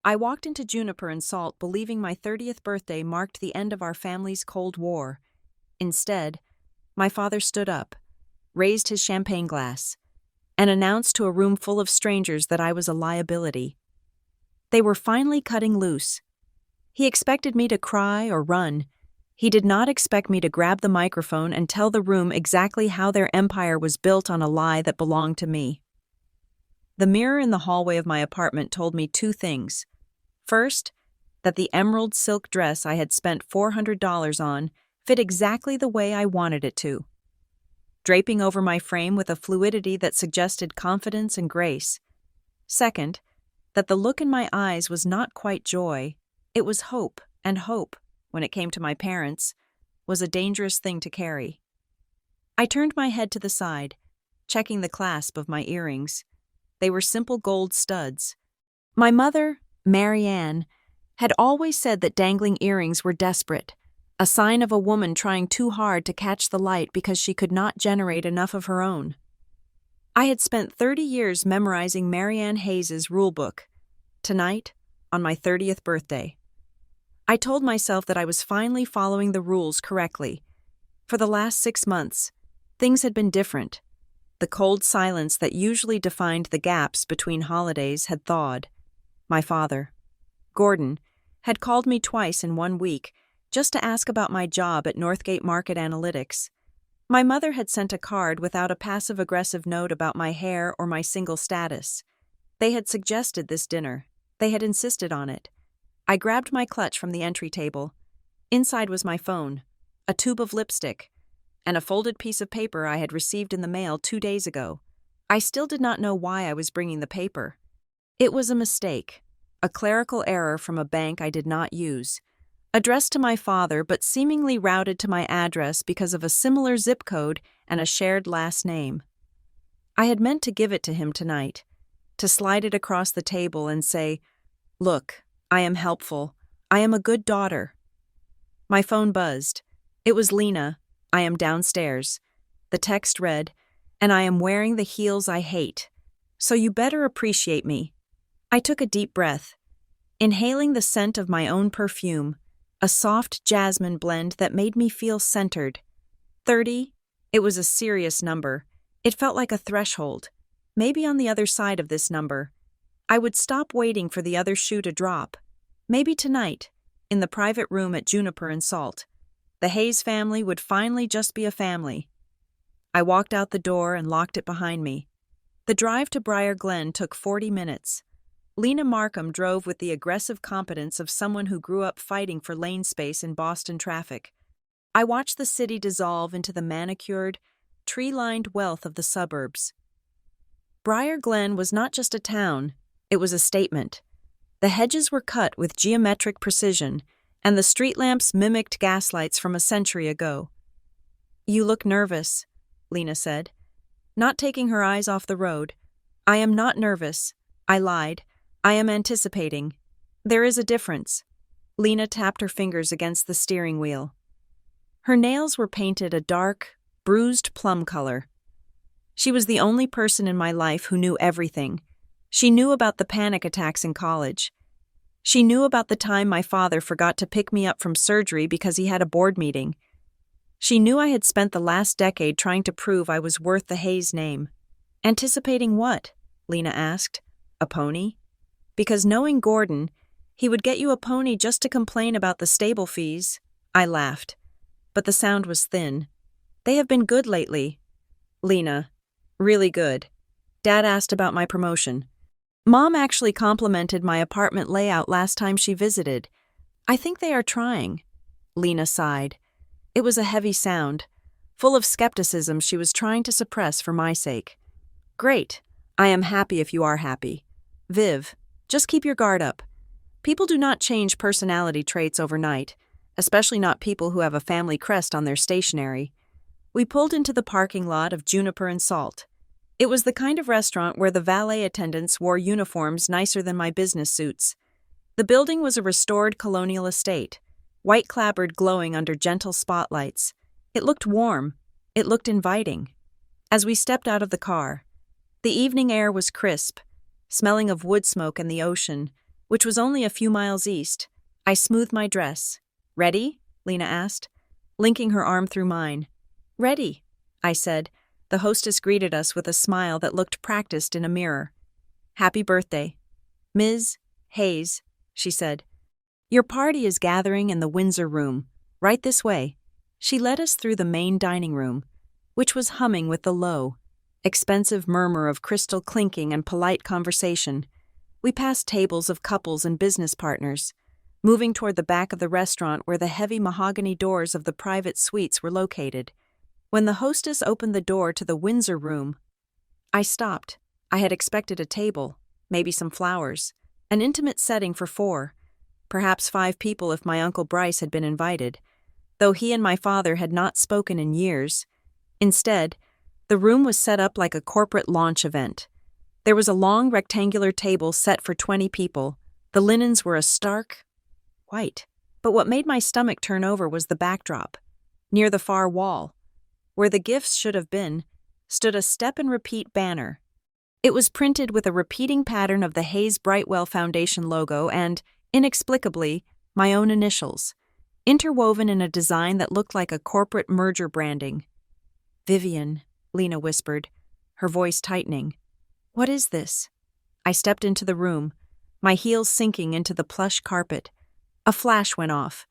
I walked into Juniper and Salt believing my 30th birthday marked the end of our family's Cold War. Instead, my father stood up, raised his champagne glass, and announced to a room full of strangers that I was a liability. They were finally cutting loose. He expected me to cry or run. He did not expect me to grab the microphone and tell the room exactly how their empire was built on a lie that belonged to me. The mirror in the hallway of my apartment told me two things. First, that the emerald silk dress I had spent $400 on fit exactly the way I wanted it to, draping over my frame with a fluidity that suggested confidence and grace. Second, that the look in my eyes was not quite joy, it was hope, and hope, when it came to my parents, was a dangerous thing to carry. I turned my head to the side, checking the clasp of my earrings. They were simple gold studs. My mother, Marianne, had always said that dangling earrings were desperate, a sign of a woman trying too hard to catch the light because she could not generate enough of her own. I had spent 30 years memorizing Marianne Hayes's rulebook. Tonight, on my 30th birthday, I told myself that I was finally following the rules correctly. For the last 6 months, things had been different. The cold silence that usually defined the gaps between holidays had thawed. My father, Gordon, had called me twice in 1 week just to ask about my job at Northgate Market Analytics. My mother had sent a card without a passive-aggressive note about my hair or my single status. They had suggested this dinner. They had insisted on it. I grabbed my clutch from the entry table. Inside was my phone, a tube of lipstick, and a folded piece of paper I had received in the mail 2 days ago. I still did not know why I was bringing the paper. It was a mistake, a clerical error from a bank I did not use, addressed to my father but seemingly routed to my address because of a similar zip code and a shared last name. I had meant to give it to him tonight, to slide it across the table and say, "Look, I am helpful. I am a good daughter." My phone buzzed. It was Lena. "I am downstairs." The text read, "And I am wearing the heels I hate. So you better appreciate me." I took a deep breath, inhaling the scent of my own perfume, a soft jasmine blend that made me feel centered. 30? It was a serious number. It felt like a threshold. Maybe on the other side of this number, I would stop waiting for the other shoe to drop. Maybe tonight, in the private room at Juniper and Salt, the Hayes family would finally just be a family. I walked out the door and locked it behind me. The drive to Briar Glen took 40 minutes. Lena Markham drove with the aggressive competence of someone who grew up fighting for lane space in Boston traffic. I watched the city dissolve into the manicured, tree-lined wealth of the suburbs. Briar Glen was not just a town, it was a statement. The hedges were cut with geometric precision, and the street lamps mimicked gaslights from a century ago. "You look nervous," Lena said, not taking her eyes off the road. "I am not nervous," I lied. "I am anticipating. There is a difference." Lena tapped her fingers against the steering wheel. Her nails were painted a dark, bruised plum color. She was the only person in my life who knew everything. She knew about the panic attacks in college. She knew about the time my father forgot to pick me up from surgery because he had a board meeting. She knew I had spent the last decade trying to prove I was worth the Hayes name. "Anticipating what?" Lena asked. "A pony?" "Because knowing Gordon, he would get you a pony just to complain about the stable fees." I laughed, but the sound was thin. "They have been good lately." "Lena, really good. Dad asked about my promotion. Mom actually complimented my apartment layout last time she visited. I think they are trying." Lena sighed. It was a heavy sound, full of skepticism she was trying to suppress for my sake. "Great. I am happy if you are happy. Viv, just keep your guard up. People do not change personality traits overnight, especially not people who have a family crest on their stationery." We pulled into the parking lot of Juniper and Salt. It was the kind of restaurant where the valet attendants wore uniforms nicer than my business suits. The building was a restored colonial estate, white-clapboard glowing under gentle spotlights. It looked warm. It looked inviting. As we stepped out of the car, the evening air was crisp, smelling of wood smoke and the ocean, which was only a few miles east. I smoothed my dress. "Ready?" Lena asked, linking her arm through mine. "Ready," I said. The hostess greeted us with a smile that looked practiced in a mirror. "Happy birthday, Ms. Hayes," she said. "Your party is gathering in the Windsor room. Right this way." She led us through the main dining room, which was humming with the low, expensive murmur of crystal clinking and polite conversation. We passed tables of couples and business partners, moving toward the back of the restaurant where the heavy mahogany doors of the private suites were located. When the hostess opened the door to the Windsor room, I stopped. I had expected a table, maybe some flowers, an intimate setting for 4, perhaps 5 people if my Uncle Bryce had been invited, though he and my father had not spoken in years. Instead, the room was set up like a corporate launch event. There was a long rectangular table set for 20 people. The linens were a stark white. But what made my stomach turn over was the backdrop. Near the far wall, where the gifts should have been, stood a step-and-repeat banner. It was printed with a repeating pattern of the Hayes Brightwell Foundation logo and, inexplicably, my own initials, interwoven in a design that looked like a corporate merger branding. "Vivian," Lena whispered, her voice tightening. "What is this?" I stepped into the room, my heels sinking into the plush carpet. A flash went off.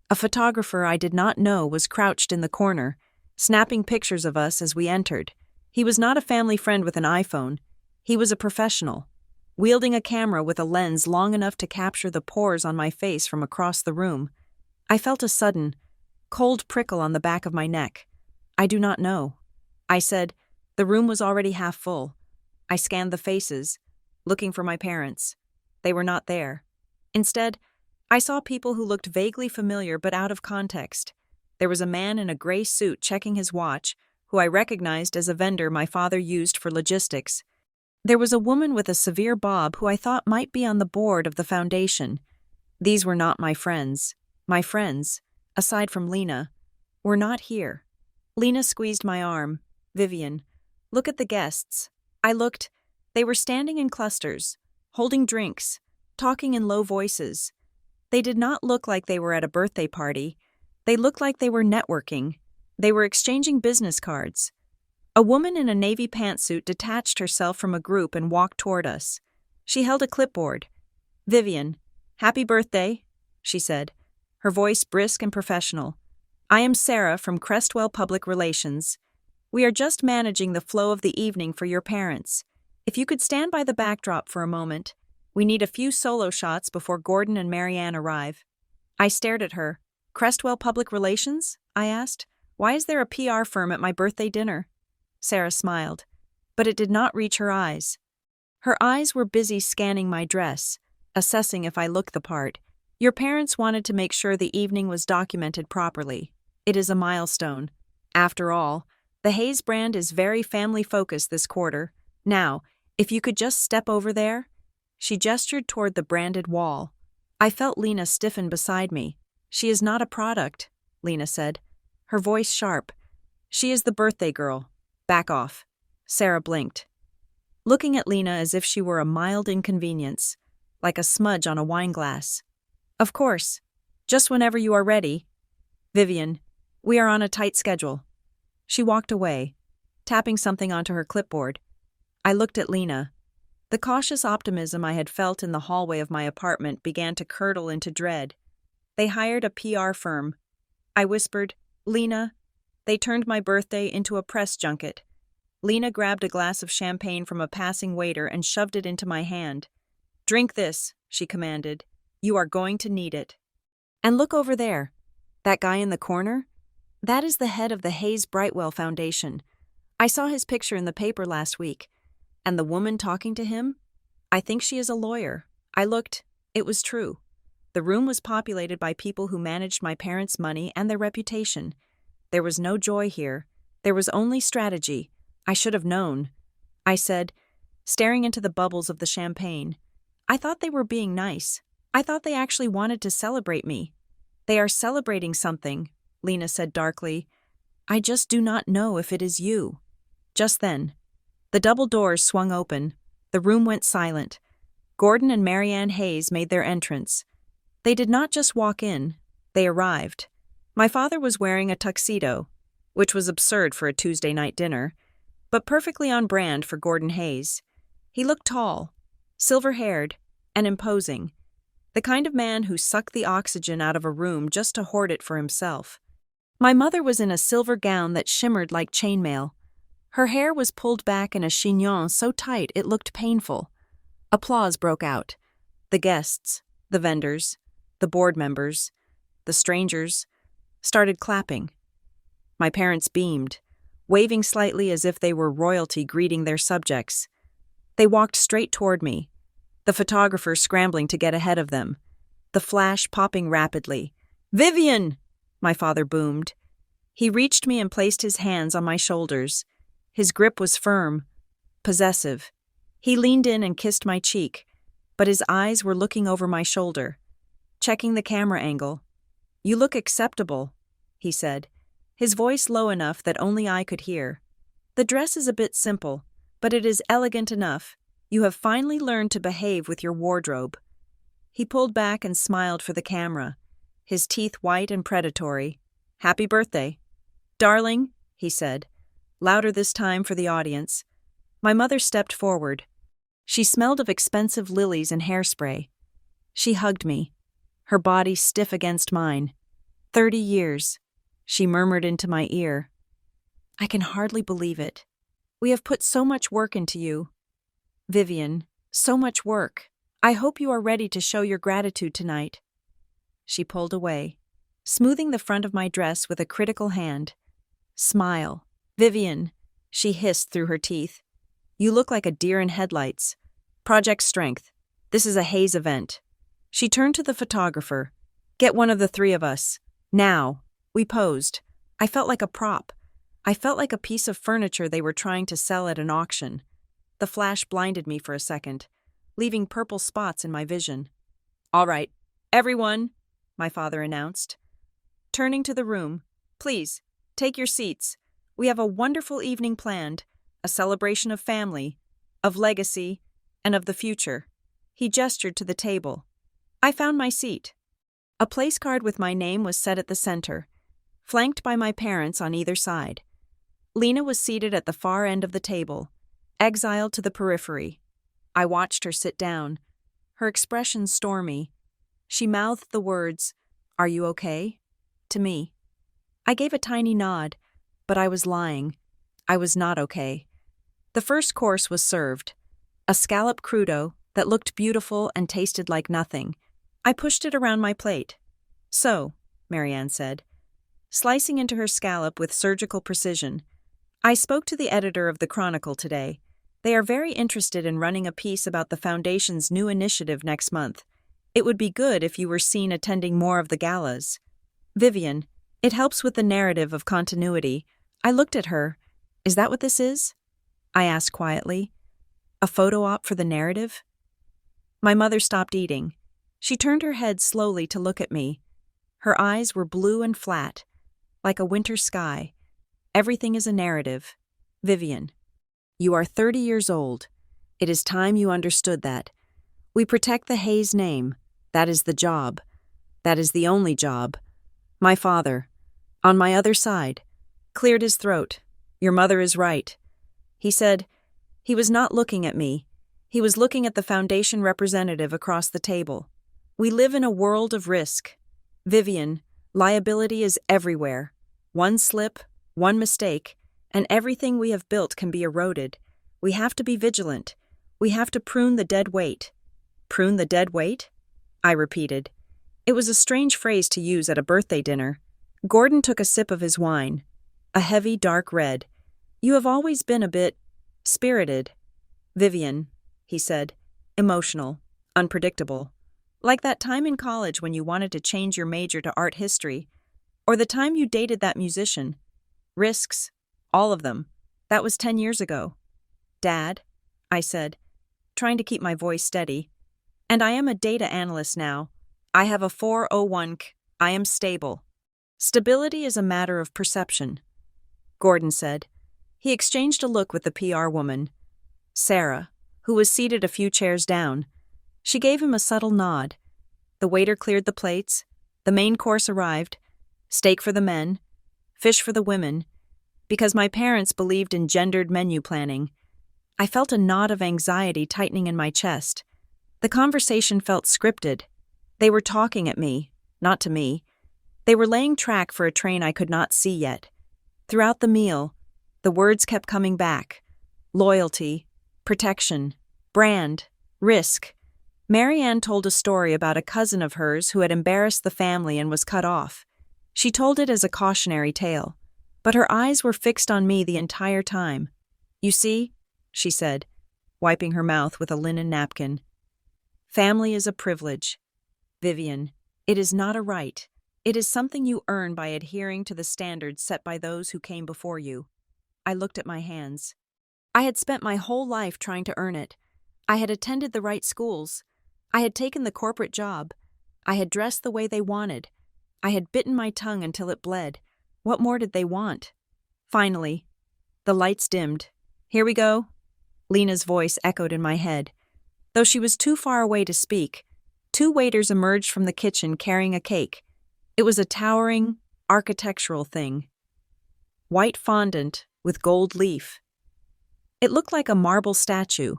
A photographer I did not know was crouched in the corner, snapping pictures of us as we entered. He was not a family friend with an iPhone. He was a professional, wielding a camera with a lens long enough to capture the pores on my face from across the room. I felt a sudden, cold prickle on the back of my neck. "I do not know," I said. The room was already half full. I scanned the faces, looking for my parents. They were not there. Instead, I saw people who looked vaguely familiar but out of context. There was a man in a gray suit checking his watch, who I recognized as a vendor my father used for logistics. There was a woman with a severe bob who I thought might be on the board of the foundation. These were not my friends. My friends, aside from Lena, were not here. Lena squeezed my arm. "Vivian, look at the guests." I looked. They were standing in clusters, holding drinks, talking in low voices. They did not look like they were at a birthday party. They looked like they were networking. They were exchanging business cards. A woman in a navy pantsuit detached herself from a group and walked toward us. She held a clipboard. "Vivian, happy birthday," she said, her voice brisk and professional. "I am Sarah from Crestwell Public Relations. We are just managing the flow of the evening for your parents. If you could stand by the backdrop for a moment, we need a few solo shots before Gordon and Marianne arrive." I stared at her. "Crestwell Public Relations?" I asked. "Why is there a PR firm at my birthday dinner?" Sarah smiled, but it did not reach her eyes. Her eyes were busy scanning my dress, assessing if I looked the part. "Your parents wanted to make sure the evening was documented properly. It is a milestone. After all, the Hayes brand is very family-focused this quarter. Now, if you could just step over there." She gestured toward the branded wall. I felt Lena stiffen beside me. "She is not a product," Lena said, her voice sharp. "She is the birthday girl. Back off." Sarah blinked, looking at Lena as if she were a mild inconvenience, like a smudge on a wine glass. "Of course. Just whenever you are ready. Vivian, we are on a tight schedule." She walked away, tapping something onto her clipboard. I looked at Lena. The cautious optimism I had felt in the hallway of my apartment began to curdle into dread. "They hired a PR firm." I whispered, "Lena." They turned my birthday into a press junket. Lena grabbed a glass of champagne from a passing waiter and shoved it into my hand. "Drink this," she commanded. "You are going to need it." "And look over there. That guy in the corner? That is the head of the Hayes Brightwell Foundation. I saw his picture in the paper last week. And the woman talking to him? I think she is a lawyer." I looked. It was true. The room was populated by people who managed my parents' money and their reputation. There was no joy here. There was only strategy. I should have known. I said, staring into the bubbles of the champagne. "I thought they were being nice. I thought they actually wanted to celebrate me." "They are celebrating something," Lena said darkly. "I just do not know if it is you." Just then, the double doors swung open. The room went silent. Gordon and Marianne Hayes made their entrance. They did not just walk in, they arrived. My father was wearing a tuxedo, which was absurd for a Tuesday night dinner, but perfectly on brand for Gordon Hayes. He looked tall, silver-haired, and imposing, the kind of man who sucked the oxygen out of a room just to hoard it for himself. My mother was in a silver gown that shimmered like chainmail. Her hair was pulled back in a chignon so tight it looked painful. Applause broke out. The guests, the vendors, the board members, the strangers, started clapping. My parents beamed, waving slightly as if they were royalty greeting their subjects. They walked straight toward me, the photographer scrambling to get ahead of them, the flash popping rapidly. "Vivian!" my father boomed. He reached me and placed his hands on my shoulders. His grip was firm, possessive. He leaned in and kissed my cheek, but his eyes were looking over my shoulder, checking the camera angle. "You look acceptable," he said, his voice low enough that only I could hear. "The dress is a bit simple, but it is elegant enough. You have finally learned to behave with your wardrobe." He pulled back and smiled for the camera, his teeth white and predatory. "Happy birthday." "Darling," he said, louder this time for the audience. My mother stepped forward. She smelled of expensive lilies and hairspray. She hugged me, her body stiff against mine. 30 years, she murmured into my ear. "I can hardly believe it. We have put so much work into you. Vivian, so much work. I hope you are ready to show your gratitude tonight." She pulled away, smoothing the front of my dress with a critical hand. "Smile. Vivian," she hissed through her teeth. "You look like a deer in headlights. Project Strength. This is a Hayes event." She turned to the photographer. "Get one of the three of us. Now." We posed. I felt like a prop. I felt like a piece of furniture they were trying to sell at an auction. The flash blinded me for a second, leaving purple spots in my vision. "All right, everyone," my father announced. Turning to the room, "Please, take your seats. We have a wonderful evening planned, a celebration of family, of legacy, and of the future." He gestured to the table. I found my seat. A place card with my name was set at the center, flanked by my parents on either side. Lena was seated at the far end of the table, exiled to the periphery. I watched her sit down, her expression stormy. She mouthed the words, "Are you okay?" to me. I gave a tiny nod, but I was lying. I was not okay. The first course was served, a scallop crudo that looked beautiful and tasted like nothing. I pushed it around my plate. "So," Marianne said, slicing into her scallop with surgical precision, "I spoke to the editor of the Chronicle today. They are very interested in running a piece about the Foundation's new initiative next month. It would be good if you were seen attending more of the galas. Vivian, it helps with the narrative of continuity." I looked at her. "Is that what this is?" I asked quietly. "A photo op for the narrative?" My mother stopped eating. She turned her head slowly to look at me. Her eyes were blue and flat, like a winter sky. "Everything is a narrative. Vivian, you are 30 years old. It is time you understood that. We protect the Hayes name. That is the job. That is the only job." My father, on my other side, cleared his throat. "Your mother is right," he said. He was not looking at me. He was looking at the Foundation representative across the table. "We live in a world of risk. Vivian, liability is everywhere. One slip, one mistake, and everything we have built can be eroded. We have to be vigilant. We have to prune the dead weight." "Prune the dead weight?" I repeated. It was a strange phrase to use at a birthday dinner. Gordon took a sip of his wine, a heavy, dark red. "You have always been a bit spirited, Vivian," he said, "emotional, unpredictable. Like that time in college when you wanted to change your major to art history, or the time you dated that musician. Risks, all of them. That was 10 years ago." "Dad," I said, trying to keep my voice steady, "and I am a data analyst now. I have a 401k. I am stable." "Stability is a matter of perception," Gordon said. He exchanged a look with the PR woman, Sarah, who was seated a few chairs down. She gave him a subtle nod. The waiter cleared the plates. The main course arrived. Steak for the men, fish for the women. Because my parents believed in gendered menu planning, I felt a knot of anxiety tightening in my chest. The conversation felt scripted. They were talking at me, not to me. They were laying track for a train I could not see yet. Throughout the meal, the words kept coming back. Loyalty, protection, brand, risk. Marianne told a story about a cousin of hers who had embarrassed the family and was cut off. She told it as a cautionary tale, but her eyes were fixed on me the entire time. "You see," she said, wiping her mouth with a linen napkin. "Family is a privilege. Vivian, it is not a right. It is something you earn by adhering to the standards set by those who came before you." I looked at my hands. I had spent my whole life trying to earn it. I had attended the right schools. I had taken the corporate job. I had dressed the way they wanted. I had bitten my tongue until it bled. What more did they want? Finally, the lights dimmed. "Here we go." Lena's voice echoed in my head. Though she was too far away to speak, 2 waiters emerged from the kitchen carrying a cake. It was a towering, architectural thing. White fondant with gold leaf. It looked like a marble statue,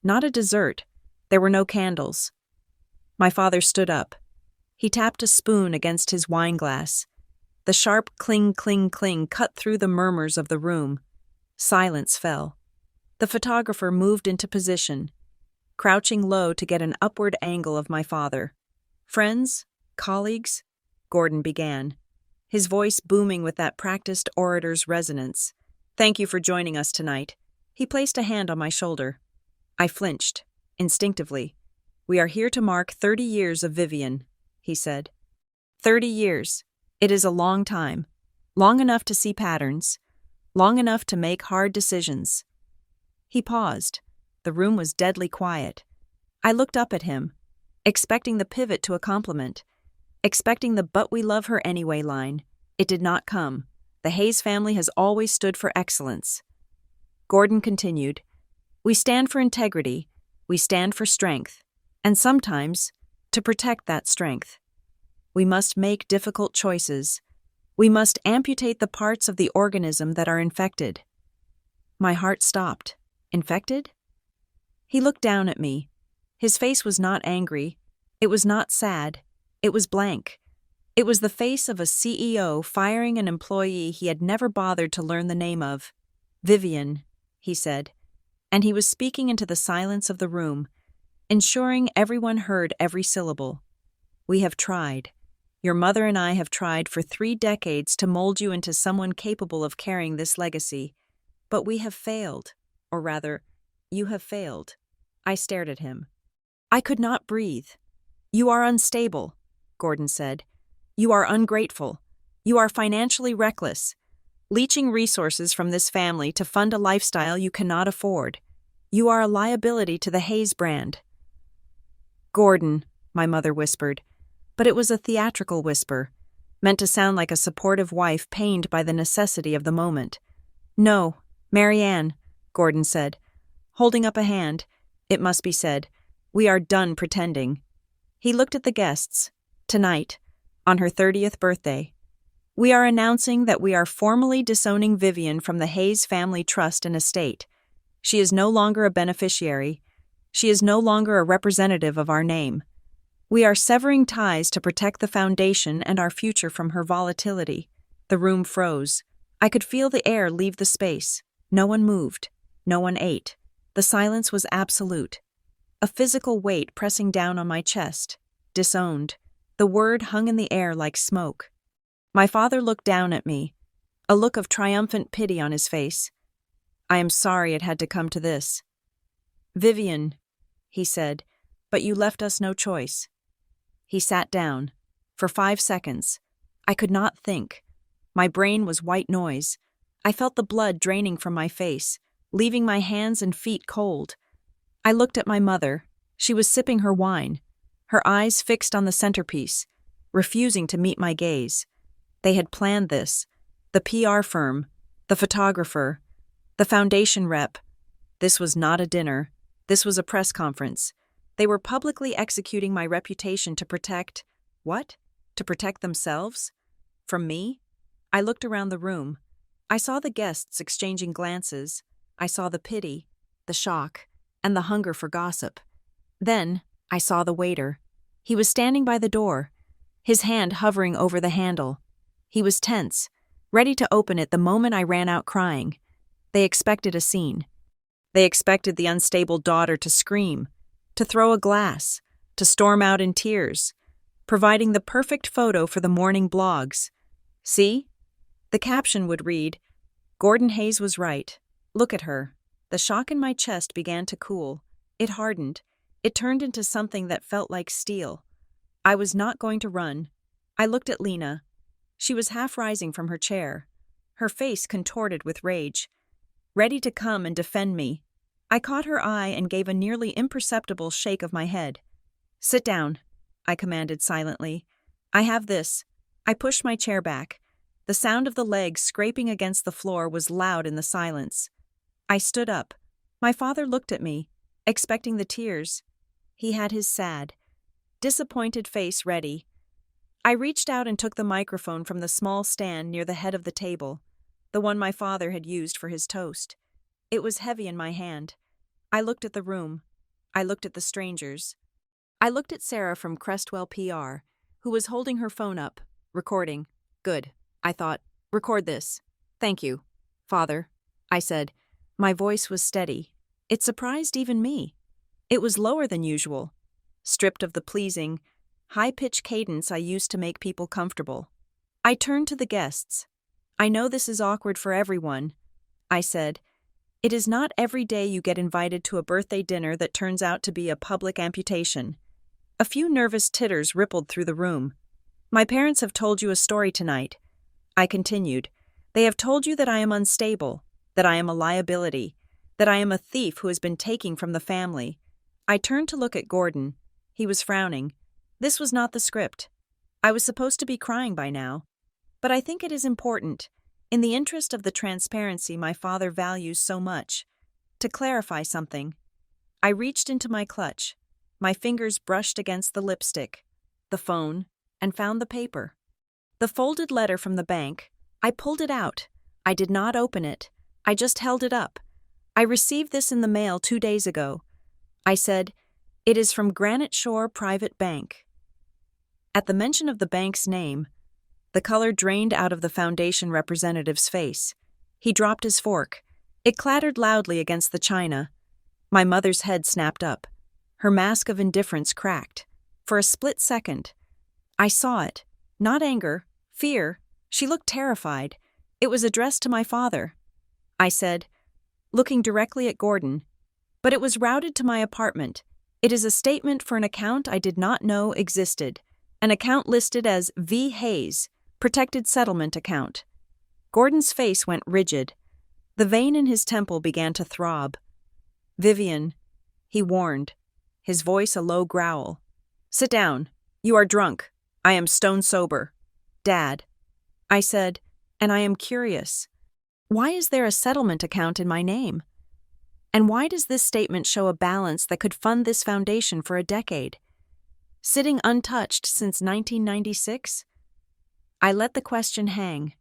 not a dessert. There were no candles. My father stood up. He tapped a spoon against his wine glass. The sharp cling, cling, cling cut through the murmurs of the room. Silence fell. The photographer moved into position, crouching low to get an upward angle of my father. "Friends? Colleagues?" Gordon began, his voice booming with that practiced orator's resonance. "Thank you for joining us tonight." He placed a hand on my shoulder. I flinched, instinctively. "We are here to mark 30 years of Vivian," he said. 30 years. It is a long time. Long enough to see patterns. Long enough to make hard decisions. He paused. The room was deadly quiet. I looked up at him, expecting the pivot to a compliment, expecting the "but we love her anyway" line. It did not come. The Hayes family has always stood for excellence. Gordon continued, "We stand for integrity. We stand for strength. And sometimes, to protect that strength. We must make difficult choices. We must amputate the parts of the organism that are infected." My heart stopped. Infected? He looked down at me. His face was not angry. It was not sad. It was blank. It was the face of a CEO firing an employee he had never bothered to learn the name of. "Vivian," he said, and he was speaking into the silence of the room, ensuring everyone heard every syllable. "We have tried. Your mother and I have tried for 3 decades to mold you into someone capable of carrying this legacy, but we have failed, or rather, you have failed." I stared at him. I could not breathe. "You are unstable," Gordon said. "You are ungrateful. You are financially reckless, leeching resources from this family to fund a lifestyle you cannot afford. You are a liability to the Hayes brand." "Gordon," my mother whispered, but it was a theatrical whisper, meant to sound like a supportive wife pained by the necessity of the moment. "No, Marianne," Gordon said, holding up a hand. "It must be said, we are done pretending." He looked at the guests. "Tonight, on her 30th birthday, we are announcing that we are formally disowning Vivian from the Hayes family trust and estate. She is no longer a beneficiary. She is no longer a representative of our name. We are severing ties to protect the foundation and our future from her volatility." The room froze. I could feel the air leave the space. No one moved. No one ate. The silence was absolute. A physical weight pressing down on my chest. Disowned. The word hung in the air like smoke. My father looked down at me, a look of triumphant pity on his face. "I am sorry it had to come to this." "Vivian," he said, "but you left us no choice." He sat down. For 5 seconds. I could not think. My brain was white noise. I felt the blood draining from my face, leaving my hands and feet cold. I looked at my mother. She was sipping her wine, her eyes fixed on the centerpiece, refusing to meet my gaze. They had planned this. The PR firm, the photographer, the foundation rep. This was not a dinner. This was a press conference. They were publicly executing my reputation to protect… what? To protect themselves? From me? I looked around the room. I saw the guests exchanging glances. I saw the pity, the shock, and the hunger for gossip. Then, I saw the waiter. He was standing by the door, his hand hovering over the handle. He was tense, ready to open it the moment I ran out crying. They expected a scene. They expected the unstable daughter to scream, to throw a glass, to storm out in tears, providing the perfect photo for the morning blogs. See? The caption would read, "Gordon Hayes was right. Look at her." The shock in my chest began to cool. It hardened. It turned into something that felt like steel. I was not going to run. I looked at Lena. She was half rising from her chair, her face contorted with rage, ready to come and defend me. I caught her eye and gave a nearly imperceptible shake of my head. "Sit down," I commanded silently. "I have this." I pushed my chair back. The sound of the legs scraping against the floor was loud in the silence. I stood up. My father looked at me, expecting the tears. He had his sad, disappointed face ready. I reached out and took the microphone from the small stand near the head of the table, the one my father had used for his toast. It was heavy in my hand. I looked at the room. I looked at the strangers. I looked at Sarah from Crestwell PR, who was holding her phone up, recording. "Good," I thought. "Record this." "Thank you, Father," I said. My voice was steady. It surprised even me. It was lower than usual, stripped of the pleasing, high-pitched cadence I used to make people comfortable. I turned to the guests. "I know this is awkward for everyone," I said. "It is not every day you get invited to a birthday dinner that turns out to be a public amputation." A few nervous titters rippled through the room. "My parents have told you a story tonight," I continued. "They have told you that I am unstable, that I am a liability, that I am a thief who has been taking from the family." I turned to look at Gordon. He was frowning. This was not the script. I was supposed to be crying by now. But I think it is important, in the interest of the transparency my father values so much, to clarify something. I reached into my clutch. My fingers brushed against the lipstick, the phone, and found the paper. The folded letter from the bank. I pulled it out. I did not open it. I just held it up. "I received this in the mail 2 days ago." I said, "It is from Granite Shore Private Bank." At the mention of the bank's name, the color drained out of the foundation representative's face. He dropped his fork. It clattered loudly against the china. My mother's head snapped up. Her mask of indifference cracked. For a split second, I saw it. Not anger, fear. She looked terrified. It was addressed to my father. I said, looking directly at Gordon, "But it was routed to my apartment. It is a statement for an account I did not know existed. An account listed as V. Hayes, Protected Settlement Account." Gordon's face went rigid. The vein in his temple began to throb. "Vivian," he warned, his voice a low growl. "Sit down. You are drunk. I am stone sober." "Dad," I said, "and I am curious. Why is there a settlement account in my name? And why does this statement show a balance that could fund this foundation for a decade? Sitting untouched since 1996? I let the question hang.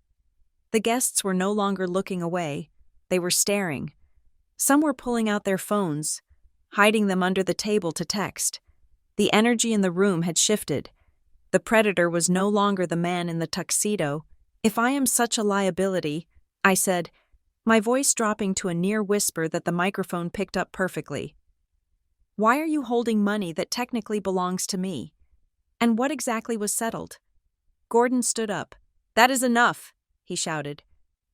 The guests were no longer looking away. They were staring. Some were pulling out their phones, hiding them under the table to text. The energy in the room had shifted. The predator was no longer the man in the tuxedo. "If I am such a liability," I said, my voice dropping to a near whisper that the microphone picked up perfectly, "why are you holding money that technically belongs to me? And what exactly was settled?" Gordon stood up. "That is enough," he shouted.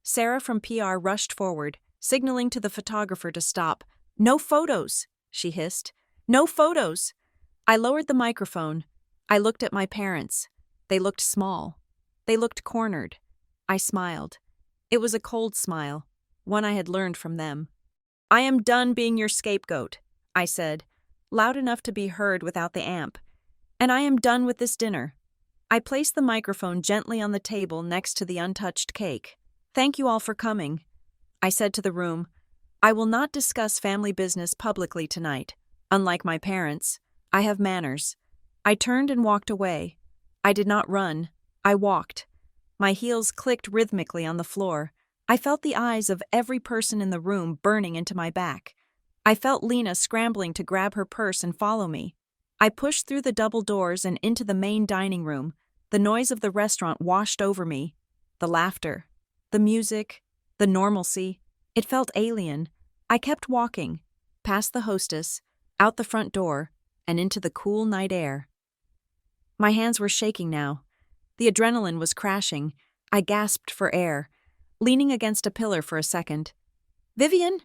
Sarah from PR rushed forward, signaling to the photographer to stop. "No photos," she hissed. "No photos." I lowered the microphone. I looked at my parents. They looked small. They looked cornered. I smiled. It was a cold smile, one I had learned from them. "I am done being your scapegoat," I said, loud enough to be heard without the amp. "And I am done with this dinner." I placed the microphone gently on the table next to the untouched cake. "Thank you all for coming," I said to the room. "I will not discuss family business publicly tonight, unlike my parents." I have manners. I turned and walked away. I did not run. I walked. My heels clicked rhythmically on the floor. I felt the eyes of every person in the room burning into my back. I felt Lena scrambling to grab her purse and follow me. I pushed through the double doors and into the main dining room. The noise of the restaurant washed over me. The laughter, the music, the normalcy. It felt alien. I kept walking, past the hostess, out the front door, and into the cool night air. My hands were shaking now. The adrenaline was crashing. I gasped for air, leaning against a pillar for a second. "Vivian!"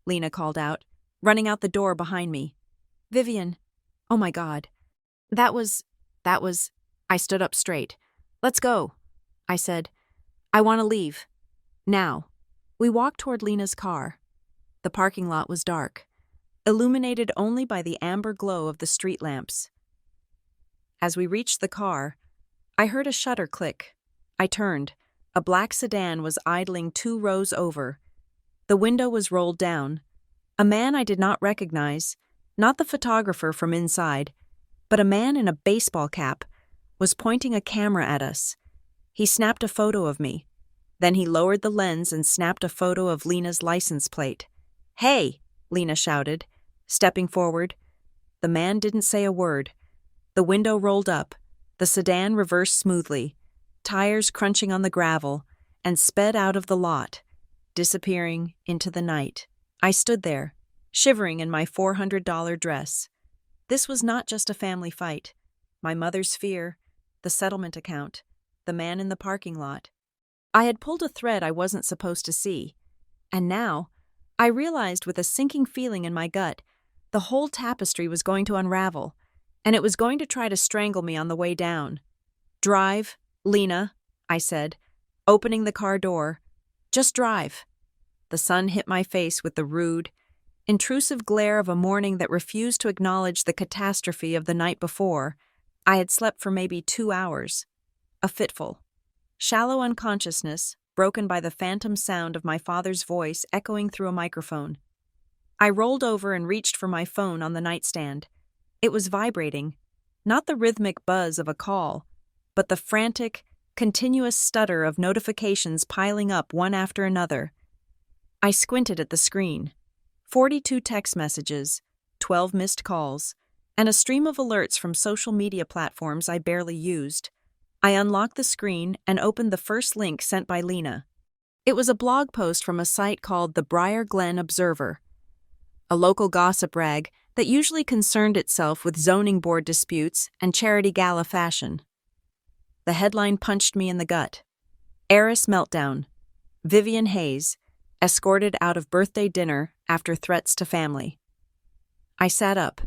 Lena called out, running out the door behind me. "Vivian. Oh my God. That was... I stood up straight. "Let's go," I said. "I want to leave. Now." We walked toward Lena's car. The parking lot was dark, illuminated only by the amber glow of the street lamps. As we reached the car, I heard a shutter click. I turned. A black sedan was idling 2 rows over. The window was rolled down. A man I did not recognize, not the photographer from inside, but a man in a baseball cap, was pointing a camera at us. He snapped a photo of me. Then he lowered the lens and snapped a photo of Lena's license plate. "Hey!" Lena shouted, stepping forward. The man didn't say a word. The window rolled up. The sedan reversed smoothly, tires crunching on the gravel, and sped out of the lot, disappearing into the night. I stood there, shivering in my $400 dress. This was not just a family fight. My mother's fear, the settlement account, the man in the parking lot. I had pulled a thread I wasn't supposed to see, and now, I realized with a sinking feeling in my gut, the whole tapestry was going to unravel, and it was going to try to strangle me on the way down. "Drive, Lena," I said, opening the car door. "Just drive." The sun hit my face with the rude, intrusive glare of a morning that refused to acknowledge the catastrophe of the night before. I had slept for maybe 2 hours. A fitful, shallow unconsciousness, broken by the phantom sound of my father's voice echoing through a microphone. I rolled over and reached for my phone on the nightstand. It was vibrating, not the rhythmic buzz of a call, but the frantic, continuous stutter of notifications piling up one after another. I squinted at the screen. 42 text messages, 12 missed calls, and a stream of alerts from social media platforms I barely used. I unlocked the screen and opened the first link sent by Lena. It was a blog post from a site called the Briar Glen Observer, a local gossip rag that usually concerned itself with zoning board disputes and charity gala fashion. The headline punched me in the gut. "Heiress meltdown. Vivian Hayes, escorted out of birthday dinner after threats to family." I sat up,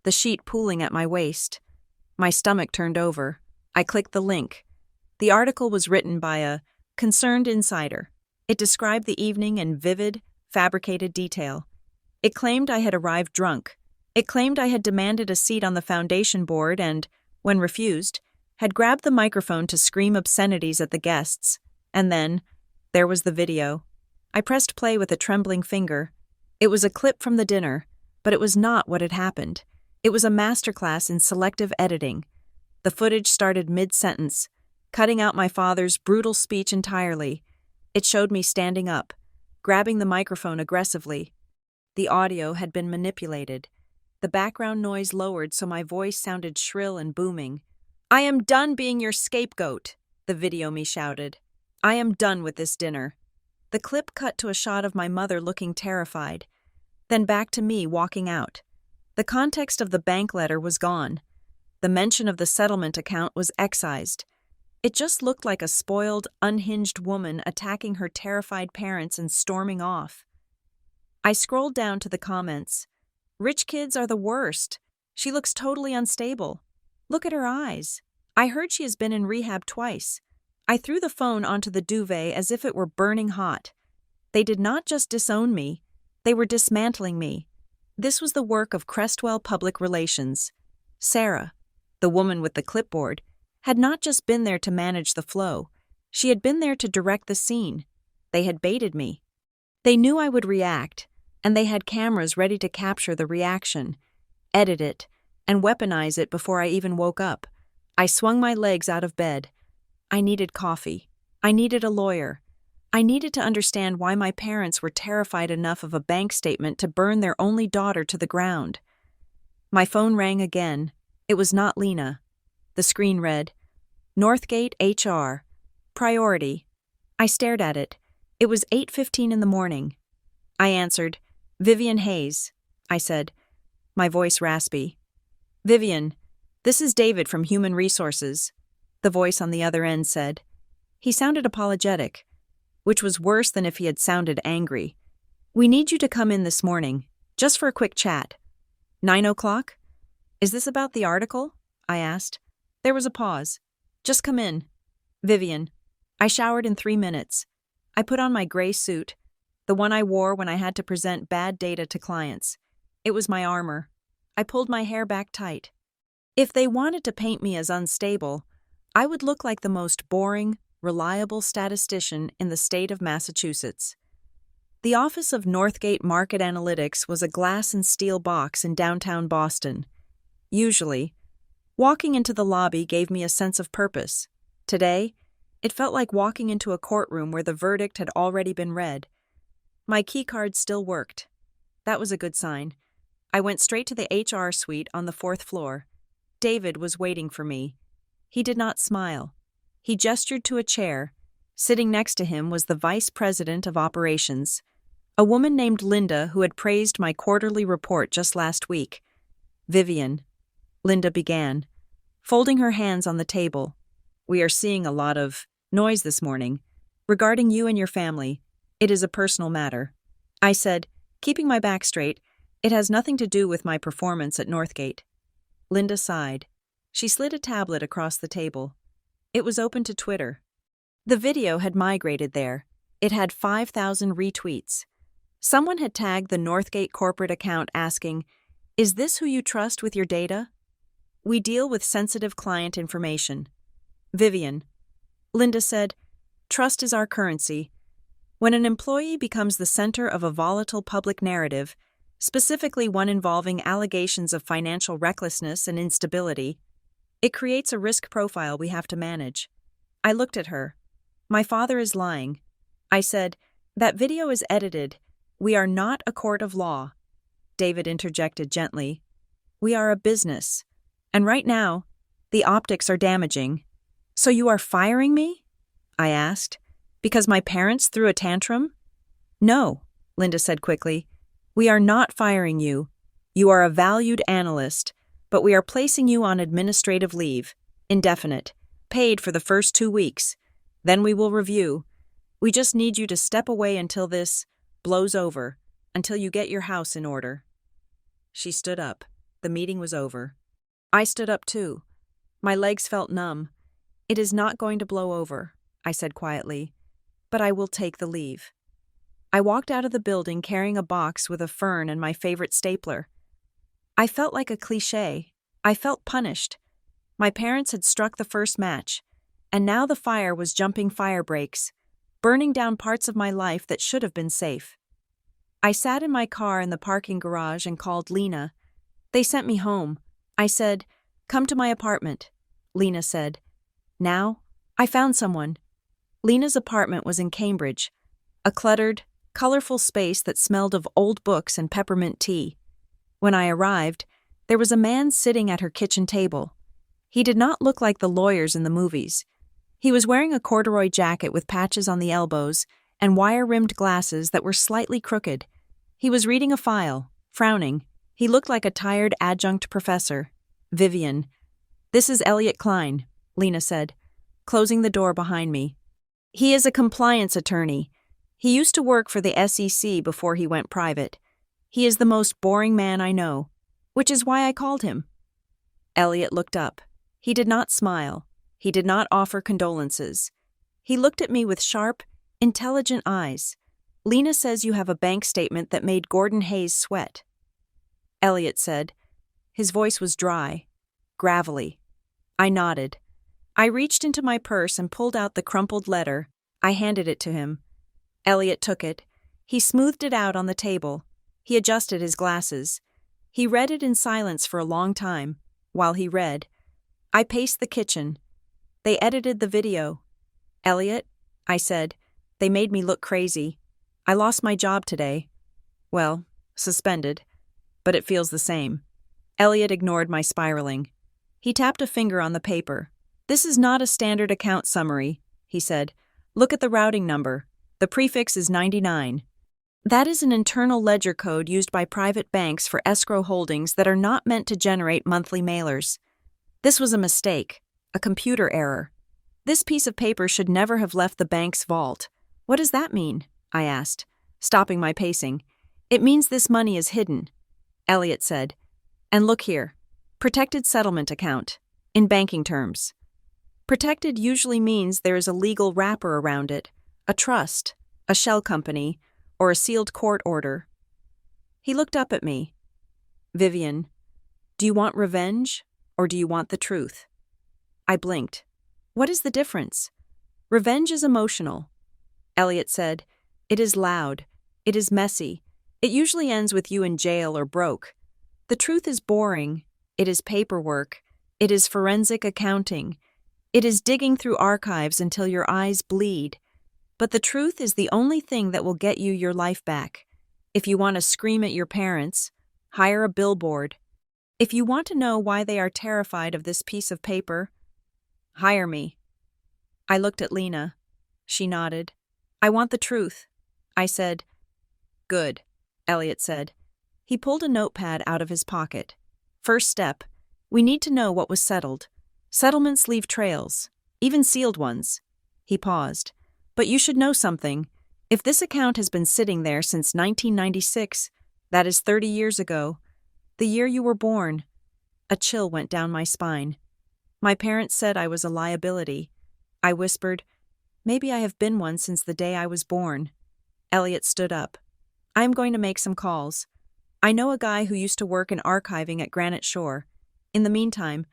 the sheet pooling at my waist. My stomach turned over. I clicked the link. The article was written by a concerned insider. It described the evening in vivid, fabricated detail. It claimed I had arrived drunk. It claimed I had demanded a seat on the foundation board and, when refused, had grabbed the microphone to scream obscenities at the guests. And then, there was the video. I pressed play with a trembling finger. It was a clip from the dinner, but it was not what had happened. It was a masterclass in selective editing. The footage started mid-sentence, cutting out my father's brutal speech entirely. It showed me standing up, grabbing the microphone aggressively. The audio had been manipulated. The background noise lowered so my voice sounded shrill and booming. "I am done being your scapegoat," the video me shouted. "I am done with this dinner." The clip cut to a shot of my mother looking terrified, then back to me walking out. The context of the bank letter was gone. The mention of the settlement account was excised. It just looked like a spoiled, unhinged woman attacking her terrified parents and storming off. I scrolled down to the comments. "Rich kids are the worst. She looks totally unstable. Look at her eyes. I heard she has been in rehab twice." I threw the phone onto the duvet as if it were burning hot. They did not just disown me, they were dismantling me. This was the work of Crestwell Public Relations. Sarah, the woman with the clipboard, had not just been there to manage the flow. She had been there to direct the scene. They had baited me. They knew I would react, and they had cameras ready to capture the reaction, edit it, and weaponize it before I even woke up. I swung my legs out of bed. I needed coffee. I needed a lawyer. I needed to understand why my parents were terrified enough of a bank statement to burn their only daughter to the ground. My phone rang again. It was not Lena. The screen read, Northgate HR. Priority. I stared at it. It was 8:15 in the morning. I answered, Vivian Hayes. I said, my voice raspy. Vivian, this is David from Human Resources. The voice on the other end said. He sounded apologetic, which was worse than if he had sounded angry. We need you to come in this morning, just for a quick chat. 9 o'clock? Is this about the article? I asked. There was a pause. Just come in. Vivian. I showered in 3 minutes. I put on my gray suit, the one I wore when I had to present bad data to clients. It was my armor. I pulled my hair back tight. If they wanted to paint me as unstable, I would look like the most boring, reliable statistician in the state of Massachusetts. The office of Northgate Market Analytics was a glass and steel box in downtown Boston. Usually, walking into the lobby gave me a sense of purpose. Today, it felt like walking into a courtroom where the verdict had already been read. My keycard still worked. That was a good sign. I went straight to the HR suite on the 4th floor. David was waiting for me. He did not smile. He gestured to a chair. Sitting next to him was the vice president of operations, a woman named Linda who had praised my quarterly report just last week. Vivian, Linda began, folding her hands on the table. We are seeing a lot of noise this morning. Regarding you and your family, it is a personal matter. I said, keeping my back straight, it has nothing to do with my performance at Northgate. Linda sighed. She slid a tablet across the table. It was open to Twitter. The video had migrated there. It had 5,000 retweets. Someone had tagged the Northgate corporate account asking, "Is this who you trust with your data? We deal with sensitive client information." Vivian. Linda said, "Trust is our currency. When an employee becomes the center of a volatile public narrative, specifically one involving allegations of financial recklessness and instability, it creates a risk profile we have to manage." I looked at her. My father is lying. I said, "That video is edited. We are not a court of law." David interjected gently. "We are a business. And right now, the optics are damaging." "So you are firing me?" I asked. "Because my parents threw a tantrum?" "No," Linda said quickly. "We are not firing you. You are a valued analyst, but we are placing you on administrative leave, indefinite, paid for the first 2 weeks. Then we will review. We just need you to step away until this blows over, until you get your house in order." She stood up. The meeting was over. I stood up too. My legs felt numb. "It is not going to blow over," I said quietly, "but I will take the leave." I walked out of the building carrying a box with a fern and my favorite stapler. I felt like a cliché. I felt punished. My parents had struck the first match, and now the fire was jumping fire breaks, burning down parts of my life that should have been safe. I sat in my car in the parking garage and called Lena. They sent me home. I said, "Come to my apartment." Lena said, "Now?" I found someone. Lena's apartment was in Cambridge, a cluttered, colorful space that smelled of old books and peppermint tea. When I arrived, there was a man sitting at her kitchen table. He did not look like the lawyers in the movies. He was wearing a corduroy jacket with patches on the elbows and wire-rimmed glasses that were slightly crooked. He was reading a file, frowning. He looked like a tired adjunct professor. "Vivian, this is Elliot Klein," Lena said, closing the door behind me. "He is a compliance attorney. He used to work for the SEC before he went private. He is the most boring man I know, which is why I called him." Elliot looked up. He did not smile. He did not offer condolences. He looked at me with sharp, intelligent eyes. "Lena says you have a bank statement that made Gordon Hayes sweat." Elliot said. His voice was dry, gravelly. I nodded. I reached into my purse and pulled out the crumpled letter. I handed it to him. Elliot took it. He smoothed it out on the table. He adjusted his glasses. He read it in silence for a long time. While he read, I paced the kitchen. They edited the video. Elliot, I said, they made me look crazy. I lost my job today. Well, suspended, but it feels the same. Elliot ignored my spiraling. He tapped a finger on the paper. This is not a standard account summary, he said. Look at the routing number. The prefix is 99. That is an internal ledger code used by private banks for escrow holdings that are not meant to generate monthly mailers. This was a mistake, a computer error. This piece of paper should never have left the bank's vault. What does that mean? I asked, stopping my pacing. It means this money is hidden, Elliot said. And look here, protected settlement account, in banking terms. Protected usually means there is a legal wrapper around it, a trust, a shell company, or a sealed court order. He looked up at me. Vivian, do you want revenge or do you want the truth? I blinked. What is the difference? Revenge is emotional. Elliot said, it is loud. It is messy. It usually ends with you in jail or broke. The truth is boring. It is paperwork. It is forensic accounting. It is digging through archives until your eyes bleed. But the truth is the only thing that will get you your life back. If you want to scream at your parents, hire a billboard. If you want to know why they are terrified of this piece of paper, hire me. I looked at Lena. She nodded. I want the truth. I said, good, Elliot said. He pulled a notepad out of his pocket. First step, we need to know what was settled. Settlements leave trails, even sealed ones. He paused. But you should know something. If this account has been sitting there since 1996, that is 30 years ago, the year you were born. A chill went down my spine. My parents said I was a liability. I whispered, maybe I have been one since the day I was born. Elliot stood up. I am going to make some calls. I know a guy who used to work in archiving at Granite Shore. In the meantime,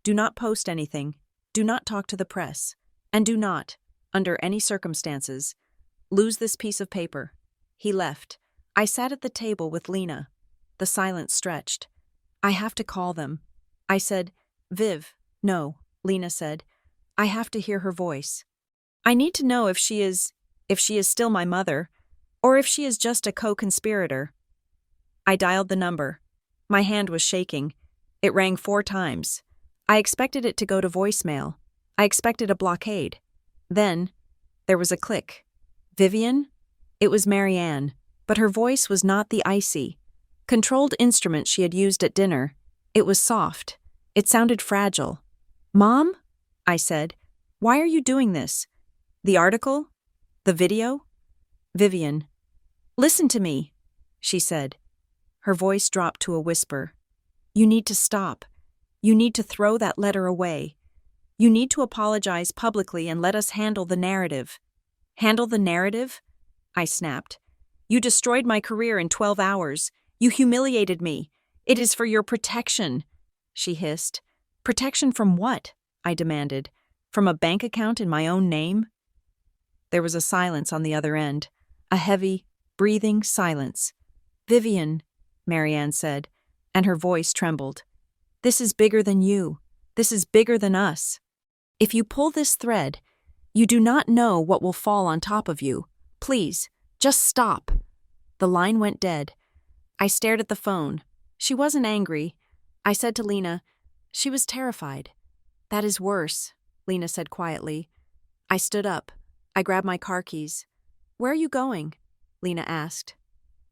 do not post anything. Do not talk to the press. And do not, under any circumstances, lose this piece of paper. He left. I sat at the table with Lena. The silence stretched. I have to call them. I said, Viv. No, Lena said. I have to hear her voice. I need to know if she is still my mother, or if she is just a co-conspirator. I dialed the number. My hand was shaking. It rang 4 times. I expected it to go to voicemail. I expected a blockade. Then, there was a click. Vivian? It was Marianne, but her voice was not the icy, controlled instrument she had used at dinner. It was soft. It sounded fragile. Mom? I said. Why are you doing this? The article? The video? Vivian. Listen to me, she said. Her voice dropped to a whisper. You need to stop. You need to throw that letter away. You need to apologize publicly and let us handle the narrative. Handle the narrative? I snapped. You destroyed my career in 12 hours. You humiliated me. It is for your protection, she hissed. Protection from what? I demanded. From a bank account in my own name? There was a silence on the other end, a heavy, breathing silence. Vivian, Marianne said, and her voice trembled. This is bigger than you. This is bigger than us. If you pull this thread, you do not know what will fall on top of you. Please, just stop. The line went dead. I stared at the phone. She wasn't angry. I said to Lena, she was terrified. That is worse, Lena said quietly. I stood up. I grabbed my car keys. Where are you going? Lena asked.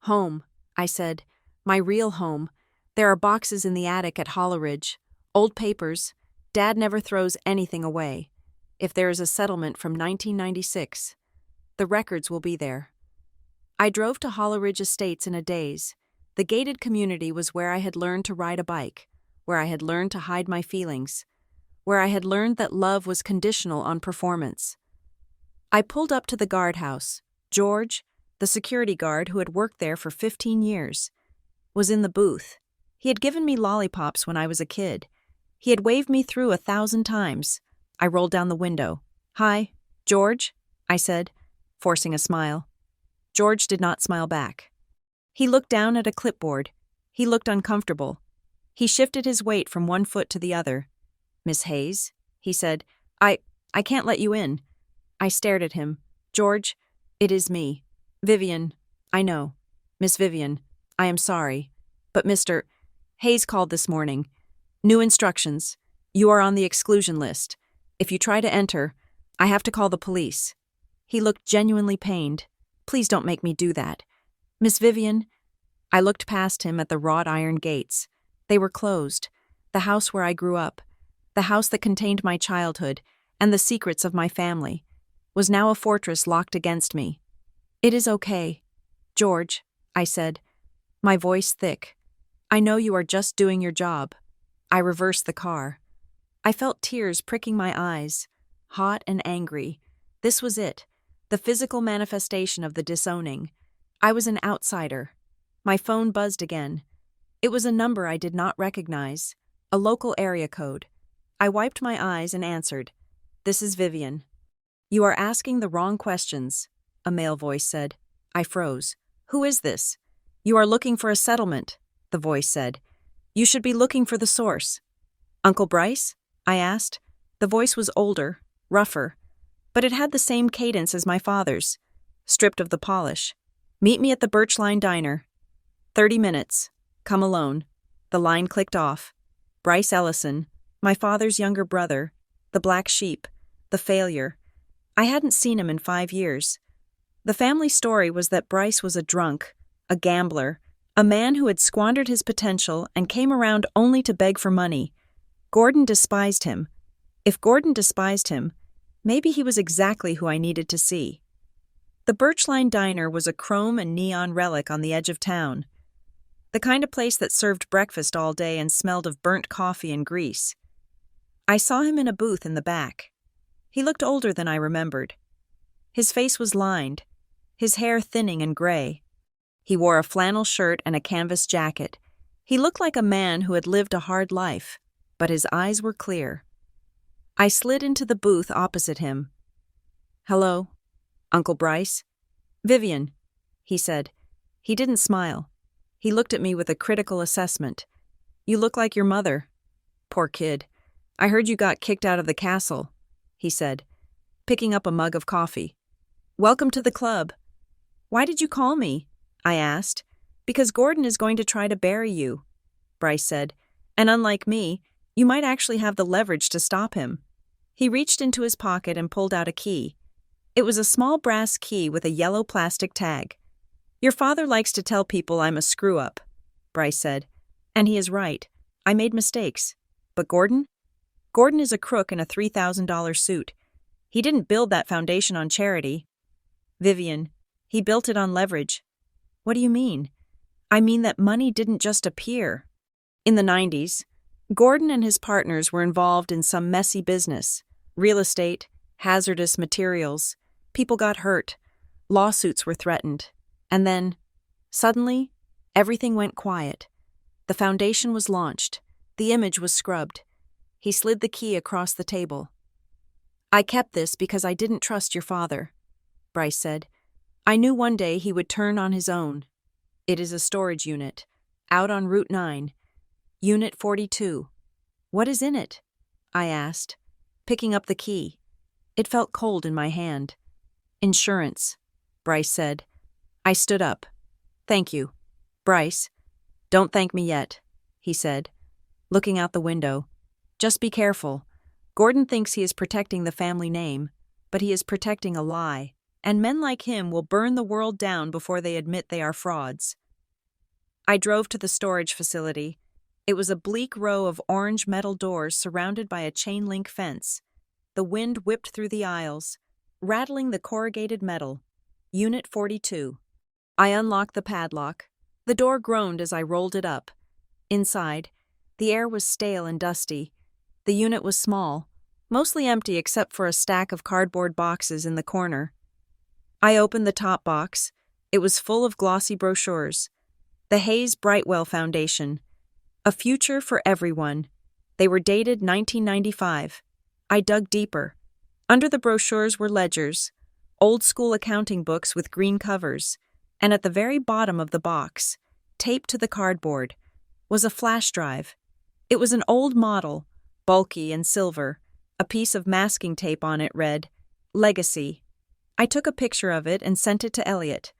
Home, I said. My real home. There are boxes in the attic at Holleridge. Old papers. Dad never throws anything away. If there is a settlement from 1996, the records will be there. I drove to Holleridge Estates in a daze. The gated community was where I had learned to ride a bike, where I had learned to hide my feelings, where I had learned that love was conditional on performance. I pulled up to the guardhouse. George, the security guard who had worked there for 15 years, was in the booth. He had given me lollipops when I was a kid. He had waved me through 1,000 times. I rolled down the window. Hi, George, I said, forcing a smile. George did not smile back. He looked down at a clipboard. He looked uncomfortable. He shifted his weight from one foot to the other. "Miss Hayes," he said, I can't let you in." I stared at him. "George, it is me. Vivian, I know. Miss Vivian, I am sorry. But Mr. Hayes called this morning. New instructions. You are on the exclusion list. If you try to enter, I have to call the police." He looked genuinely pained. "Please don't make me do that. Miss Vivian." I looked past him at the wrought iron gates. They were closed. The house where I grew up, the house that contained my childhood and the secrets of my family, was now a fortress locked against me. "It is okay, George," I said, my voice thick. "I know you are just doing your job." I reversed the car. I felt tears pricking my eyes, hot and angry. This was it, the physical manifestation of the disowning. I was an outsider. My phone buzzed again. It was a number I did not recognize, a local area code. I wiped my eyes and answered. "This is Vivian." "You are asking the wrong questions," a male voice said. I froze. "Who is this?" "You are looking for a settlement," the voice said. "You should be looking for the source." "Uncle Bryce?" I asked. The voice was older, rougher, but it had the same cadence as my father's, stripped of the polish. "Meet me at the Birchline Diner. 30 minutes. Come alone." The line clicked off. Bryce Ellison, my father's younger brother, the black sheep, the failure. I hadn't seen him in 5 years. The family story was that Bryce was a drunk, a gambler, a man who had squandered his potential and came around only to beg for money. Gordon despised him. If Gordon despised him, maybe he was exactly who I needed to see. The Birchline Diner was a chrome and neon relic on the edge of town. The kind of place that served breakfast all day and smelled of burnt coffee and grease. I saw him in a booth in the back. He looked older than I remembered. His face was lined, his hair thinning and gray. He wore a flannel shirt and a canvas jacket. He looked like a man who had lived a hard life, but his eyes were clear. I slid into the booth opposite him. "Hello, Uncle Bryce?" "Vivian," he said. He didn't smile. He looked at me with a critical assessment. "You look like your mother." "Poor kid. I heard you got kicked out of the castle," he said, picking up a mug of coffee. "Welcome to the club." "Why did you call me?" I asked. "Because Gordon is going to try to bury you," Bryce said, "and unlike me, you might actually have the leverage to stop him." He reached into his pocket and pulled out a key. It was a small brass key with a yellow plastic tag. "Your father likes to tell people I'm a screw-up," Bryce said. "And he is right. I made mistakes. But Gordon? Gordon is a crook in a $3,000 suit. He didn't build that foundation on charity. Vivian, he built it on leverage." "What do you mean?" "I mean that money didn't just appear." In the 90s, Gordon and his partners were involved in some messy business. Real estate, hazardous materials. People got hurt. Lawsuits were threatened. And then, suddenly, everything went quiet. The foundation was launched. The image was scrubbed. He slid the key across the table. "I kept this because I didn't trust your father," Bryce said. "I knew one day he would turn on his own. It is a storage unit, out on Route 9. Unit 42. "What is in it?" I asked, picking up the key. It felt cold in my hand. "Insurance," Bryce said. I stood up. "Thank you, Bryce." "Don't thank me yet," he said, looking out the window. "Just be careful. Gordon thinks he is protecting the family name, but he is protecting a lie, and men like him will burn the world down before they admit they are frauds." I drove to the storage facility. It was a bleak row of orange metal doors surrounded by a chain-link fence. The wind whipped through the aisles, rattling the corrugated metal. Unit 42. I unlocked the padlock. The door groaned as I rolled it up. Inside, the air was stale and dusty. The unit was small, mostly empty except for a stack of cardboard boxes in the corner. I opened the top box. It was full of glossy brochures. The Hayes Brightwell Foundation. A future for everyone. They were dated 1995. I dug deeper. Under the brochures were ledgers, old-school accounting books with green covers, and at the very bottom of the box, taped to the cardboard, was a flash drive. It was an old model, bulky and silver. A piece of masking tape on it read, Legacy. I took a picture of it and sent it to Elliot.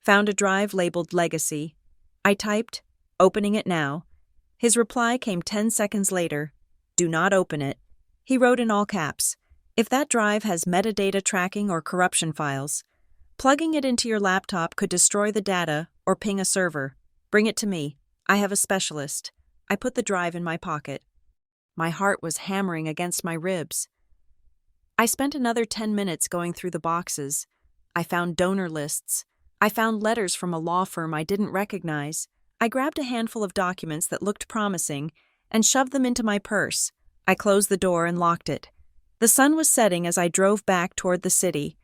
Found a drive labeled Legacy. I typed, opening it now. His reply came 10 seconds later. Do not open it. He wrote in all caps, if that drive has metadata tracking or corruption files, plugging it into your laptop could destroy the data or ping a server. Bring it to me. I have a specialist. I put the drive in my pocket. My heart was hammering against my ribs. I spent another 10 minutes going through the boxes. I found donor lists. I found letters from a law firm I didn't recognize. I grabbed a handful of documents that looked promising and shoved them into my purse. I closed the door and locked it. The sun was setting as I drove back toward the city.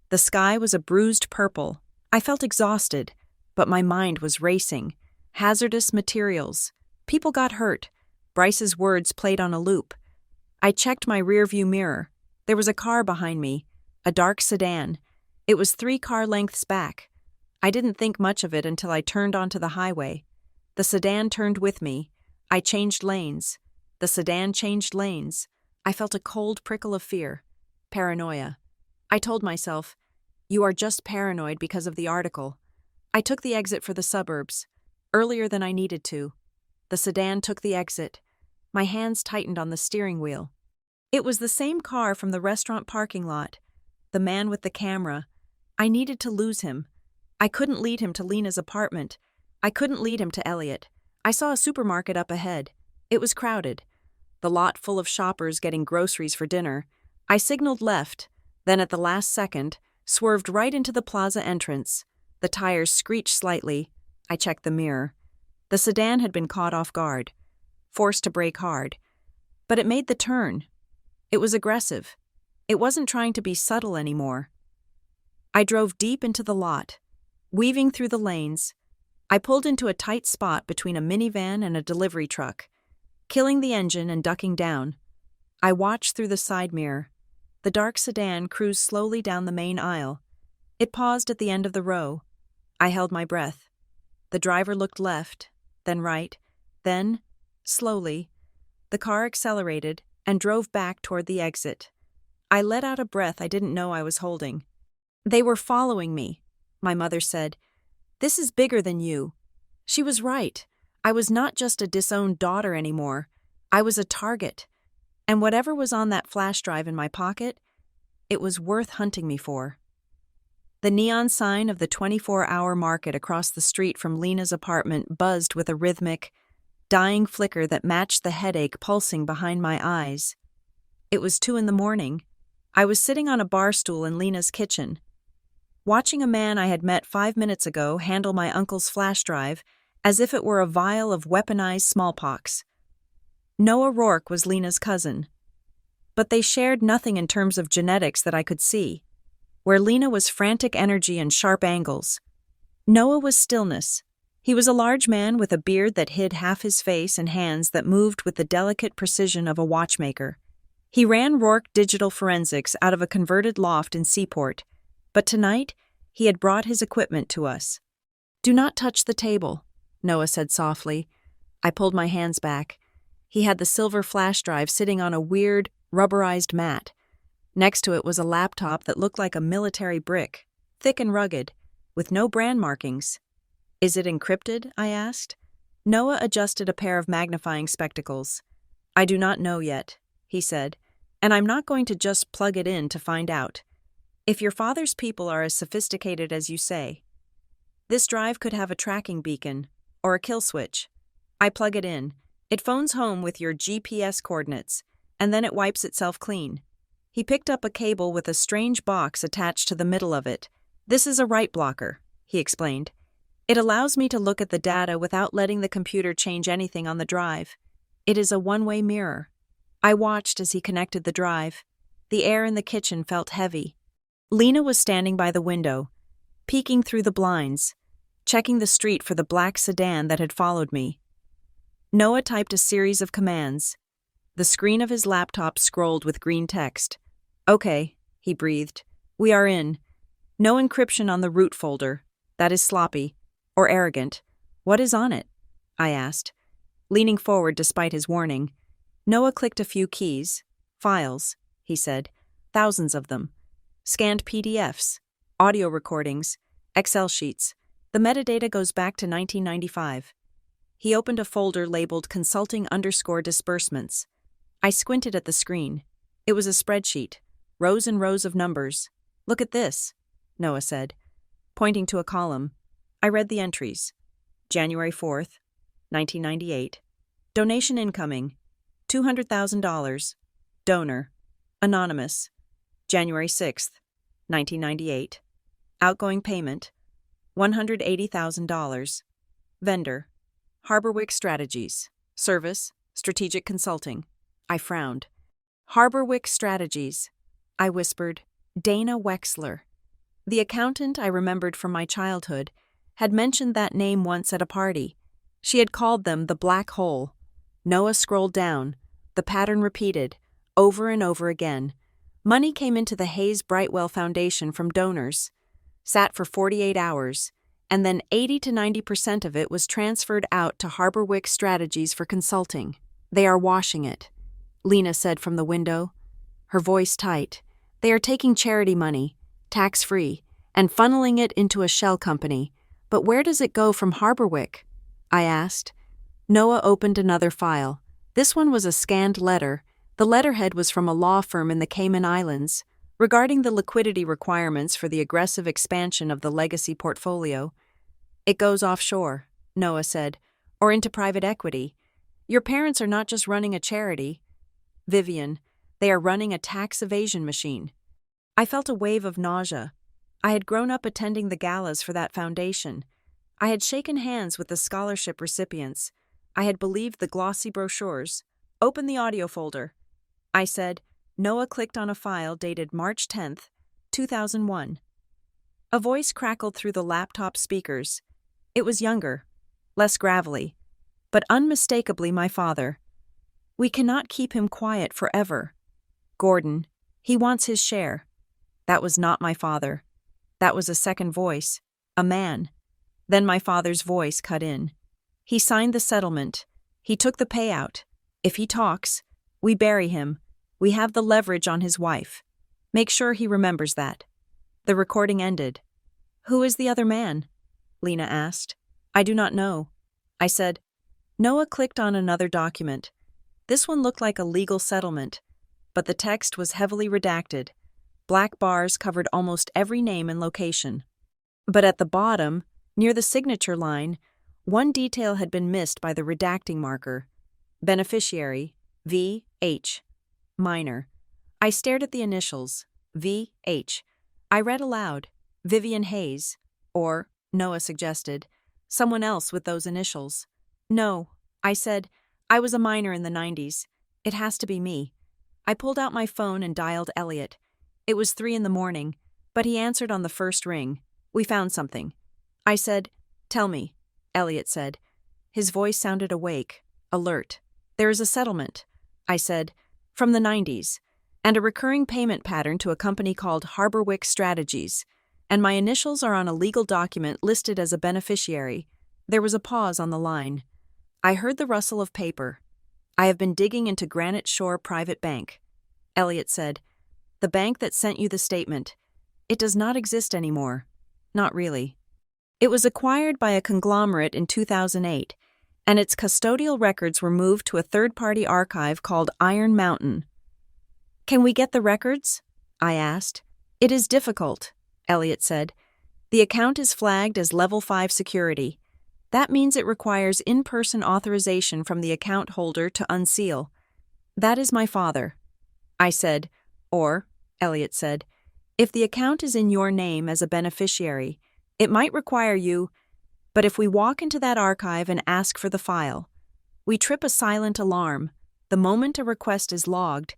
The sky was a bruised purple. I felt exhausted, but my mind was racing. Hazardous materials. People got hurt. Bryce's words played on a loop. I checked my rearview mirror. There was a car behind me, a dark sedan. It was 3 car lengths back. I didn't think much of it until I turned onto the highway. The sedan turned with me. I changed lanes. The sedan changed lanes. I felt a cold prickle of fear. Paranoia. I told myself, you are just paranoid because of the article. I took the exit for the suburbs, earlier than I needed to. The sedan took the exit. My hands tightened on the steering wheel. It was the same car from the restaurant parking lot. The man with the camera. I needed to lose him. I couldn't lead him to Lena's apartment. I couldn't lead him to Elliot. I saw a supermarket up ahead. It was crowded. The lot full of shoppers getting groceries for dinner. I signaled left, then at the last second, swerved right into the plaza entrance. The tires screeched slightly. I checked the mirror. The sedan had been caught off guard, forced to brake hard. But it made the turn. It was aggressive. It wasn't trying to be subtle anymore. I drove deep into the lot, weaving through the lanes. I pulled into a tight spot between a minivan and a delivery truck, killing the engine and ducking down. I watched through the side mirror. The dark sedan cruised slowly down the main aisle. It paused at the end of the row. I held my breath. The driver looked left, then right, then, slowly, the car accelerated and drove back toward the exit. I let out a breath I didn't know I was holding. They were following me, my mother said. This is bigger than you. She was right. I was not just a disowned daughter anymore. I was a target. And whatever was on that flash drive in my pocket, it was worth hunting me for. The neon sign of the 24-hour market across the street from Lena's apartment buzzed with a rhythmic, dying flicker that matched the headache pulsing behind my eyes. It was 2 a.m. I was sitting on a bar stool in Lena's kitchen, watching a man I had met 5 minutes ago handle my uncle's flash drive as if it were a vial of weaponized smallpox. Noah Rourke was Lena's cousin, but they shared nothing in terms of genetics that I could see. Where Lena was frantic energy and sharp angles, Noah was stillness. He was a large man with a beard that hid half his face and hands that moved with the delicate precision of a watchmaker. He ran Rourke Digital Forensics out of a converted loft in Seaport, but tonight he had brought his equipment to us. Do not touch the table, Noah said softly. I pulled my hands back. He had the silver flash drive sitting on a weird, rubberized mat. Next to it was a laptop that looked like a military brick, thick and rugged, with no brand markings. Is it encrypted? I asked. Noah adjusted a pair of magnifying spectacles. I do not know yet, he said, and I'm not going to just plug it in to find out. If your father's people are as sophisticated as you say, this drive could have a tracking beacon or a kill switch. I plug it in. It phones home with your GPS coordinates, and then it wipes itself clean. He picked up a cable with a strange box attached to the middle of it. This is a write blocker, he explained. It allows me to look at the data without letting the computer change anything on the drive. It is a one-way mirror. I watched as he connected the drive. The air in the kitchen felt heavy. Lena was standing by the window, peeking through the blinds, checking the street for the black sedan that had followed me. Noah typed a series of commands. The screen of his laptop scrolled with green text. Okay, he breathed. We are in. No encryption on the root folder. That is sloppy. Or arrogant. What is on it? I asked. leaning forward despite his warning. Noah clicked a few keys. Files, he said. Thousands of them. Scanned PDFs, audio recordings, Excel sheets. The metadata goes back to 1995. He opened a folder labeled consulting_disbursements. I squinted at the screen. It was a spreadsheet. Rows and rows of numbers. Look at this, Noah said, pointing to a column. I read the entries. January 4th, 1998. Donation incoming, $200,000. Donor, anonymous. January 6th, 1998. Outgoing payment, $180,000. Vendor, Harborwick Strategies. Service, strategic consulting. I frowned. Harborwick Strategies. I whispered, Dana Wexler. The accountant I remembered from my childhood had mentioned that name once at a party. She had called them the Black Hole. Noah scrolled down. The pattern repeated, over and over again. Money came into the Hayes Brightwell Foundation from donors, sat for 48 hours, and then 80 to 90% of it was transferred out to Harborwick Strategies for consulting. They are washing it, Lena said from the window, her voice tight. They are taking charity money, tax-free, and funneling it into a shell company. But where does it go from Harborwick? I asked. Noah opened another file. This one was a scanned letter. The letterhead was from a law firm in the Cayman Islands, regarding the liquidity requirements for the aggressive expansion of the legacy portfolio. It goes offshore, Noah said, or into private equity. Your parents are not just running a charity, Vivian, they are running a tax evasion machine. I felt a wave of nausea. I had grown up attending the galas for that foundation. I had shaken hands with the scholarship recipients. I had believed the glossy brochures. Open the audio folder, I said. Noah clicked on a file dated March 10th, 2001. A voice crackled through the laptop speakers. It was younger, less gravelly, but unmistakably my father. We cannot keep him quiet forever. Gordon, he wants his share. That was not my father. That was a second voice, a man. Then my father's voice cut in. He signed the settlement. He took the payout. If he talks, we bury him. We have the leverage on his wife. Make sure he remembers that. The recording ended. Who is the other man? Lena asked. I do not know. I said. Noah clicked on another document. This one looked like a legal settlement, but the text was heavily redacted. Black bars covered almost every name and location. But at the bottom, near the signature line, one detail had been missed by the redacting marker. Beneficiary, V.H. Minor. I stared at the initials, V.H. I read aloud, Vivian Hayes, or, Noah suggested, someone else with those initials. No, I said, I was a minor in the 90s. It has to be me. I pulled out my phone and dialed Elliot. It was 3 a.m, but he answered on the first ring. We found something. I said, tell me, Elliot said. His voice sounded awake, alert. There is a settlement, I said, from the 90s, and a recurring payment pattern to a company called Harborwick Strategies, and my initials are on a legal document listed as a beneficiary. There was a pause on the line. I heard the rustle of paper. I have been digging into Granite Shore Private Bank. Elliot said, the bank that sent you the statement. It does not exist anymore. Not really. It was acquired by a conglomerate in 2008, and its custodial records were moved to a third-party archive called Iron Mountain. Can we get the records? I asked. It is difficult, Elliot said. The account is flagged as Level 5 security. That means it requires in-person authorization from the account holder to unseal. That is my father. I said, or, Elliot said, if the account is in your name as a beneficiary, it might require you, but if we walk into that archive and ask for the file, we trip a silent alarm. The moment a request is logged,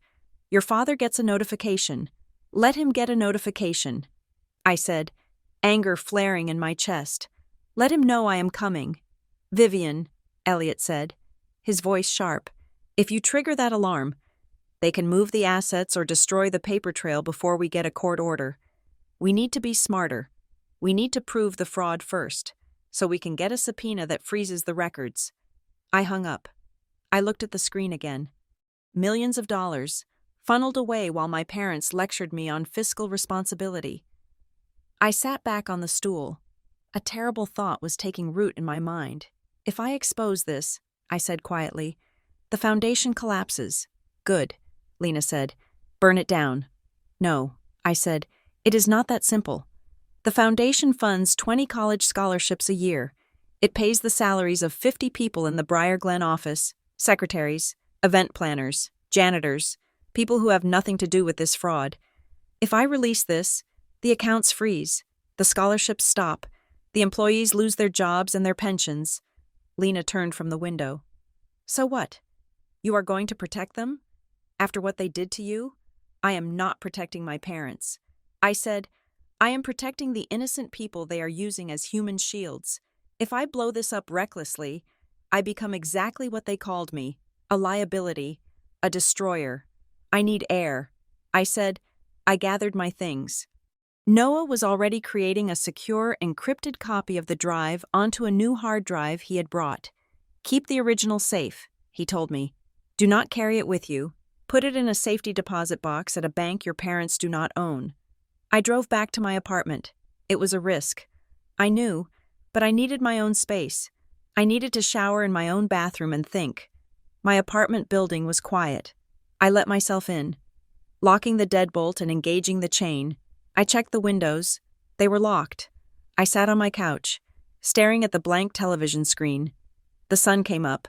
your father gets a notification. Let him get a notification. I said, anger flaring in my chest. Let him know I am coming. Vivian, Elliot said, his voice sharp. If you trigger that alarm, they can move the assets or destroy the paper trail before we get a court order. We need to be smarter. We need to prove the fraud first, so we can get a subpoena that freezes the records. I hung up. I looked at the screen again. Millions of dollars, funneled away while my parents lectured me on fiscal responsibility. I sat back on the stool. A terrible thought was taking root in my mind. If I expose this, I said quietly, the foundation collapses. Good, Lena said. Burn it down. No, I said, it is not that simple. The foundation funds 20 college scholarships a year. It pays the salaries of 50 people in the Briar Glen office, secretaries, event planners, janitors, people who have nothing to do with this fraud. If I release this, the accounts freeze, the scholarships stop, the employees lose their jobs and their pensions. Lena turned from the window. So what? You are going to protect them? After what they did to you? I am not protecting my parents. I said, I am protecting the innocent people they are using as human shields. If I blow this up recklessly, I become exactly what they called me, a liability, a destroyer. I need air. I said, I gathered my things. Noah was already creating a secure, encrypted copy of the drive onto a new hard drive he had brought. Keep the original safe, he told me. Do not carry it with you. Put it in a safety deposit box at a bank your parents do not own. I drove back to my apartment. It was a risk. I knew, but I needed my own space. I needed to shower in my own bathroom and think. My apartment building was quiet. I let myself in. Locking the deadbolt and engaging the chain, I checked the windows. They were locked. I sat on my couch, staring at the blank television screen. The sun came up,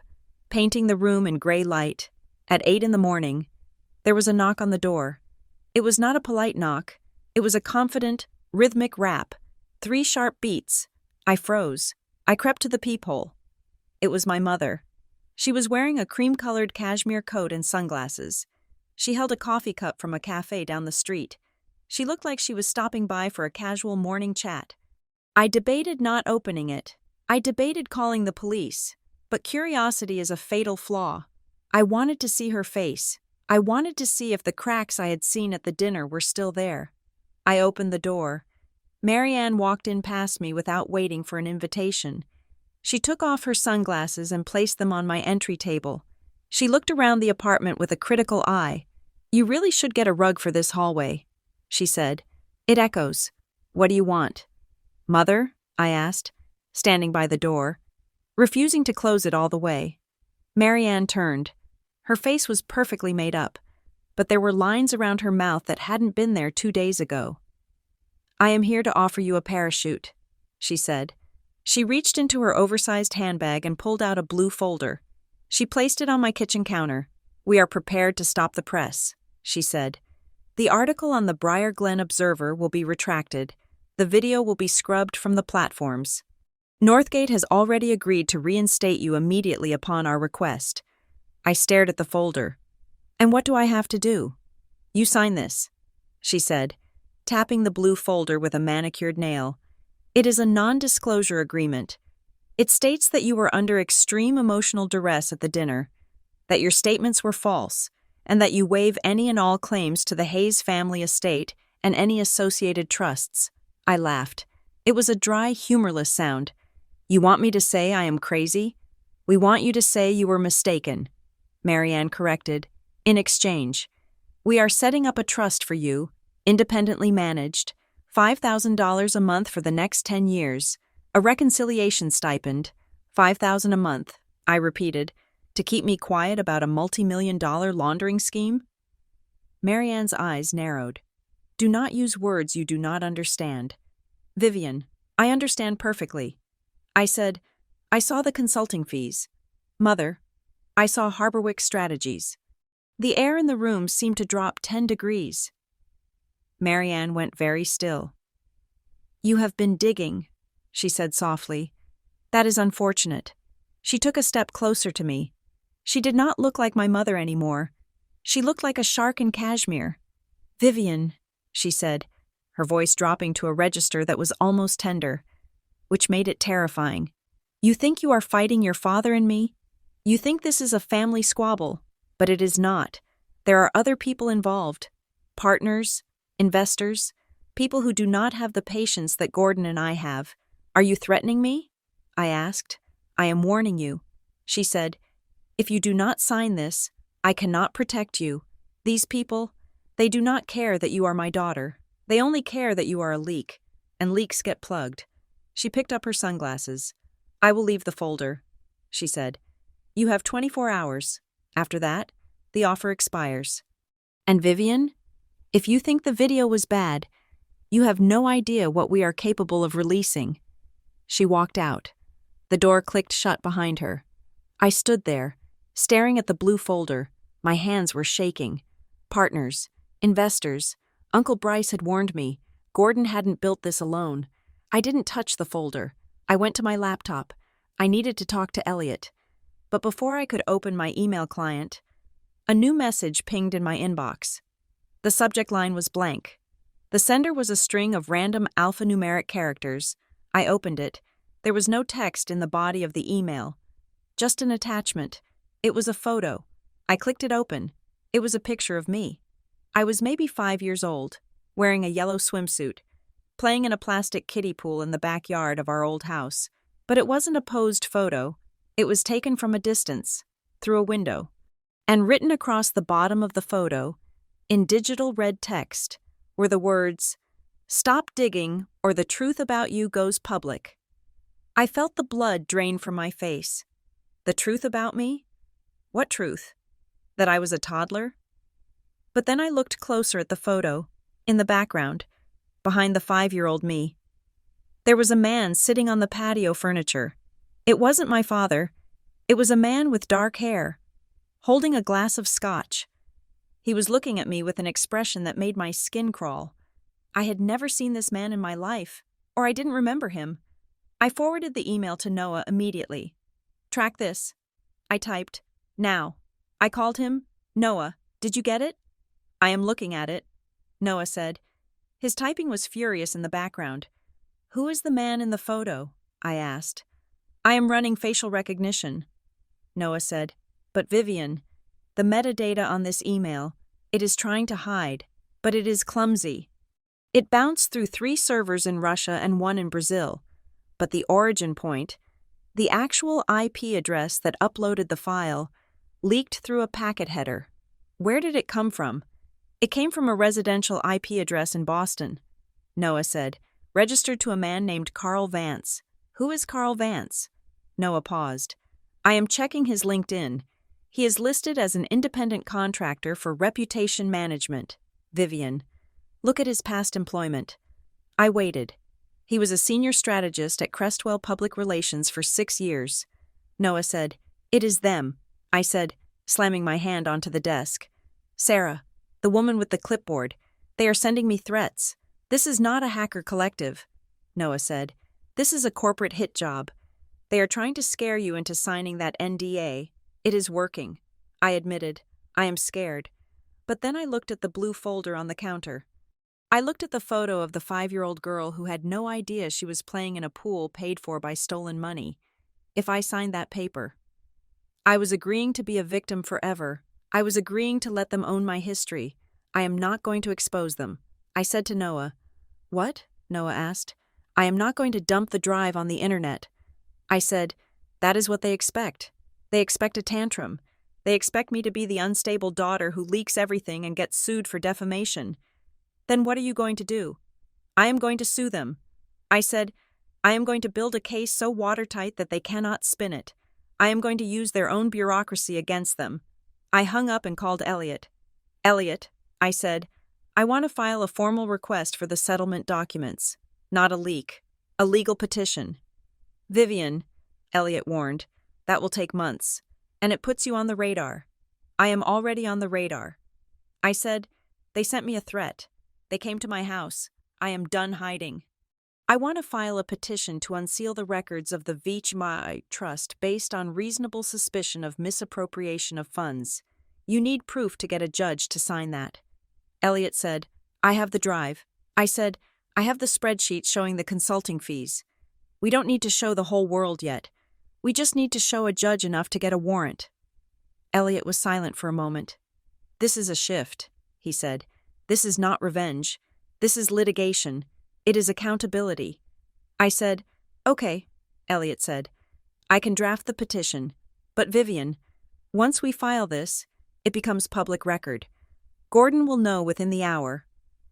painting the room in gray light. At 8 a.m, there was a knock on the door. It was not a polite knock. It was a confident, rhythmic rap. 3 sharp beats. I froze. I crept to the peephole. It was my mother. She was wearing a cream-colored cashmere coat and sunglasses. She held a coffee cup from a cafe down the street. She looked like she was stopping by for a casual morning chat. I debated not opening it. I debated calling the police. But curiosity is a fatal flaw. I wanted to see her face. I wanted to see if the cracks I had seen at the dinner were still there. I opened the door. Marianne walked in past me without waiting for an invitation. She took off her sunglasses and placed them on my entry table. She looked around the apartment with a critical eye. You really should get a rug for this hallway, she said. It echoes. What do you want? Mother? I asked, standing by the door, refusing to close it all the way. Marianne turned. Her face was perfectly made up, but there were lines around her mouth that hadn't been there 2 days ago. I am here to offer you a parachute, she said. She reached into her oversized handbag and pulled out a blue folder. She placed it on my kitchen counter. We are prepared to stop the press, she said. The article on the Briar Glen Observer will be retracted. The video will be scrubbed from the platforms. Northgate has already agreed to reinstate you immediately upon our request. I stared at the folder. And what do I have to do? You sign this, she said, tapping the blue folder with a manicured nail. It is a non-disclosure agreement. It states that you were under extreme emotional duress at the dinner, that your statements were false, and that you waive any and all claims to the Hayes family estate and any associated trusts. I laughed. It was a dry, humorless sound. You want me to say I am crazy? We want you to say you were mistaken, Marianne corrected. In exchange, we are setting up a trust for you, independently managed, $5,000 a month for the next 10 years, a reconciliation stipend, $5,000 a month, I repeated, to keep me quiet about a multi-million-dollar laundering scheme? Marianne's eyes narrowed. Do not use words you do not understand. Vivian, I understand perfectly. I said, I saw the consulting fees. Mother, I saw Harborwick Strategies. The air in the room seemed to drop 10 degrees. Marianne went very still. You have been digging, she said softly. That is unfortunate. She took a step closer to me. She did not look like my mother anymore. She looked like a shark in cashmere. Vivian, she said, her voice dropping to a register that was almost tender, which made it terrifying. You think you are fighting your father and me? You think this is a family squabble, but it is not. There are other people involved. Partners, investors, people who do not have the patience that Gordon and I have. Are you threatening me? I asked. I am warning you, she said. If you do not sign this, I cannot protect you. These people, they do not care that you are my daughter. They only care that you are a leak, and leaks get plugged. She picked up her sunglasses. I will leave the folder, she said. You have 24 hours. After that, the offer expires. And Vivian, if you think the video was bad, you have no idea what we are capable of releasing. She walked out. The door clicked shut behind her. I stood there, staring at the blue folder. My hands were shaking. Partners, investors, Uncle Bryce had warned me. Gordon hadn't built this alone. I didn't touch the folder. I went to my laptop. I needed to talk to Elliot. But before I could open my email client, a new message pinged in my inbox. The subject line was blank. The sender was a string of random alphanumeric characters. I opened it. There was no text in the body of the email. Just an attachment. It was a photo. I clicked it open. It was a picture of me. I was maybe 5 years old, wearing a yellow swimsuit, playing in a plastic kiddie pool in the backyard of our old house. But it wasn't a posed photo. It was taken from a distance, through a window. And written across the bottom of the photo, in digital red text, were the words, "Stop digging or the truth about you goes public." I felt the blood drain from my face. The truth about me? What truth? That I was a toddler? But then I looked closer at the photo, in the background, behind the 5-year-old me. There was a man sitting on the patio furniture. It wasn't my father. It was a man with dark hair, holding a glass of scotch. He was looking at me with an expression that made my skin crawl. I had never seen this man in my life, or I didn't remember him. I forwarded the email to Noah immediately. "Track this." I typed, "Now." I called him, "Noah, did you get it?" "I am looking at it," Noah said. His typing was furious in the background. "Who is the man in the photo?" I asked. "I am running facial recognition," Noah said. "But Vivian, the metadata on this email, it is trying to hide, but it is clumsy. It bounced through 3 servers in Russia and 1 in Brazil, but the origin point, the actual IP address that uploaded the file, leaked through a packet header. Where did it come from? It came from a residential IP address in Boston," Noah said, "registered to a man named Carl Vance." "Who is Carl Vance?" Noah paused. "I am checking his LinkedIn. He is listed as an independent contractor for reputation management. Vivian, look at his past employment." I waited. He was a senior strategist at Crestwell Public Relations for 6 years. Noah said, "It is them," I said, slamming my hand onto the desk. "Sarah, the woman with the clipboard, they are sending me threats. This is not a hacker collective," Noah said. "This is a corporate hit job. They are trying to scare you into signing that NDA. It is working." I admitted, "I am scared." But then I looked at the blue folder on the counter. I looked at the photo of the 5-year-old girl who had no idea she was playing in a pool paid for by stolen money. If I signed that paper, I was agreeing to be a victim forever. I was agreeing to let them own my history. I am not going to expose them. I said to Noah. "What?" Noah asked. "I am not going to dump the drive on the internet." I said, "That is what they expect. They expect a tantrum. They expect me to be the unstable daughter who leaks everything and gets sued for defamation. Then what are you going to do?" "I am going to sue them." I said, "I am going to build a case so watertight that they cannot spin it. I am going to use their own bureaucracy against them." I hung up and called Elliot. "Elliot," I said, "I want to file a formal request for the settlement documents. Not a leak. A legal petition." "Vivian," Elliot warned, "that will take months. And it puts you on the radar." "I am already on the radar." I said, "They sent me a threat. They came to my house. I am done hiding. I want to file a petition to unseal the records of the Vichma Trust based on reasonable suspicion of misappropriation of funds. You need proof to get a judge to sign that." Elliot said, "I have the drive." I said, "I have the spreadsheet showing the consulting fees. We don't need to show the whole world yet. We just need to show a judge enough to get a warrant." Elliot was silent for a moment. "This is a shift," he said. "This is not revenge. This is litigation. It is accountability." I said, "Okay," Elliot said. "I can draft the petition. But Vivian, Once we file this, it becomes public record. Gordon will know within the hour.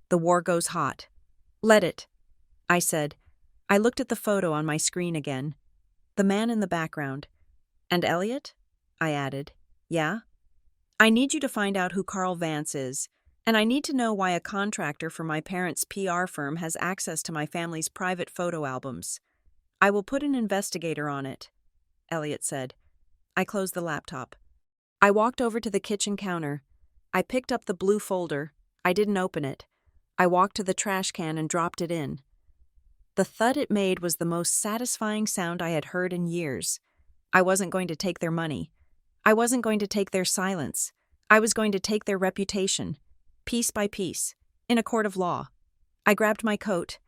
The war goes hot. Let it, I said. I looked at the photo on my screen again. The man in the background. And Elliot? I added. Yeah? I need you to find out who Carl Vance is, and I need to know why a contractor for my parents' PR firm has access to my family's private photo albums. I will put an investigator on it, Elliot said. I closed the laptop. I walked over to the kitchen counter. I picked up the blue folder. I didn't open it. I walked to the trash can and dropped it in. The thud it made was the most satisfying sound I had heard in years. I wasn't going to take their money. I wasn't going to take their silence. I was going to take their reputation, piece by piece, in a court of law. I grabbed my coat.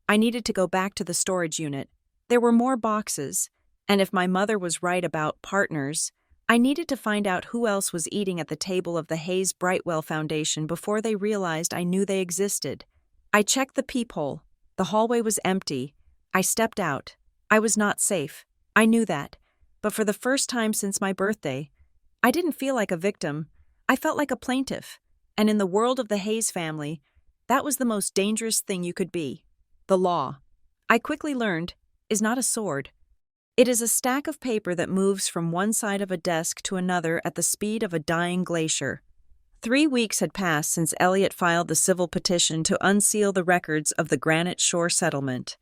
I needed to go back to the storage unit. There were more boxes, and if my mother was right about partners, I needed to find out who else was eating at the table of the Hayes Brightwell Foundation before they realized I knew they existed. I checked the peephole. The hallway was empty. I stepped out. I was not safe. I knew that. But for the first time since my birthday, I didn't feel like a victim. I felt like a plaintiff. And in the world of the Hayes family, that was the most dangerous thing you could be. The law, I quickly learned, is not a sword. It is a stack of paper that moves from one side of a desk to another at the speed of a dying glacier. 3 weeks had passed since Elliot filed the civil petition to unseal the records of the Granite Shore settlement.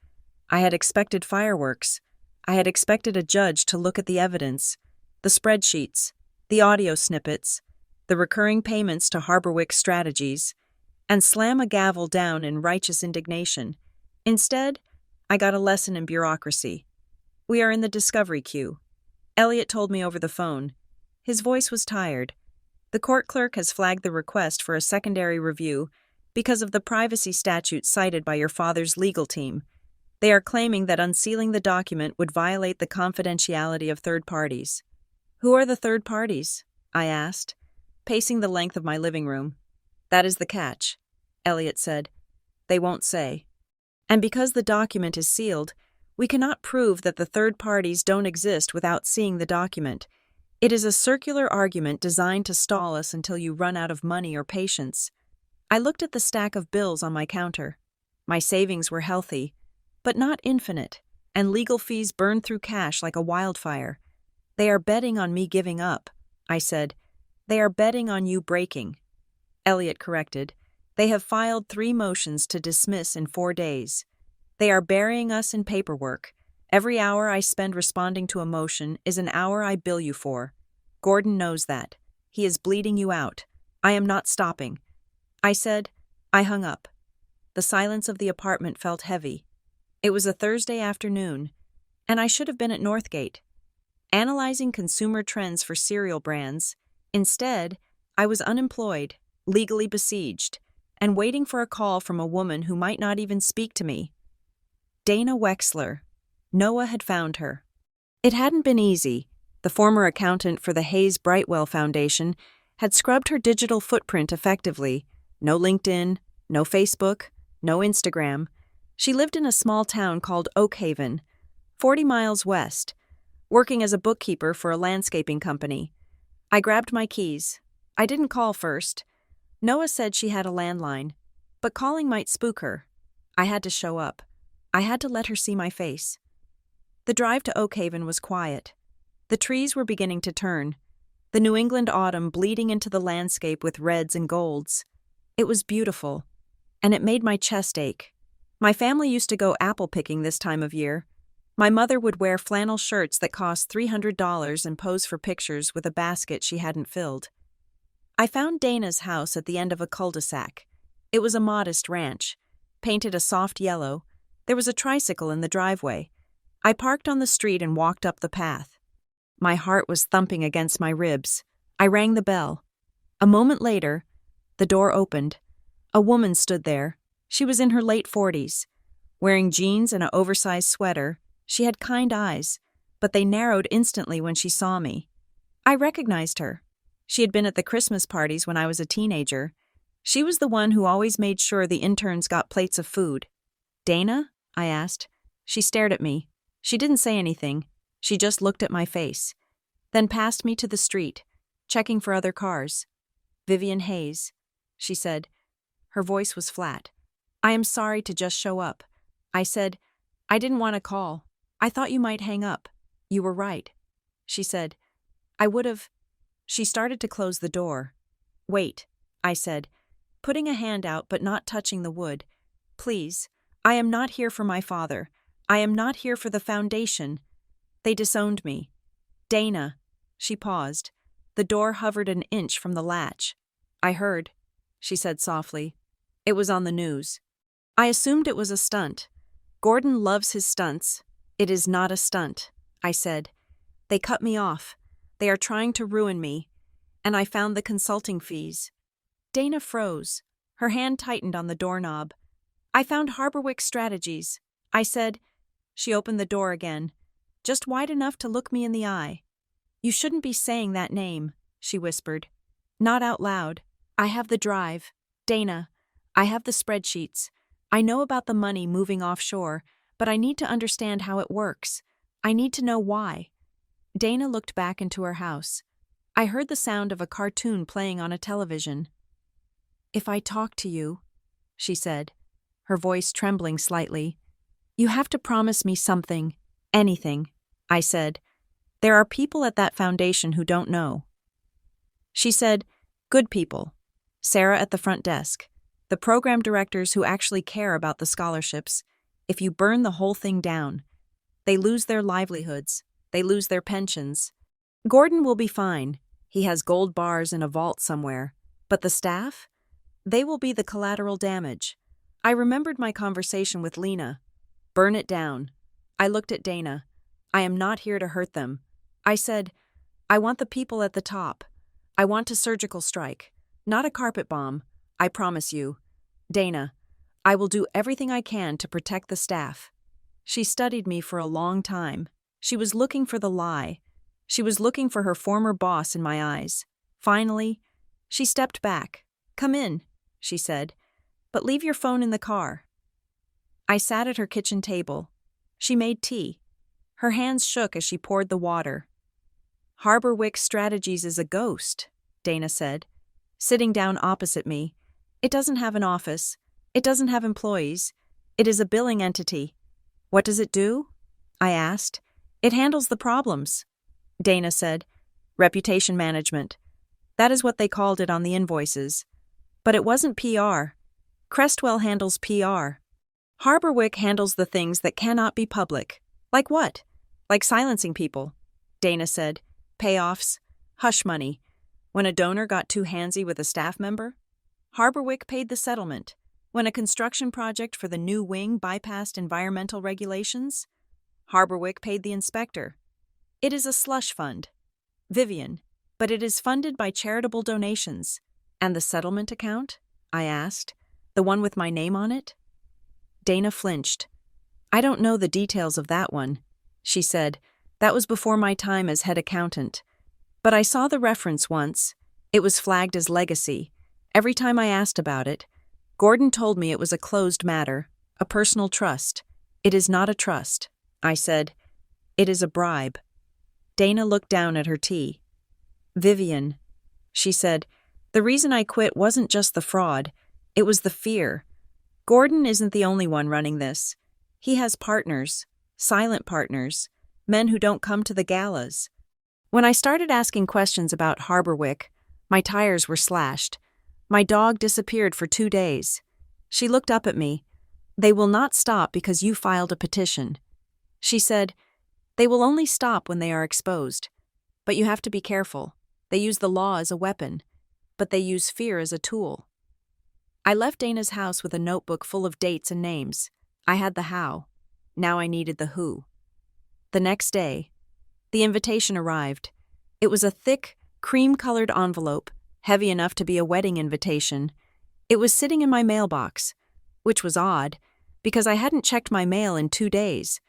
I had expected fireworks. I had expected a judge to look at the evidence, the spreadsheets, the audio snippets, the recurring payments to Harborwick Strategies, and slam a gavel down in righteous indignation. Instead, I got a lesson in bureaucracy. We are in the discovery queue. Elliot told me over the phone. His voice was tired. The court clerk has flagged the request for a secondary review because of the privacy statute cited by your father's legal team. They are claiming that unsealing the document would violate the confidentiality of third parties. Who are the third parties? I asked, pacing the length of my living room. That is the catch, Elliot said. They won't say. And because the document is sealed, we cannot prove that the third parties don't exist without seeing the document. It is a circular argument designed to stall us until you run out of money or patience. I looked at the stack of bills on my counter. My savings were healthy, but not infinite, and legal fees burned through cash like a wildfire. They are betting on me giving up, I said. They are betting on you breaking. Elliot corrected. They have filed 3 motions to dismiss in 4 days. They are burying us in paperwork. Every hour I spend responding to a motion is an hour I bill you for. Gordon knows that. He is bleeding you out. I am not stopping. I said. I hung up. The silence of the apartment felt heavy. It was a Thursday afternoon, and I should have been at Northgate, analyzing consumer trends for cereal brands. Instead, I was unemployed, legally besieged, and waiting for a call from a woman who might not even speak to me. Dana Wexler. Noah had found her. It hadn't been easy. The former accountant for the Hayes Brightwell Foundation had scrubbed her digital footprint effectively. No LinkedIn, no Facebook, no Instagram. She lived in a small town called Oakhaven, 40 miles west, working as a bookkeeper for a landscaping company. I grabbed my keys. I didn't call first. Noah said she had a landline, but calling might spook her. I had to show up. I had to let her see my face. The drive to Oakhaven was quiet. The trees were beginning to turn, the New England autumn bleeding into the landscape with reds and golds. It was beautiful, and it made my chest ache. My family used to go apple picking this time of year. My mother would wear flannel shirts that cost $300 and pose for pictures with a basket she hadn't filled. I found Dana's house at the end of a cul-de-sac. It was a modest ranch, painted a soft yellow. There was a tricycle in the driveway. I parked on the street and walked up the path. My heart was thumping against my ribs. I rang the bell. A moment later, the door opened. A woman stood there. She was in her late 40s. Wearing jeans and an oversized sweater, she had kind eyes, but they narrowed instantly when she saw me. I recognized her. She had been at the Christmas parties when I was a teenager. She was the one who always made sure the interns got plates of food. "Dana?" I asked. She stared at me. She didn't say anything. She just looked at my face, then passed me to the street. Checking for other cars. Vivian Hayes, she said. Her voice was flat. I am sorry to just show up. I said, I didn't want to call. I thought you might hang up. You were right. She said, I would have. She started to close the door. Wait, I said, putting a hand out but not touching the wood. Please, I am not here for my father. I am not here for the foundation. They disowned me. Dana. She paused. The door hovered an inch from the latch. I heard, she said softly. It was on the news. I assumed it was a stunt. Gordon loves his stunts. It is not a stunt, I said. They cut me off. They are trying to ruin me. And I found the consulting fees. Dana froze. Her hand tightened on the doorknob. I found Harborwick Strategies. I said. She opened the door again, just wide enough to look me in the eye. You shouldn't be saying that name, she whispered. Not out loud. I have the drive. Dana, I have the spreadsheets. I know about the money moving offshore, but I need to understand how it works. I need to know why. Dana looked back into her house. I heard the sound of a cartoon playing on a television. If I talk to you, she said, her voice trembling slightly, you have to promise me something, anything, I said. There are people at that foundation who don't know. She said, good people. Sarah at the front desk. The program directors who actually care about the scholarships. If you burn the whole thing down, they lose their livelihoods. They lose their pensions. Gordon will be fine. He has gold bars in a vault somewhere. But the staff? They will be the collateral damage. I remembered my conversation with Lena. Burn it down. I looked at Dana. I am not here to hurt them. I said, I want the people at the top. I want a surgical strike, not a carpet bomb. I promise you. Dana, I will do everything I can to protect the staff. She studied me for a long time. She was looking for the lie. She was looking for her former boss in my eyes. Finally, she stepped back. Come in, she said, but leave your phone in the car. I sat at her kitchen table. She made tea. Her hands shook as she poured the water. Harborwick Strategies is a ghost, Dana said, sitting down opposite me. It doesn't have an office. It doesn't have employees. It is a billing entity. What does it do? I asked. It handles the problems. Dana said, reputation management. That is what they called it on the invoices. But it wasn't PR. Crestwell handles PR. Harborwick handles the things that cannot be public. Like what? Like silencing people. Dana said, payoffs, hush money. When a donor got too handsy with a staff member, Harborwick paid the settlement. When a construction project for the new wing bypassed environmental regulations, Harborwick paid the inspector. It is a slush fund. Vivian, but it is funded by charitable donations. And the settlement account? I asked. The one with my name on it? Dana flinched. I don't know the details of that one, she said. That was before my time as head accountant. But I saw the reference once. It was flagged as legacy. Every time I asked about it, Gordon told me it was a closed matter, a personal trust. It is not a trust, I said. It is a bribe. Dana looked down at her tea. Vivian, she said, the reason I quit wasn't just the fraud. It was the fear. Gordon isn't the only one running this. He has partners, silent partners, men who don't come to the galas. When I started asking questions about Harborwick, my tires were slashed. My dog disappeared for 2 days. She looked up at me. They will not stop because you filed a petition. She said, they will only stop when they are exposed. But you have to be careful. They use the law as a weapon, but they use fear as a tool. I left Dana's house with a notebook full of dates and names. I had the how. Now I needed the who. The next day, the invitation arrived. It was a thick, cream-colored envelope, heavy enough to be a wedding invitation. It was sitting in my mailbox, which was odd, because I hadn't checked my mail in 2 days.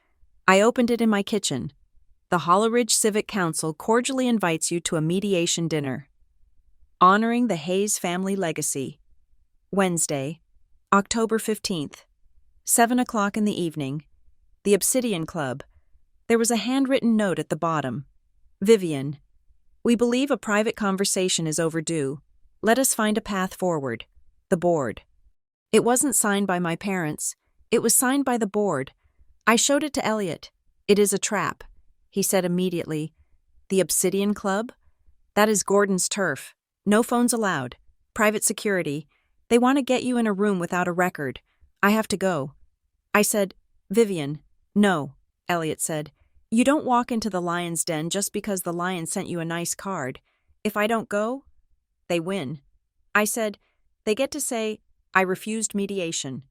I opened it in my kitchen. The Holloridge Civic Council cordially invites you to a mediation dinner. Honoring the Hayes family legacy. Wednesday, October 15th, 7 o'clock in the evening. The Obsidian Club. There was a handwritten note at the bottom. Vivian, We believe a private conversation is overdue. Let us find a path forward. The board. It wasn't signed by my parents. It was signed by the board. I showed it to Elliot. It is a trap, he said immediately. The Obsidian Club? That is Gordon's turf. No phones allowed. Private security. They want to get you in a room without a record. I have to go. I said, Vivian. No, Elliot said. You don't walk into the lion's den just because the lion sent you a nice card. If I don't go, they win. I said, they get to say, I refused mediation.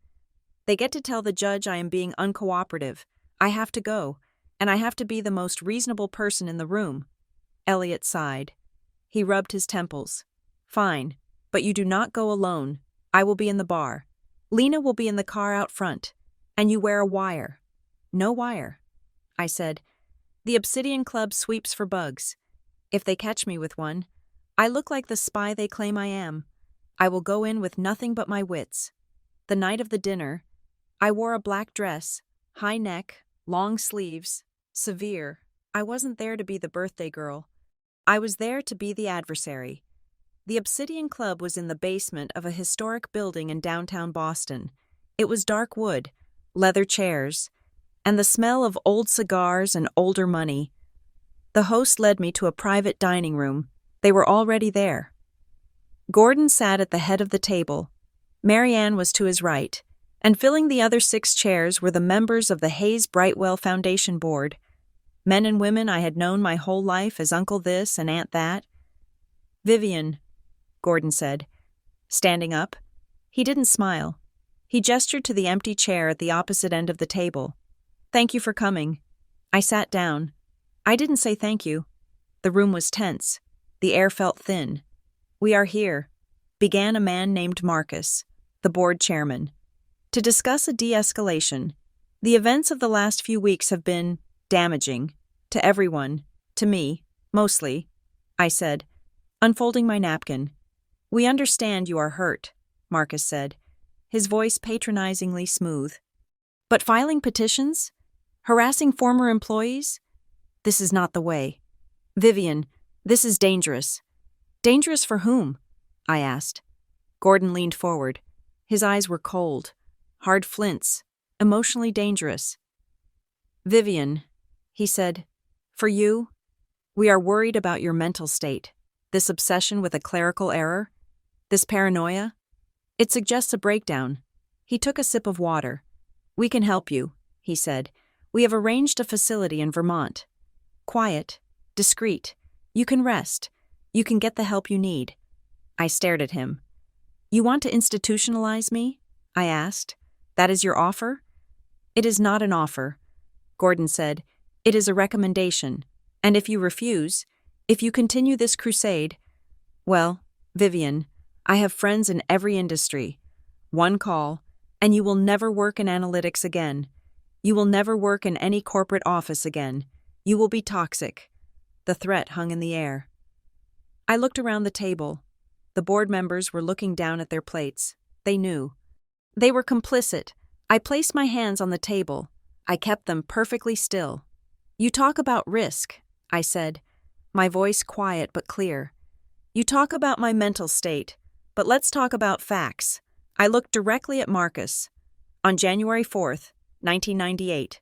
They get to tell the judge I am being uncooperative. I have to go, and I have to be the most reasonable person in the room. Elliot sighed. He rubbed his temples. Fine, but you do not go alone. I will be in the bar. Lena will be in the car out front, and you wear a wire. No wire. I said, the Obsidian Club sweeps for bugs. If they catch me with one, I look like the spy they claim I am. I will go in with nothing but my wits. The night of the dinner, I wore a black dress, high neck, long sleeves, severe. I wasn't there to be the birthday girl. I was there to be the adversary. The Obsidian Club was in the basement of a historic building in downtown Boston. It was dark wood, leather chairs, and the smell of old cigars and older money. The host led me to a private dining room. They were already there. Gordon sat at the head of the table. Marianne was to his right, and filling the other 6 chairs were the members of the Hayes Brightwell Foundation Board, men and women I had known my whole life as Uncle This and Aunt That. Vivian, Gordon said, standing up. He didn't smile. He gestured to the empty chair at the opposite end of the table. Thank you for coming. I sat down. I didn't say thank you. The room was tense. The air felt thin. We are here, began a man named Marcus, the board chairman, to discuss a de-escalation. The events of the last few weeks have been damaging to everyone, to me, mostly, I said, unfolding my napkin. We understand you are hurt, Marcus said, his voice patronizingly smooth. But filing petitions? Harassing former employees? This is not the way. Vivian, this is dangerous. Dangerous for whom? I asked. Gordon leaned forward. His eyes were cold, hard flints, emotionally dangerous. Vivian, he said, for you, we are worried about your mental state. This obsession with a clerical error? This paranoia? It suggests a breakdown. He took a sip of water. We can help you, he said. We have arranged a facility in Vermont. Quiet, discreet. You can rest. You can get the help you need. I stared at him. You want to institutionalize me? I asked. That is your offer? It is not an offer, Gordon said. It is a recommendation. And if you refuse, if you continue this crusade, well, Vivian, I have friends in every industry. One call, and you will never work in analytics again. You will never work in any corporate office again. You will be toxic. The threat hung in the air. I looked around the table. The board members were looking down at their plates. They knew. They were complicit. I placed my hands on the table. I kept them perfectly still. You talk about risk, I said, my voice quiet but clear. You talk about my mental state, but let's talk about facts. I looked directly at Marcus. On January 4th, 1998,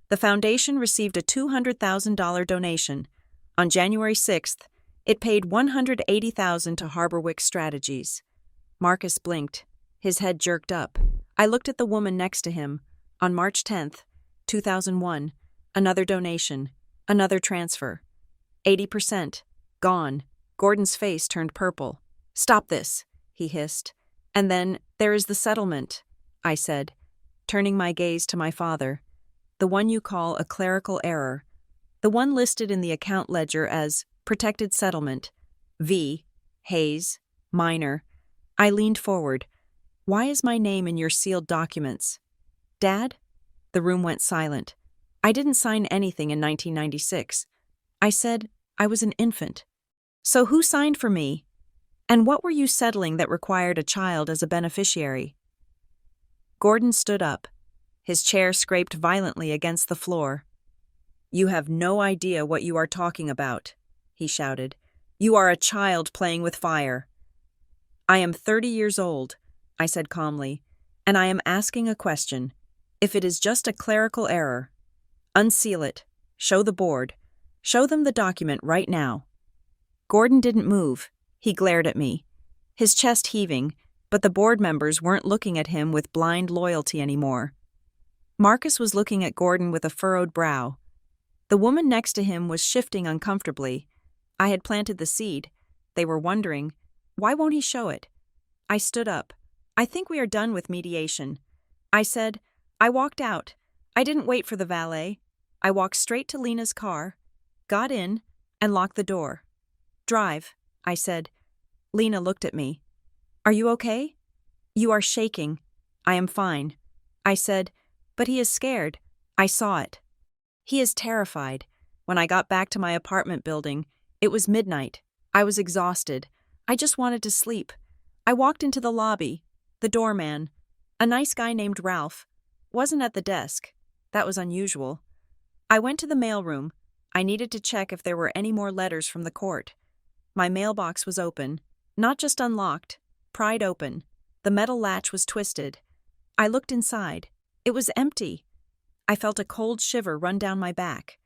the foundation received a $200,000 donation. On January 6th, it paid $180,000 to Harborwick Strategies. Marcus blinked. His head jerked up. I looked at the woman next to him. On March 10th, 2001, another donation, another transfer. 80%. Gone. Gordon's face turned purple. Stop this, he hissed. And then, there is the settlement, I said, turning my gaze to my father. The one you call a clerical error. The one listed in the account ledger as protected settlement. V. Hayes. Minor. I leaned forward. Why is my name in your sealed documents? Dad? The room went silent. I didn't sign anything in 1996. I said I was an infant. So who signed for me? And what were you settling that required a child as a beneficiary? Gordon stood up. His chair scraped violently against the floor. You have no idea what you are talking about, he shouted. You are a child playing with fire. I am 30 years old, I said calmly, and I am asking a question. If it is just a clerical error, unseal it, show the board, show them the document right now. Gordon didn't move. He glared at me, his chest heaving, but the board members weren't looking at him with blind loyalty anymore. Marcus was looking at Gordon with a furrowed brow. The woman next to him was shifting uncomfortably. I had planted the seed. They were wondering, why won't he show it? I stood up. I think we are done with mediation. I said. I walked out. I didn't wait for the valet. I walked straight to Lena's car, got in, and locked the door. Drive, I said. Lena looked at me. Are you okay? You are shaking. I am fine. I said, but he is scared. I saw it. He is terrified. When I got back to my apartment building, it was midnight. I was exhausted. I just wanted to sleep. I walked into the lobby. The doorman, a nice guy named Ralph, wasn't at the desk. That was unusual. I went to the mailroom. I needed to check if there were any more letters from the court. My mailbox was open, not just unlocked, pried open. The metal latch was twisted. I looked inside. It was empty. I felt a cold shiver run down my back.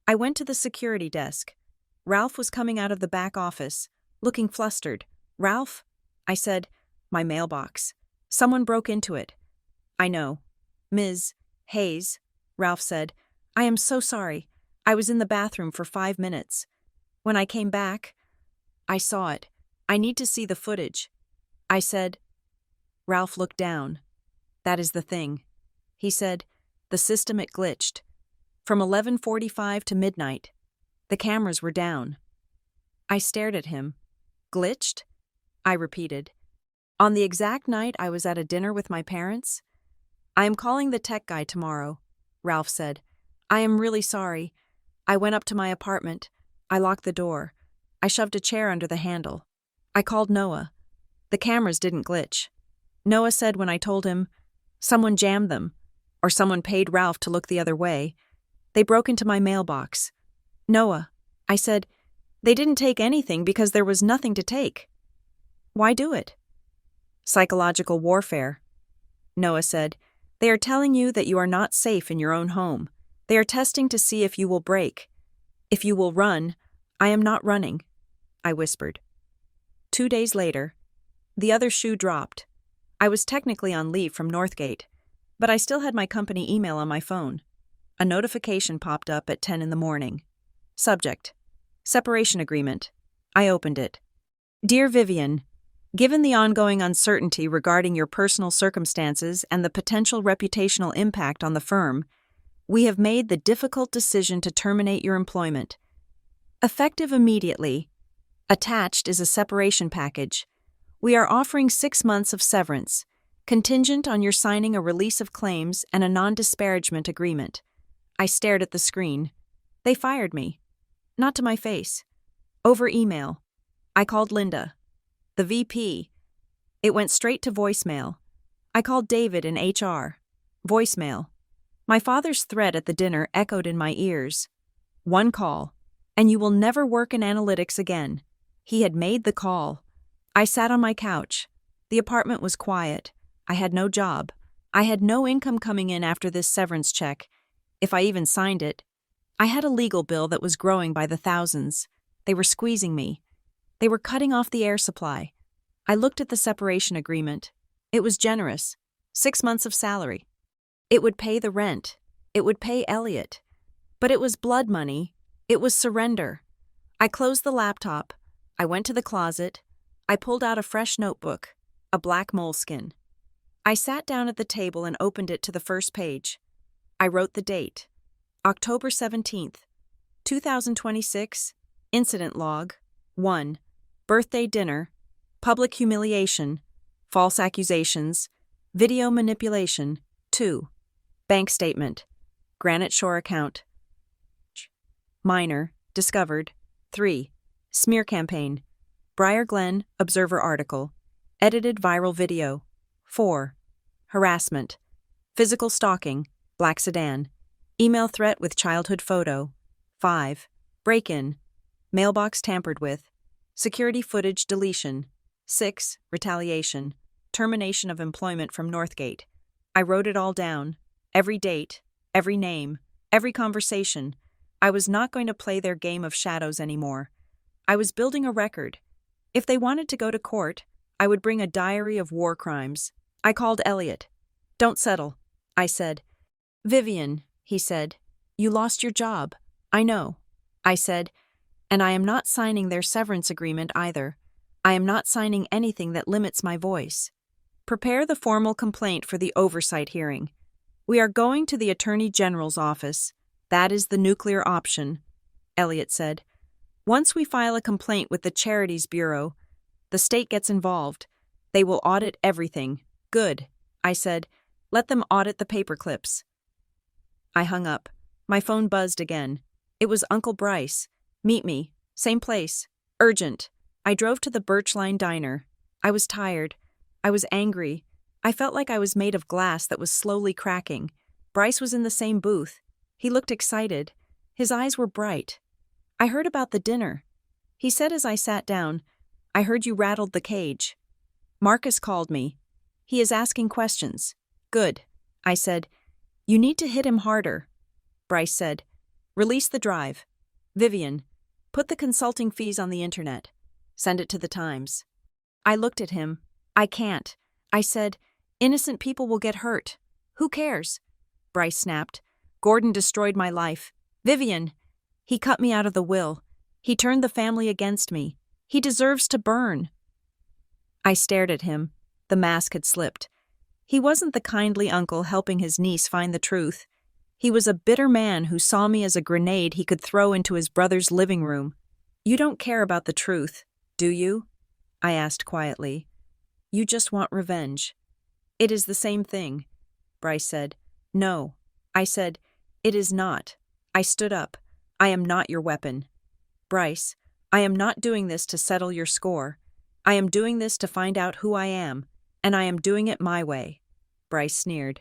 I went to the security desk. Ralph was coming out of the back office, looking flustered. Ralph? I said, my mailbox. Someone broke into it. I know. Ms. Hayes, Ralph said, I am so sorry. I was in the bathroom for 5 minutes. When I came back, I saw it. I need to see the footage. I said. Ralph looked down. That is the thing. He said, the system it glitched. From 11:45 to midnight. The cameras were down. I stared at him. Glitched? I repeated. On the exact night I was at a dinner with my parents? I am calling the tech guy tomorrow, Ralph said. I am really sorry. I went up to my apartment. I locked the door. I shoved a chair under the handle. I called Noah. The cameras didn't glitch. Noah said when I told him, someone jammed them, or someone paid Ralph to look the other way. They broke into my mailbox. Noah, I said, they didn't take anything because there was nothing to take. Why do it? Psychological warfare. Noah said, they are telling you that you are not safe in your own home. They are testing to see if you will break. If you will run, I am not running, I whispered. 2 days later, the other shoe dropped. I was technically on leave from Northgate, but I still had my company email on my phone. A notification popped up at 10 in the morning. Subject: Separation Agreement. I opened it. Dear Vivian, given the ongoing uncertainty regarding your personal circumstances and the potential reputational impact on the firm, we have made the difficult decision to terminate your employment. Effective immediately. Attached is a separation package. We are offering 6 months of severance, contingent on your signing a release of claims and a non-disparagement agreement. I stared at the screen. They fired me. Not to my face. Over email. I called Linda, the VP. It went straight to voicemail. I called David in HR. Voicemail. My father's threat at the dinner echoed in my ears. One call, and you will never work in analytics again. He had made the call. I sat on my couch. The apartment was quiet. I had no job. I had no income coming in after this severance check, if I even signed it. I had a legal bill that was growing by the thousands. They were squeezing me. They were cutting off the air supply. I looked at the separation agreement. It was generous. 6 months of salary. It would pay the rent. It would pay Elliot. But it was blood money. It was surrender. I closed the laptop. I went to the closet. I pulled out a fresh notebook, a black moleskin. I sat down at the table and opened it to the first page. I wrote the date. October 17th, 2026, Incident Log, 1, Birthday Dinner, Public Humiliation, False Accusations, Video Manipulation, 2, Bank Statement, Granite Shore Account, Minor, Discovered, 3, Smear Campaign, Briar Glen, Observer Article, Edited Viral Video, 4, Harassment, Physical Stalking, Black Sedan, Email Threat with Childhood Photo, 5, Break-in, Mailbox Tampered with, security footage deletion. 6. Retaliation. Termination of employment from Northgate. I wrote it all down. Every date, every name, every conversation. I was not going to play their game of shadows anymore. I was building a record. If they wanted to go to court, I would bring a diary of war crimes. I called Elliot. "Don't settle," I said. "Vivian," he said, "you lost your job." "I know," I said, "and I am not signing their severance agreement either. I am not signing anything that limits my voice. Prepare the formal complaint for the oversight hearing. We are going to the Attorney General's office. That is the nuclear option," Elliot said. "Once we file a complaint with the Charities Bureau, the state gets involved. They will audit everything." "Good," I said. "Let them audit the paperclips." I hung up. My phone buzzed again. It was Uncle Bryce. "Meet me. Same place. Urgent." I drove to the Birchline Diner. I was tired. I was angry. I felt like I was made of glass that was slowly cracking. Bryce was in the same booth. He looked excited. His eyes were bright. "I heard about the dinner," he said as I sat down. "I heard you rattled the cage." "Marcus called me. He is asking questions." "Good," I said. "You need to hit him harder." Bryce said, "Release the drive. Vivian, put the consulting fees on the internet. Send it to the Times." I looked at him. "I can't." I said, "Innocent people will get hurt. Who cares?" Bryce snapped. "Gordon destroyed my life. Vivian, he cut me out of the will. He turned the family against me. He deserves to burn." I stared at him. The mask had slipped. He wasn't the kindly uncle helping his niece find the truth. He was a bitter man who saw me as a grenade he could throw into his brother's living room. "You don't care about the truth, do you?" I asked quietly. "You just want revenge." "It is the same thing," Bryce said. "No," I said. "It is not." I stood up. "I am not your weapon. Bryce, I am not doing this to settle your score. I am doing this to find out who I am, and I am doing it my way." Bryce sneered.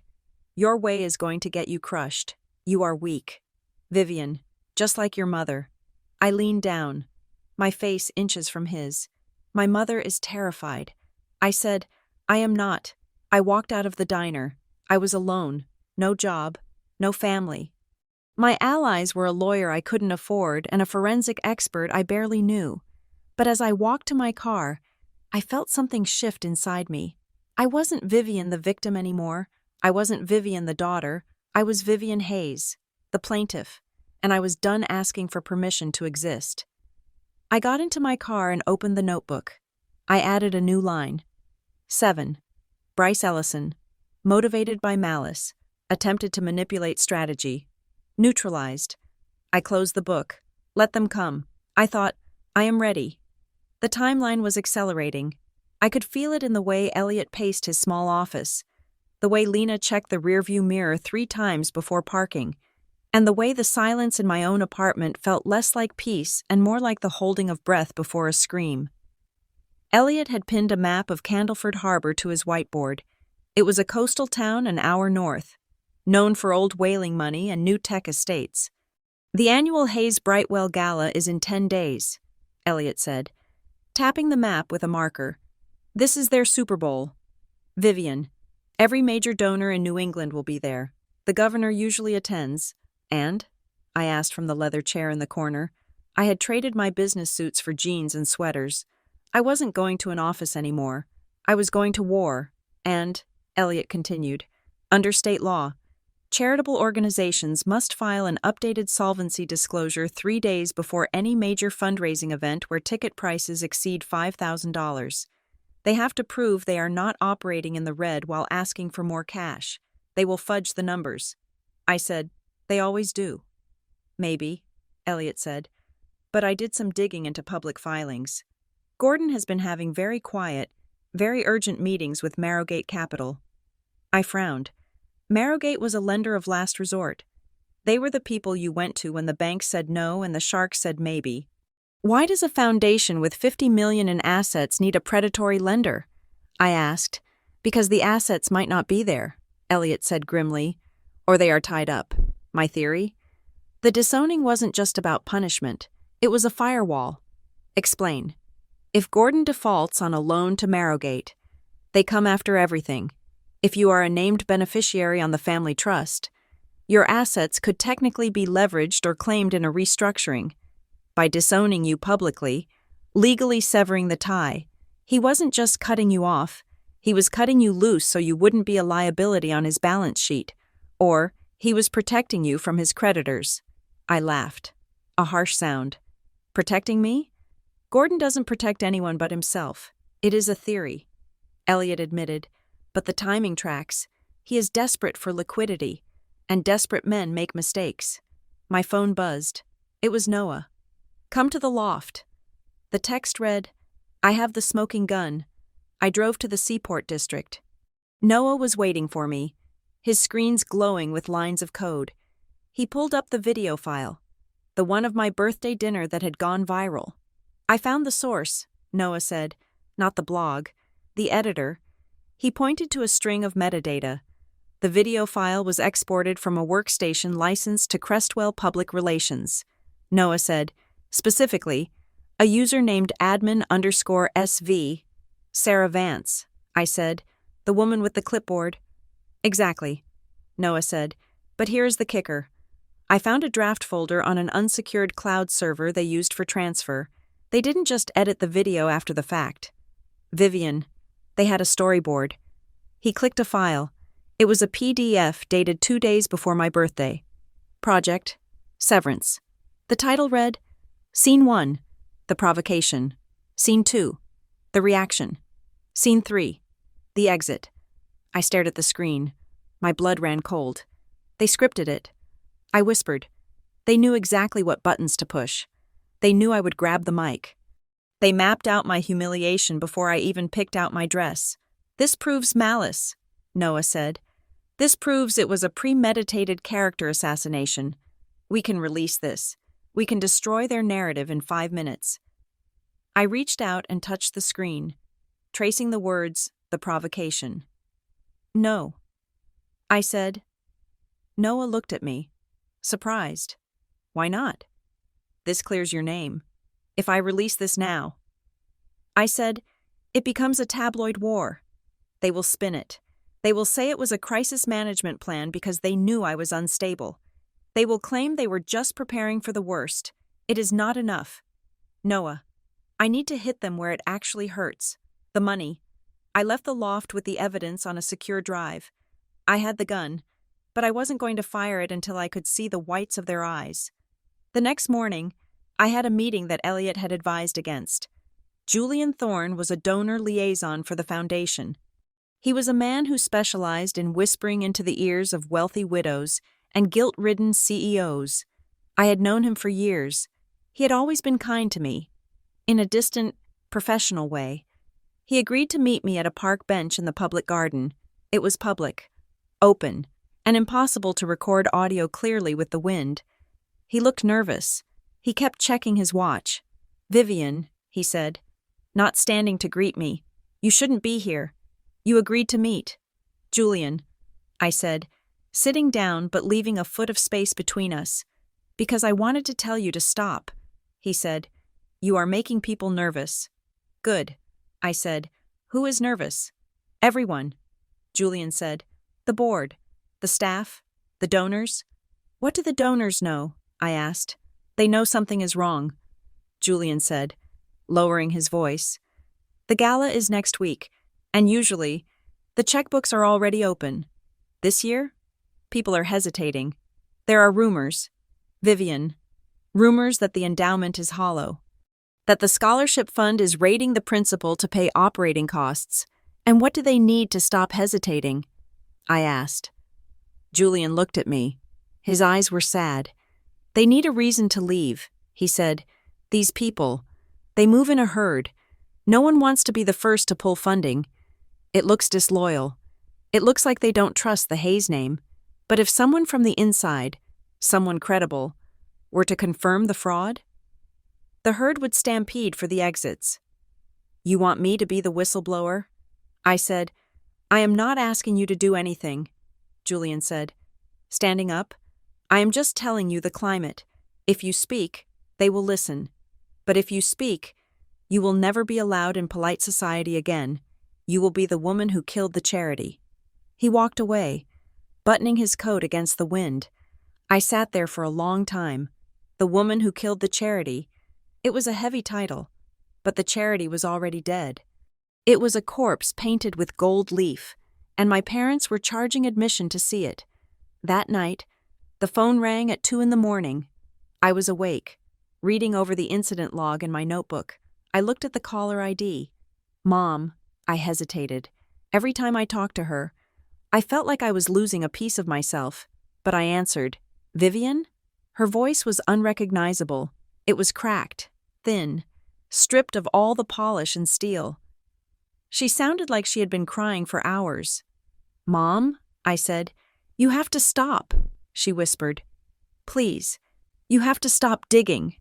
"Your way is going to get you crushed. You are weak. Vivian, just like your mother." I leaned down, my face inches from his. "My mother is terrified." I said, "I am not." I walked out of the diner. I was alone. No job. No family. My allies were a lawyer I couldn't afford and a forensic expert I barely knew. But as I walked to my car, I felt something shift inside me. I wasn't Vivian the victim anymore. I wasn't Vivian the daughter. I was Vivian Hayes, the plaintiff, and I was done asking for permission to exist. I got into my car and opened the notebook. I added a new line. 7. Bryce Ellison, motivated by malice, attempted to manipulate strategy. Neutralized. I closed the book. Let them come. I thought, I am ready. The timeline was accelerating. I could feel it in the way Elliot paced his small office, the way Lena checked the rearview mirror 3 times before parking, and the way the silence in my own apartment felt less like peace and more like the holding of breath before a scream. Elliot had pinned a map of Candleford Harbor to his whiteboard. It was a coastal town an hour north, known for old whaling money and new tech estates. "The annual Hayes Brightwell Gala is in 10 days, Elliot said, tapping the map with a marker. "This is their Super Bowl. Vivian, every major donor in New England will be there. The governor usually attends. And?" I asked from the leather chair in the corner. I had traded my business suits for jeans and sweaters. I wasn't going to an office anymore. I was going to war. "And," Elliot continued, "under state law, charitable organizations must file an updated solvency disclosure 3 days before any major fundraising event where ticket prices exceed $5,000. They have to prove they are not operating in the red while asking for more cash. They will fudge the numbers." I said, "They always do." "Maybe," Elliot said, "but I did some digging into public filings. Gordon has been having very quiet, very urgent meetings with Marrowgate Capital." I frowned. Marrowgate was a lender of last resort. They were the people you went to when the bank said no and the sharks said maybe. "Why does a foundation with $50 million in assets need a predatory lender?" I asked. "Because the assets might not be there," Elliot said grimly. "Or they are tied up." My theory? "The disowning wasn't just about punishment. It was a firewall." "Explain." If Gordon defaults on a loan to Marrowgate, they come after everything. If you are a named beneficiary on the family trust, your assets could technically be leveraged or claimed in a restructuring. By disowning you publicly, legally severing the tie, he wasn't just cutting you off, he was cutting you loose so you wouldn't be a liability on his balance sheet, or he was protecting you from his creditors. I laughed. A harsh sound. Protecting me? Gordon doesn't protect anyone but himself. It is a theory. Elliot admitted, but the timing tracks. He is desperate for liquidity, and desperate men make mistakes. My phone buzzed. It was Noah. Come to the loft. The text read, I have the smoking gun. I drove to the Seaport District. Noah was waiting for me, his screens glowing with lines of code. He pulled up the video file, the one of my birthday dinner that had gone viral. I found the source, Noah said, not the blog, the editor. He pointed to a string of metadata. The video file was exported from a workstation licensed to Crestwell Public Relations. Noah said, specifically, a user named admin_SV, Sarah Vance. I said, the woman with the clipboard. Exactly, Noah said, but here's the kicker. I found a draft folder on an unsecured cloud server they used for transfer. They didn't just edit the video after the fact. Vivian, they had a storyboard. He clicked a file. It was a PDF dated 2 days before my birthday. Project, Severance. The title read, Scene 1, The Provocation. Scene 2, The Reaction. Scene 3, The Exit. I stared at the screen. My blood ran cold. They scripted it. I whispered. They knew exactly what buttons to push. They knew I would grab the mic. They mapped out my humiliation before I even picked out my dress. This proves malice, Noah said. This proves it was a premeditated character assassination. We can release this. We can destroy their narrative in 5 minutes. I reached out and touched the screen, tracing the words, the provocation. No. I said. Noah looked at me, surprised. Why not? This clears your name. If I release this now. I said, it becomes a tabloid war. They will spin it. They will say it was a crisis management plan because they knew I was unstable. They will claim they were just preparing for the worst. It is not enough. Noah, I need to hit them where it actually hurts. The money. I left the loft with the evidence on a secure drive. I had the gun, but I wasn't going to fire it until I could see the whites of their eyes. The next morning, I had a meeting that Elliot had advised against. Julian Thorne was a donor liaison for the foundation. He was a man who specialized in whispering into the ears of wealthy widows and guilt-ridden CEOs. I had known him for years. He had always been kind to me, in a distant, professional way. He agreed to meet me at a park bench in the public garden. It was public, open, and impossible to record audio clearly with the wind. He looked nervous. He kept checking his watch. Vivian, he said, not standing to greet me. You shouldn't be here. You agreed to meet. Julian, I said, sitting down but leaving a foot of space between us. Because I wanted to tell you to stop. He said, you are making people nervous. Good, I said. Who is nervous? Everyone. Julian said, the board, the staff, the donors. What do the donors know? I asked. They know something is wrong. Julian said, lowering his voice. The gala is next week, and usually, the checkbooks are already open. This year, people are hesitating. There are rumors. Vivian, rumors that the endowment is hollow, that the scholarship fund is raiding the principal to pay operating costs. And what do they need to stop hesitating? I asked. Julian looked at me. His eyes were sad. They need a reason to leave, he said. These people, they move in a herd. No one wants to be the first to pull funding. It looks disloyal. It looks like they don't trust the Hayes name. But if someone from the inside, someone credible, were to confirm the fraud, the herd would stampede for the exits. You want me to be the whistleblower? I said, I am not asking you to do anything, Julian said. Standing up, I am just telling you the climate. If you speak, they will listen. But if you speak, You will never be allowed in polite society again. You will be the woman who killed the charity." He walked away, buttoning his coat against the wind. I sat there for a long time. The woman who killed the charity. It was a heavy title, but the charity was already dead. It was a corpse painted with gold leaf, and my parents were charging admission to see it. That night, the phone rang at 2 a.m. I was awake, reading over the incident log in my notebook. I looked at the caller ID. Mom. I hesitated. Every time I talked to her, I felt like I was losing a piece of myself, but I answered. Vivian? Her voice was unrecognizable. It was cracked, thin, stripped of all the polish and steel. She sounded like she had been crying for hours. Mom, I said, you have to stop, she whispered. Please, you have to stop digging.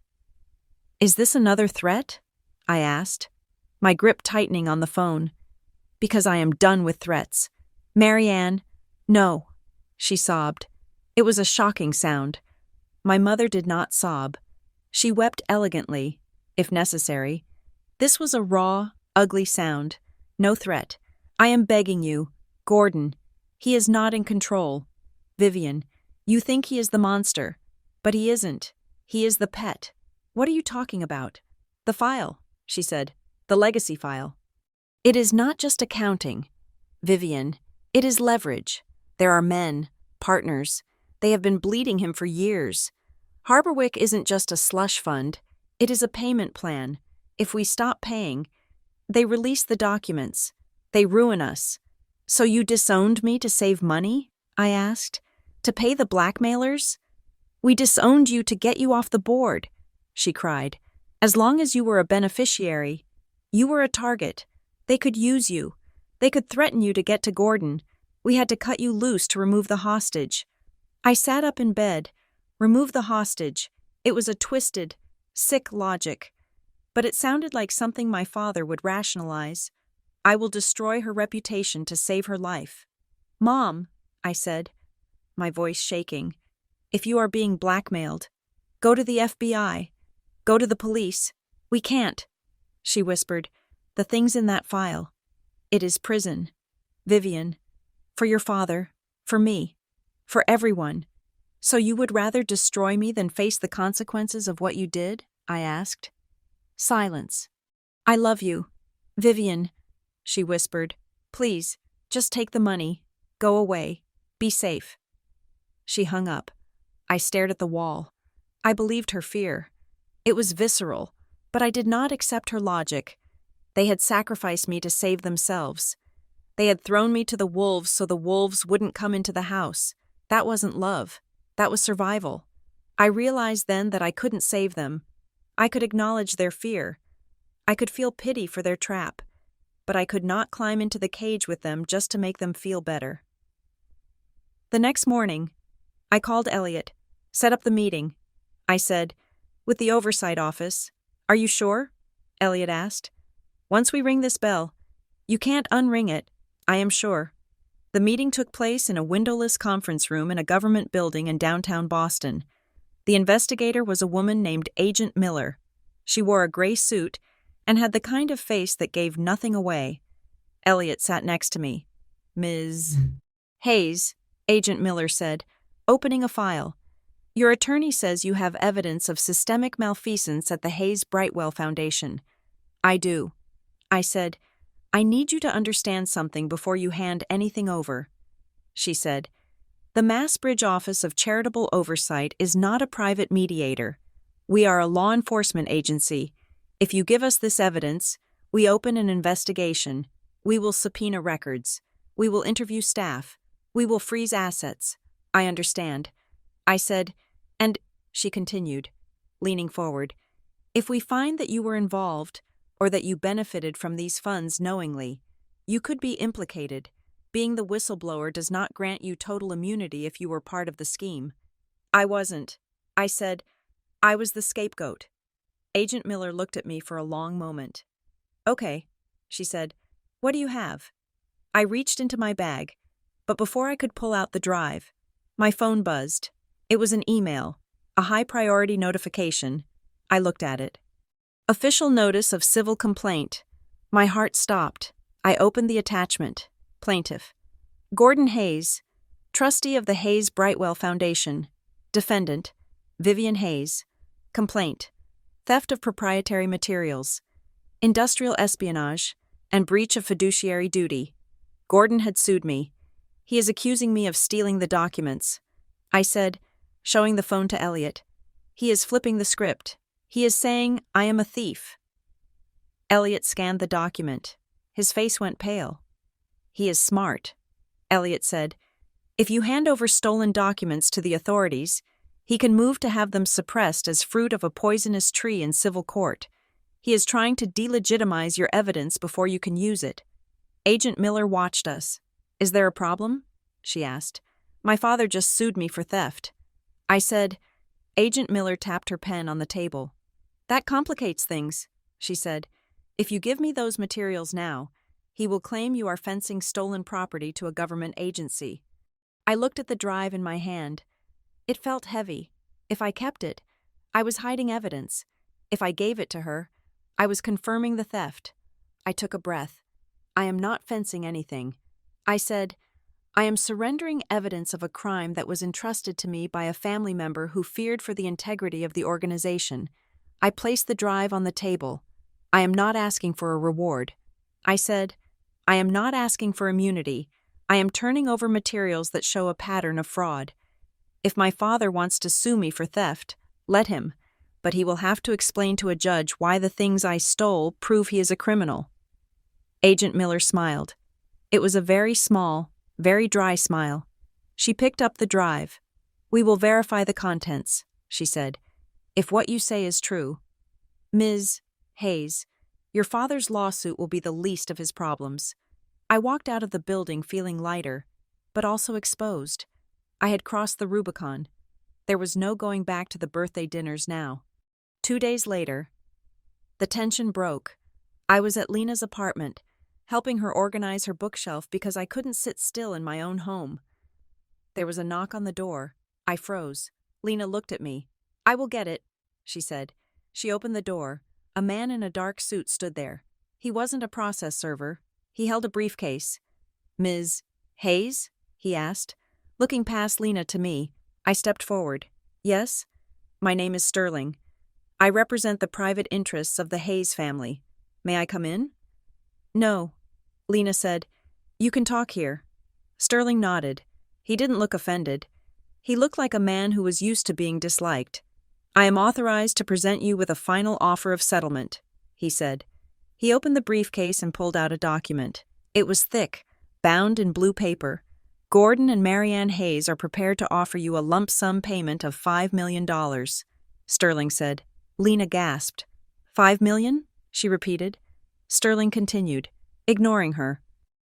Is this another threat? I asked, my grip tightening on the phone. Because I am done with threats. Marianne, no, she sobbed. It was a shocking sound. My mother did not sob. She wept elegantly, if necessary. This was a raw, ugly sound. No threat. I am begging you, Gordon. He is not in control. Vivian, you think he is the monster, but he isn't. He is the pet. What are you talking about? The file, she said. The legacy file. It is not just accounting. Vivian, it is leverage. There are men, partners. They have been bleeding him for years. Harborwick isn't just a slush fund. It is a payment plan. If we stop paying, they release the documents. They ruin us. So you disowned me to save money? I asked. To pay the blackmailers? We disowned you to get you off the board, she cried. As long as you were a beneficiary, you were a target. They could use you. They could threaten you to get to Gordon. We had to cut you loose to remove the hostage. I sat up in bed. Remove the hostage. It was a twisted, sick logic. But it sounded like something my father would rationalize. I will destroy her reputation to save her life. Mom, I said, my voice shaking, if you are being blackmailed, go to the FBI. Go to the police. We can't, she whispered. The things in that file. It is prison. Vivian, for your father, for me, for everyone. So you would rather destroy me than face the consequences of what you did? I asked. Silence. I love you. Vivian, she whispered. Please, just take the money. Go away. Be safe. She hung up. I stared at the wall. I believed her fear. It was visceral, but I did not accept her logic. They had sacrificed me to save themselves. They had thrown me to the wolves so the wolves wouldn't come into the house. That wasn't love. That was survival. I realized then that I couldn't save them. I could acknowledge their fear. I could feel pity for their trap, but I could not climb into the cage with them just to make them feel better. The next morning, I called Elliot, set up the meeting. I said, with the oversight office. Are you sure? Elliot asked. Once we ring this bell, you can't unring it, I am sure. The meeting took place in a windowless conference room in a government building in downtown Boston. The investigator was a woman named Agent Miller. She wore a gray suit and had the kind of face that gave nothing away. Elliot sat next to me. Ms. Hayes, Agent Miller said, opening a file. Your attorney says you have evidence of systemic malfeasance at the Hayes Brightwell Foundation. I do. I said, I need you to understand something before you hand anything over. She said, the Massbridge Office of Charitable Oversight is not a private mediator. We are a law enforcement agency. If you give us this evidence, we open an investigation. We will subpoena records. We will interview staff. We will freeze assets. I understand. I said, and, she continued, leaning forward, if we find that you were involved, or that you benefited from these funds knowingly, you could be implicated. Being the whistleblower does not grant you total immunity if you were part of the scheme. I wasn't. I said, I was the scapegoat. Agent Miller looked at me for a long moment. Okay, she said, what do you have? I reached into my bag, but before I could pull out the drive, my phone buzzed. It was an email, a high-priority notification. I looked at it. Official notice of civil complaint. My heart stopped. I opened the attachment. Plaintiff. Gordon Hayes, trustee of the Hayes Brightwell Foundation. Defendant. Vivian Hayes. Complaint. Theft of proprietary materials, industrial espionage, and breach of fiduciary duty. Gordon had sued me. He is accusing me of stealing the documents. I said, showing the phone to Elliot. He is flipping the script. He is saying I am a thief. Elliot scanned the document. His face went pale. He is smart. Elliot said, if you hand over stolen documents to the authorities, he can move to have them suppressed as fruit of a poisonous tree in civil court. He is trying to delegitimize your evidence before you can use it. Agent Miller watched us. Is there a problem? She asked. My father just sued me for theft. I said. Agent Miller tapped her pen on the table. That complicates things, she said. If you give me those materials now, he will claim you are fencing stolen property to a government agency. I looked at the drive in my hand. It felt heavy. If I kept it, I was hiding evidence. If I gave it to her, I was confirming the theft. I took a breath. I am not fencing anything. I said, I am surrendering evidence of a crime that was entrusted to me by a family member who feared for the integrity of the organization. I placed the drive on the table. I am not asking for a reward. I said, I am not asking for immunity. I am turning over materials that show a pattern of fraud. If my father wants to sue me for theft, let him, but he will have to explain to a judge why the things I stole prove he is a criminal. Agent Miller smiled. It was a very small, very dry smile. She picked up the drive. We will verify the contents, she said, if what you say is true. Ms. Hayes, your father's lawsuit will be the least of his problems. I walked out of the building feeling lighter, but also exposed. I had crossed the Rubicon. There was no going back to the birthday dinners now. 2 days later, the tension broke. I was at Lena's apartment, helping her organize her bookshelf because I couldn't sit still in my own home. There was a knock on the door. I froze. Lena looked at me. I will get it, she said. She opened the door. A man in a dark suit stood there. He wasn't a process server. He held a briefcase. Ms. Hayes? He asked. Looking past Lena to me, I stepped forward. Yes? My name is Sterling. I represent the private interests of the Hayes family. May I come in? No. Lena said, you can talk here. Sterling nodded. He didn't look offended. He looked like a man who was used to being disliked. I am authorized to present you with a final offer of settlement, he said. He opened the briefcase and pulled out a document. It was thick, bound in blue paper. Gordon and Marianne Hayes are prepared to offer you a lump sum payment of $5 million, Sterling said. Lena gasped. $5 million? She repeated. Sterling continued, ignoring her.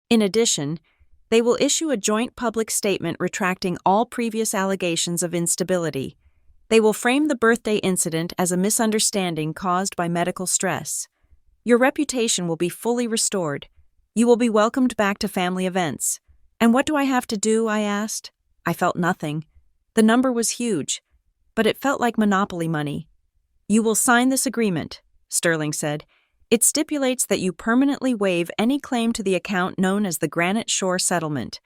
In addition, they will issue a joint public statement retracting all previous allegations of instability. They will frame the birthday incident as a misunderstanding caused by medical stress. Your reputation will be fully restored. You will be welcomed back to family events. And what do I have to do? I asked. I felt nothing. The number was huge, but it felt like monopoly money. You will sign this agreement, Sterling said. It stipulates that you permanently waive any claim to the account known as the Granite Shore Settlement.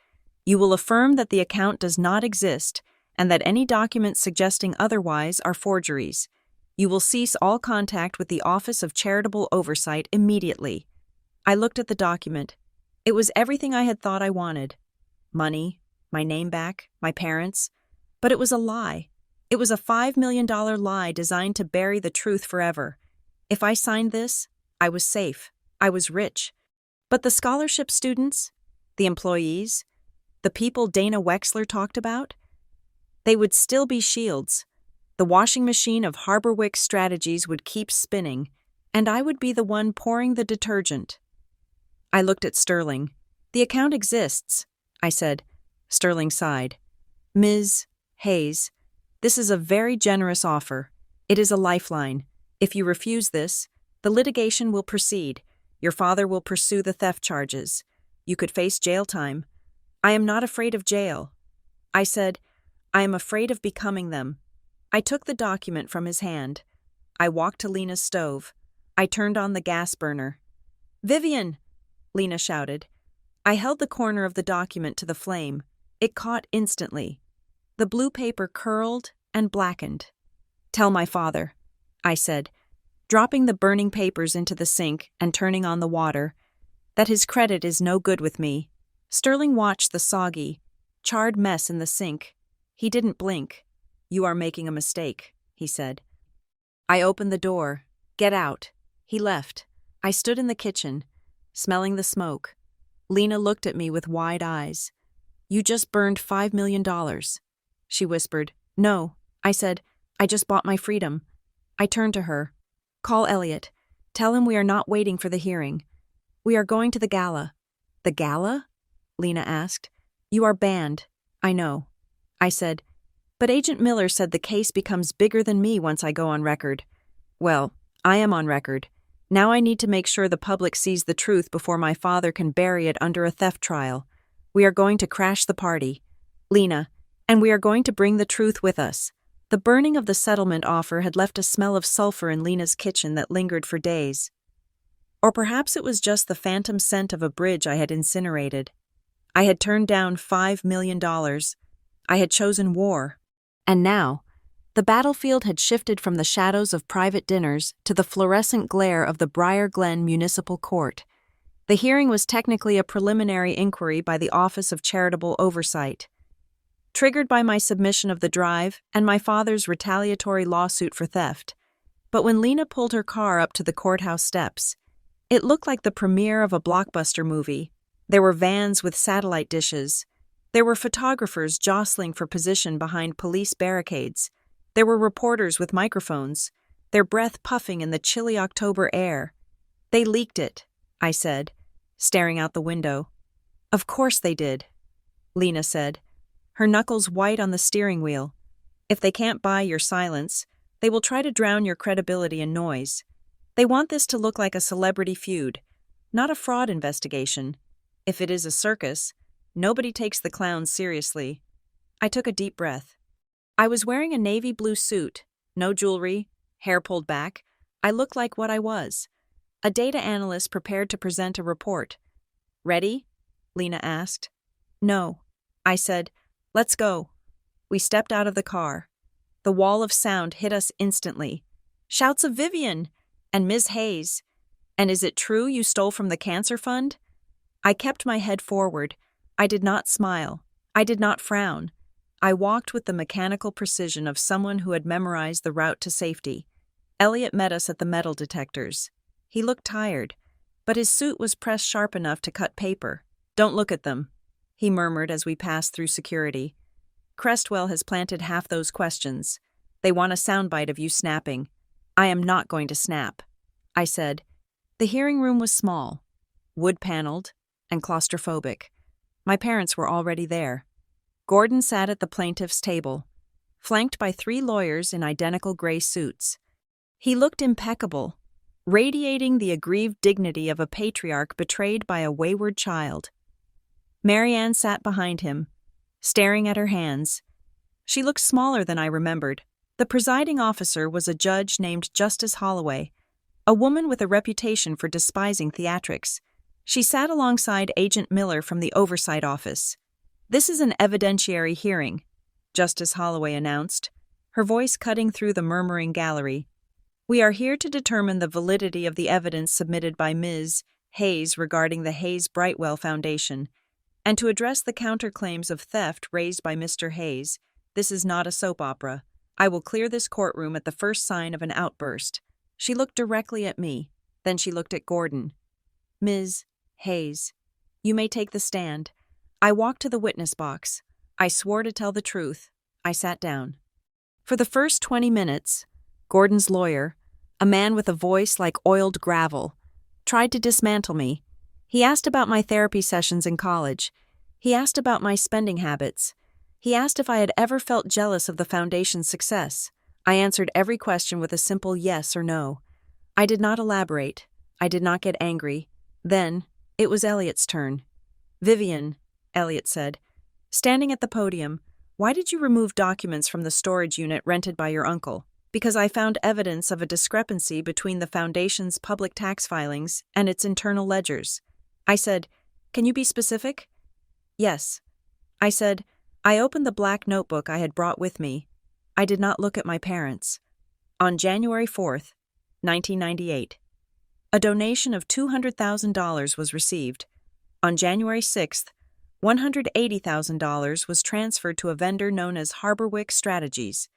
You will affirm that the account does not exist and that any documents suggesting otherwise are forgeries. You will cease all contact with the Office of Charitable Oversight immediately. I looked at the document. It was everything I had thought I wanted. Money, my name back, my parents. But it was a lie. It was a $5 million lie designed to bury the truth forever. If I signed this, I was safe. I was rich. But the scholarship students, the employees, the people Dana Wexler talked about, they would still be shields. The washing machine of Harborwick strategies would keep spinning, and I would be the one pouring the detergent. I looked at Sterling. The account exists, I said. Sterling sighed. Ms. Hayes, this is a very generous offer. It is a lifeline. If you refuse this, the litigation will proceed. Your father will pursue the theft charges. You could face jail time. I am not afraid of jail. I said, I am afraid of becoming them. I took the document from his hand. I walked to Lena's stove. I turned on the gas burner. "Vivian!" Lena shouted. I held the corner of the document to the flame. It caught instantly. The blue paper curled and blackened. "Tell my father," I said, dropping the burning papers into the sink and turning on the water, "that his credit is no good with me." Sterling watched the soggy, charred mess in the sink. He didn't blink. "You are making a mistake," he said. I opened the door. "Get out." He left. I stood in the kitchen, smelling the smoke. Lena looked at me with wide eyes. "You just burned $5 million. She whispered. "No," I said. "I just bought my freedom." I turned to her. "Call Elliot. Tell him we are not waiting for the hearing. We are going to the gala." "The gala?" Lena asked. "You are banned." "I know," I said. "But Agent Miller said the case becomes bigger than me once I go on record." "Well, I am on record. Now I need to make sure the public sees the truth before my father can bury it under a theft trial. We are going to crash the party, Lena, and we are going to bring the truth with us." The burning of the settlement offer had left a smell of sulfur in Lena's kitchen that lingered for days. Or perhaps it was just the phantom scent of a bridge I had incinerated. I had turned down $5 million. I had chosen war. And now, the battlefield had shifted from the shadows of private dinners to the fluorescent glare of the Briar Glen Municipal Court. The hearing was technically a preliminary inquiry by the Office of Charitable Oversight. Triggered by my submission of the drive and my father's retaliatory lawsuit for theft. But when Lena pulled her car up to the courthouse steps, it looked like the premiere of a blockbuster movie. There were vans with satellite dishes. There were photographers jostling for position behind police barricades. There were reporters with microphones, their breath puffing in the chilly October air. "They leaked it," I said, staring out the window. "Of course they did," Lena said, her knuckles white on the steering wheel. "If they can't buy your silence, they will try to drown your credibility in noise. They want this to look like a celebrity feud, not a fraud investigation. If it is a circus, nobody takes the clowns seriously." I took a deep breath. I was wearing a navy blue suit, no jewelry, hair pulled back. I looked like what I was, a data analyst prepared to present a report. "Ready?" Lena asked. "No," I said. "Let's go." We stepped out of the car. The wall of sound hit us instantly. Shouts of "Vivian!" and "Ms. Hayes!" and "Is it true you stole from the cancer fund?" I kept my head forward. I did not smile. I did not frown. I walked with the mechanical precision of someone who had memorized the route to safety. Elliot met us at the metal detectors. He looked tired, but his suit was pressed sharp enough to cut paper. "Don't look at them," he murmured as we passed through security. "Crestwell has planted half those questions. They want a soundbite of you snapping." "I am not going to snap," I said. The hearing room was small, wood-paneled, and claustrophobic. My parents were already there. Gordon sat at the plaintiff's table, flanked by 3 lawyers in identical gray suits. He looked impeccable, radiating the aggrieved dignity of a patriarch betrayed by a wayward child. Marianne sat behind him, staring at her hands. She looked smaller than I remembered. The presiding officer was a judge named Justice Holloway, a woman with a reputation for despising theatrics. She sat alongside Agent Miller from the Oversight Office. "This is an evidentiary hearing," Justice Holloway announced, her voice cutting through the murmuring gallery. "We are here to determine the validity of the evidence submitted by Ms. Hayes regarding the Hayes-Brightwell Foundation, and to address the counterclaims of theft raised by Mr. Hayes. This is not a soap opera. I will clear this courtroom at the first sign of an outburst." She looked directly at me, then she looked at Gordon. "Ms. Hayes, you may take the stand." I walked to the witness box. I swore to tell the truth. I sat down. For the first 20 minutes, Gordon's lawyer, a man with a voice like oiled gravel, tried to dismantle me. He asked about my therapy sessions in college. He asked about my spending habits. He asked if I had ever felt jealous of the foundation's success. I answered every question with a simple yes or no. I did not elaborate. I did not get angry. Then, it was Elliot's turn. "Vivian," Elliot said, standing at the podium, "why did you remove documents from the storage unit rented by your uncle?" Because I found evidence of a discrepancy between the Foundation's public tax filings and its internal ledgers. I said, "Can you be specific?" "Yes." I said, "I opened the black notebook I had brought with me. I did not look at my parents. On January 4th, 1998, a donation of $200,000 was received. On January 6th, $180,000 was transferred to a vendor known as Harborwick Strategies."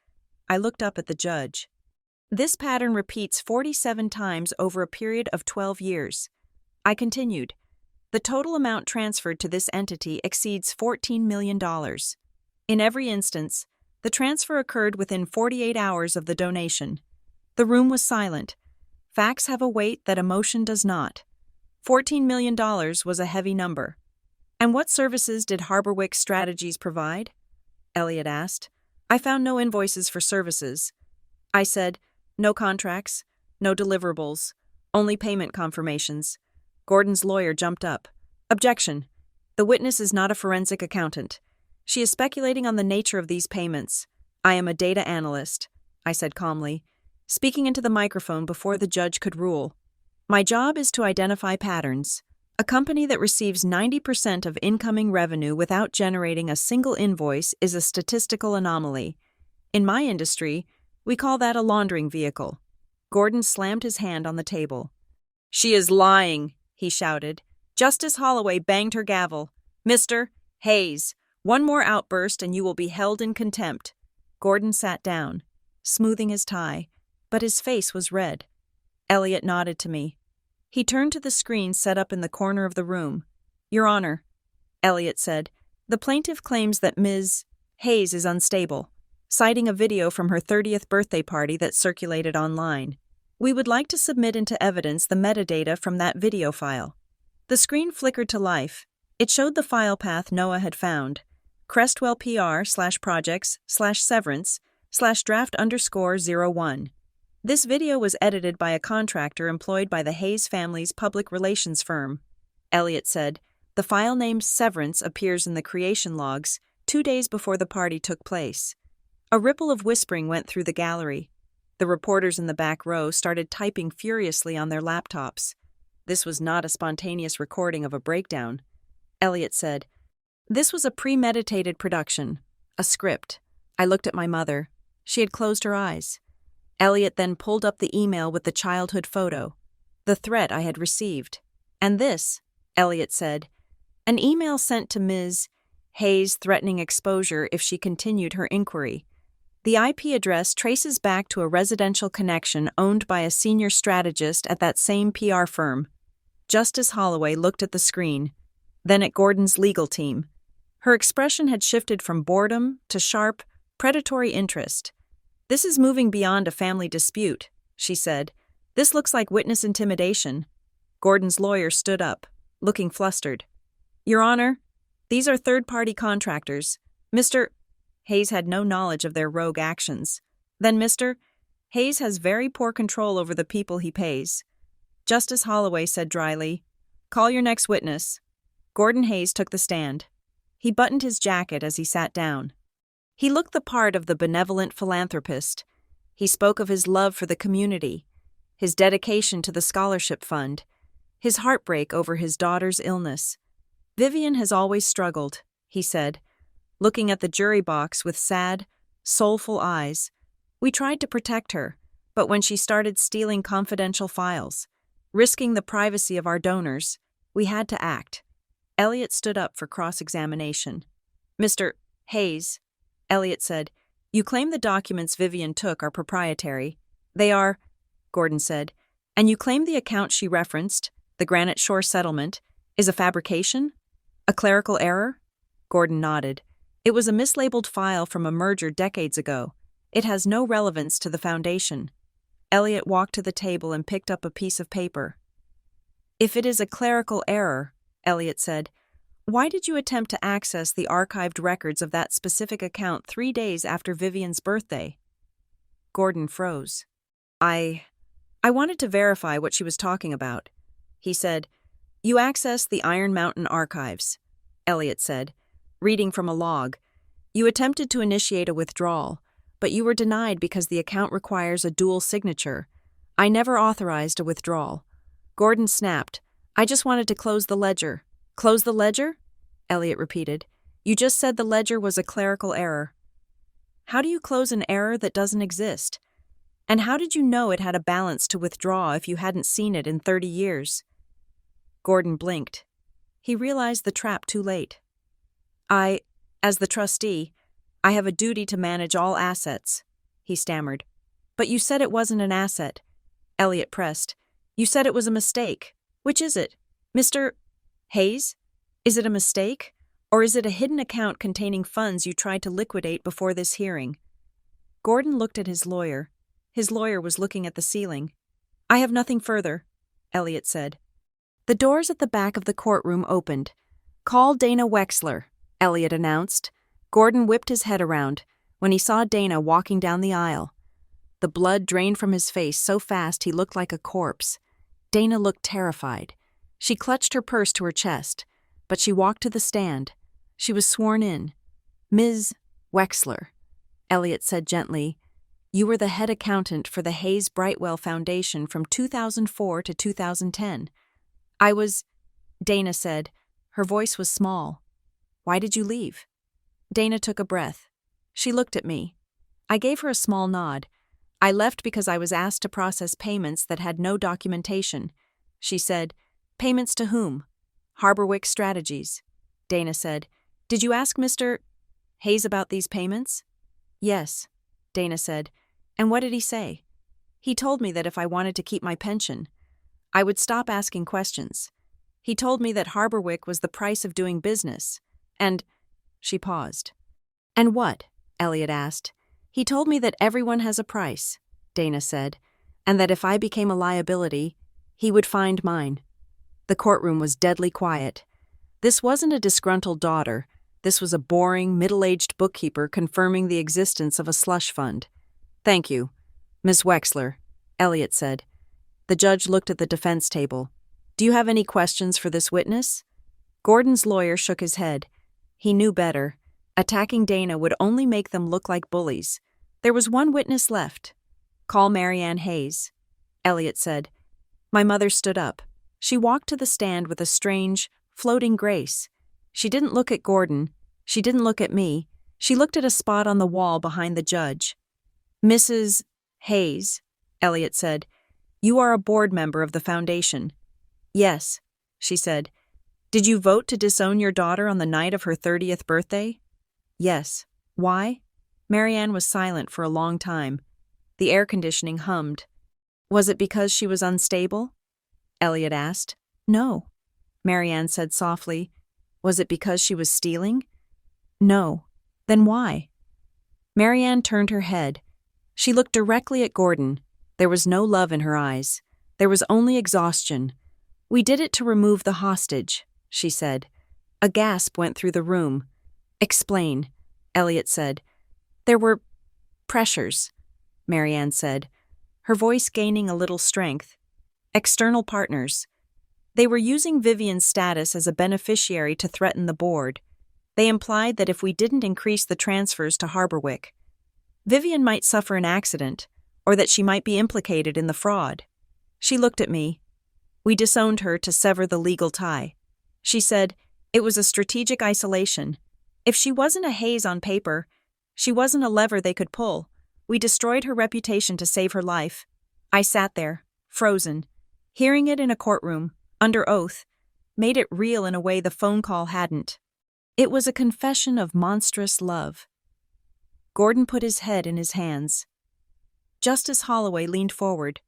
I looked up at the judge. "This pattern repeats 47 times over a period of 12 years. I continued. "The total amount transferred to this entity exceeds $14 million. In every instance, the transfer occurred within 48 hours of the donation. The room was silent. Facts have a weight that emotion does not. $14 million was a heavy number." "And what services did Harborwick Strategies provide?" Elliot asked. "I found no invoices for services." I said, "No contracts, no deliverables, only payment confirmations." Gordon's lawyer jumped up. "Objection. The witness is not a forensic accountant. She is speculating on the nature of these payments. I am a data analyst," I said calmly, speaking into the microphone before the judge could rule. "My job is to identify patterns. A company that receives 90% of incoming revenue without generating a single invoice is a statistical anomaly. In my industry, we call that a laundering vehicle." Gordon slammed his hand on the table. "She is lying," he shouted. Justice Holloway banged her gavel. "Mr. Hayes, one more outburst and you will be held in contempt." Gordon sat down, smoothing his tie, but his face was red. Elliot nodded to me. He turned to the screen set up in the corner of the room. "Your Honor," Elliot said, "the plaintiff claims that Ms. Hayes is unstable, citing a video from her 30th birthday party that circulated online. We would like to submit into evidence the metadata from that video file." The screen flickered to life. It showed the file path Noah had found: Crestwell PR/projects/severance/draft_01. This video was edited by a contractor employed by the Hayes family's public relations firm. Elliot said, "The file named Severance appears in the creation logs 2 days before the party took place." A ripple of whispering went through the gallery. The reporters in the back row started typing furiously on their laptops. This was not a spontaneous recording of a breakdown. Elliot said, "This was a premeditated production, a script." I looked at my mother. She had closed her eyes. Elliot then pulled up the email with the childhood photo, the threat I had received. "And this," Elliot said, "an email sent to Ms. Hayes threatening exposure if she continued her inquiry. The IP address traces back to a residential connection owned by a senior strategist at that same PR firm." Justice Holloway looked at the screen, then at Gordon's legal team. Her expression had shifted from boredom to sharp, predatory interest. "This is moving beyond a family dispute," she said. "This looks like witness intimidation." Gordon's lawyer stood up, looking flustered. "Your Honor, these are third-party contractors. Mr. Hayes had no knowledge of their rogue actions. Then Mr. Hayes has very poor control over the people he pays." Justice Holloway said dryly, "Call your next witness." Gordon Hayes took the stand. He buttoned his jacket as he sat down. He looked the part of the benevolent philanthropist. He spoke of his love for the community, his dedication to the scholarship fund, his heartbreak over his daughter's illness. "Vivian has always struggled," he said, looking at the jury box with sad, soulful eyes. "We tried to protect her, but when she started stealing confidential files, risking the privacy of our donors, we had to act." Elliot stood up for cross-examination. "Mr. Hayes," Elliot said, "you claim the documents Vivian took are proprietary." "They are," Gordon said. "And you claim the account she referenced, the Granite Shore settlement, is a fabrication? A clerical error?" Gordon nodded. "It was a mislabeled file from a merger decades ago. It has no relevance to the Foundation." Elliot walked to the table and picked up a piece of paper. "If it is a clerical error," Elliot said, "why did you attempt to access the archived records of that specific account 3 days after Vivian's birthday?" Gordon froze. I wanted to verify what she was talking about." He said, "You accessed the Iron Mountain archives," Elliot said, reading from a log. "You attempted to initiate a withdrawal, but you were denied because the account requires a dual signature. I never authorized a withdrawal. Gordon snapped. I just wanted to close the ledger. Close the ledger? Elliot repeated. You just said the ledger was a clerical error. How do you close an error that doesn't exist? And how did you know it had a balance to withdraw if you hadn't seen it in 30 years? Gordon blinked. He realized the trap too late. As the trustee, I have a duty to manage all assets, he stammered. But you said it wasn't an asset. Elliot pressed. You said it was a mistake. Which is it? Mr. Hayes? Is it a mistake? Or is it a hidden account containing funds you tried to liquidate before this hearing? Gordon looked at his lawyer. His lawyer was looking at the ceiling. I have nothing further, Elliot said. The doors at the back of the courtroom opened. Call Dana Wexler, Elliot announced. Gordon whipped his head around when he saw Dana walking down the aisle. The blood drained from his face so fast he looked like a corpse. Dana looked terrified. She clutched her purse to her chest, but she walked to the stand. She was sworn in. Ms. Wexler, Elliot said gently, you were the head accountant for the Hayes Brightwell Foundation from 2004 to 2010. I was, Dana said. Her voice was small. Why did you leave? Dana took a breath. She looked at me. I gave her a small nod. I left because I was asked to process payments that had no documentation. She said, Payments to whom? Harborwick Strategies. Dana said, Did you ask Mr. Hayes about these payments? Yes, Dana said. And what did he say? He told me that if I wanted to keep my pension, I would stop asking questions. He told me that Harborwick was the price of doing business. And she paused. And what? Elliot asked. He told me that everyone has a price, Dana said, and that if I became a liability, he would find mine. The courtroom was deadly quiet. This wasn't a disgruntled daughter. This was a boring, middle-aged bookkeeper confirming the existence of a slush fund. Thank you, Miss Wexler, Elliot said. The judge looked at the defense table. Do you have any questions for this witness? Gordon's lawyer shook his head. He knew better. Attacking Dana would only make them look like bullies. There was one witness left. Call Marianne Hayes, Elliot said. My mother stood up. She walked to the stand with a strange, floating grace. She didn't look at Gordon. She didn't look at me. She looked at a spot on the wall behind the judge. Mrs. Hayes, Elliot said, you are a board member of the foundation. Yes, she said. Did you vote to disown your daughter on the night of her 30th birthday? Yes. Why? Marianne was silent for a long time. The air conditioning hummed. Was it because she was unstable? Elliot asked. No, Marianne said softly. Was it because she was stealing? No. Then why? Marianne turned her head. She looked directly at Gordon. There was no love in her eyes. There was only exhaustion. We did it to remove the hostage, she said. A gasp went through the room. Explain, Elliot said. There were pressures, Marianne said, her voice gaining a little strength. External partners. They were using Vivian's status as a beneficiary to threaten the board. They implied that if we didn't increase the transfers to Harborwick, Vivian might suffer an accident, or that she might be implicated in the fraud. She looked at me. We disowned her to sever the legal tie. She said, it was a strategic isolation. If she wasn't a Hayes on paper, she wasn't a lever they could pull. We destroyed her reputation to save her life. I sat there, frozen, hearing it in a courtroom, under oath, made it real in a way the phone call hadn't. It was a confession of monstrous love. Gordon put his head in his hands. Justice Holloway leaned forward.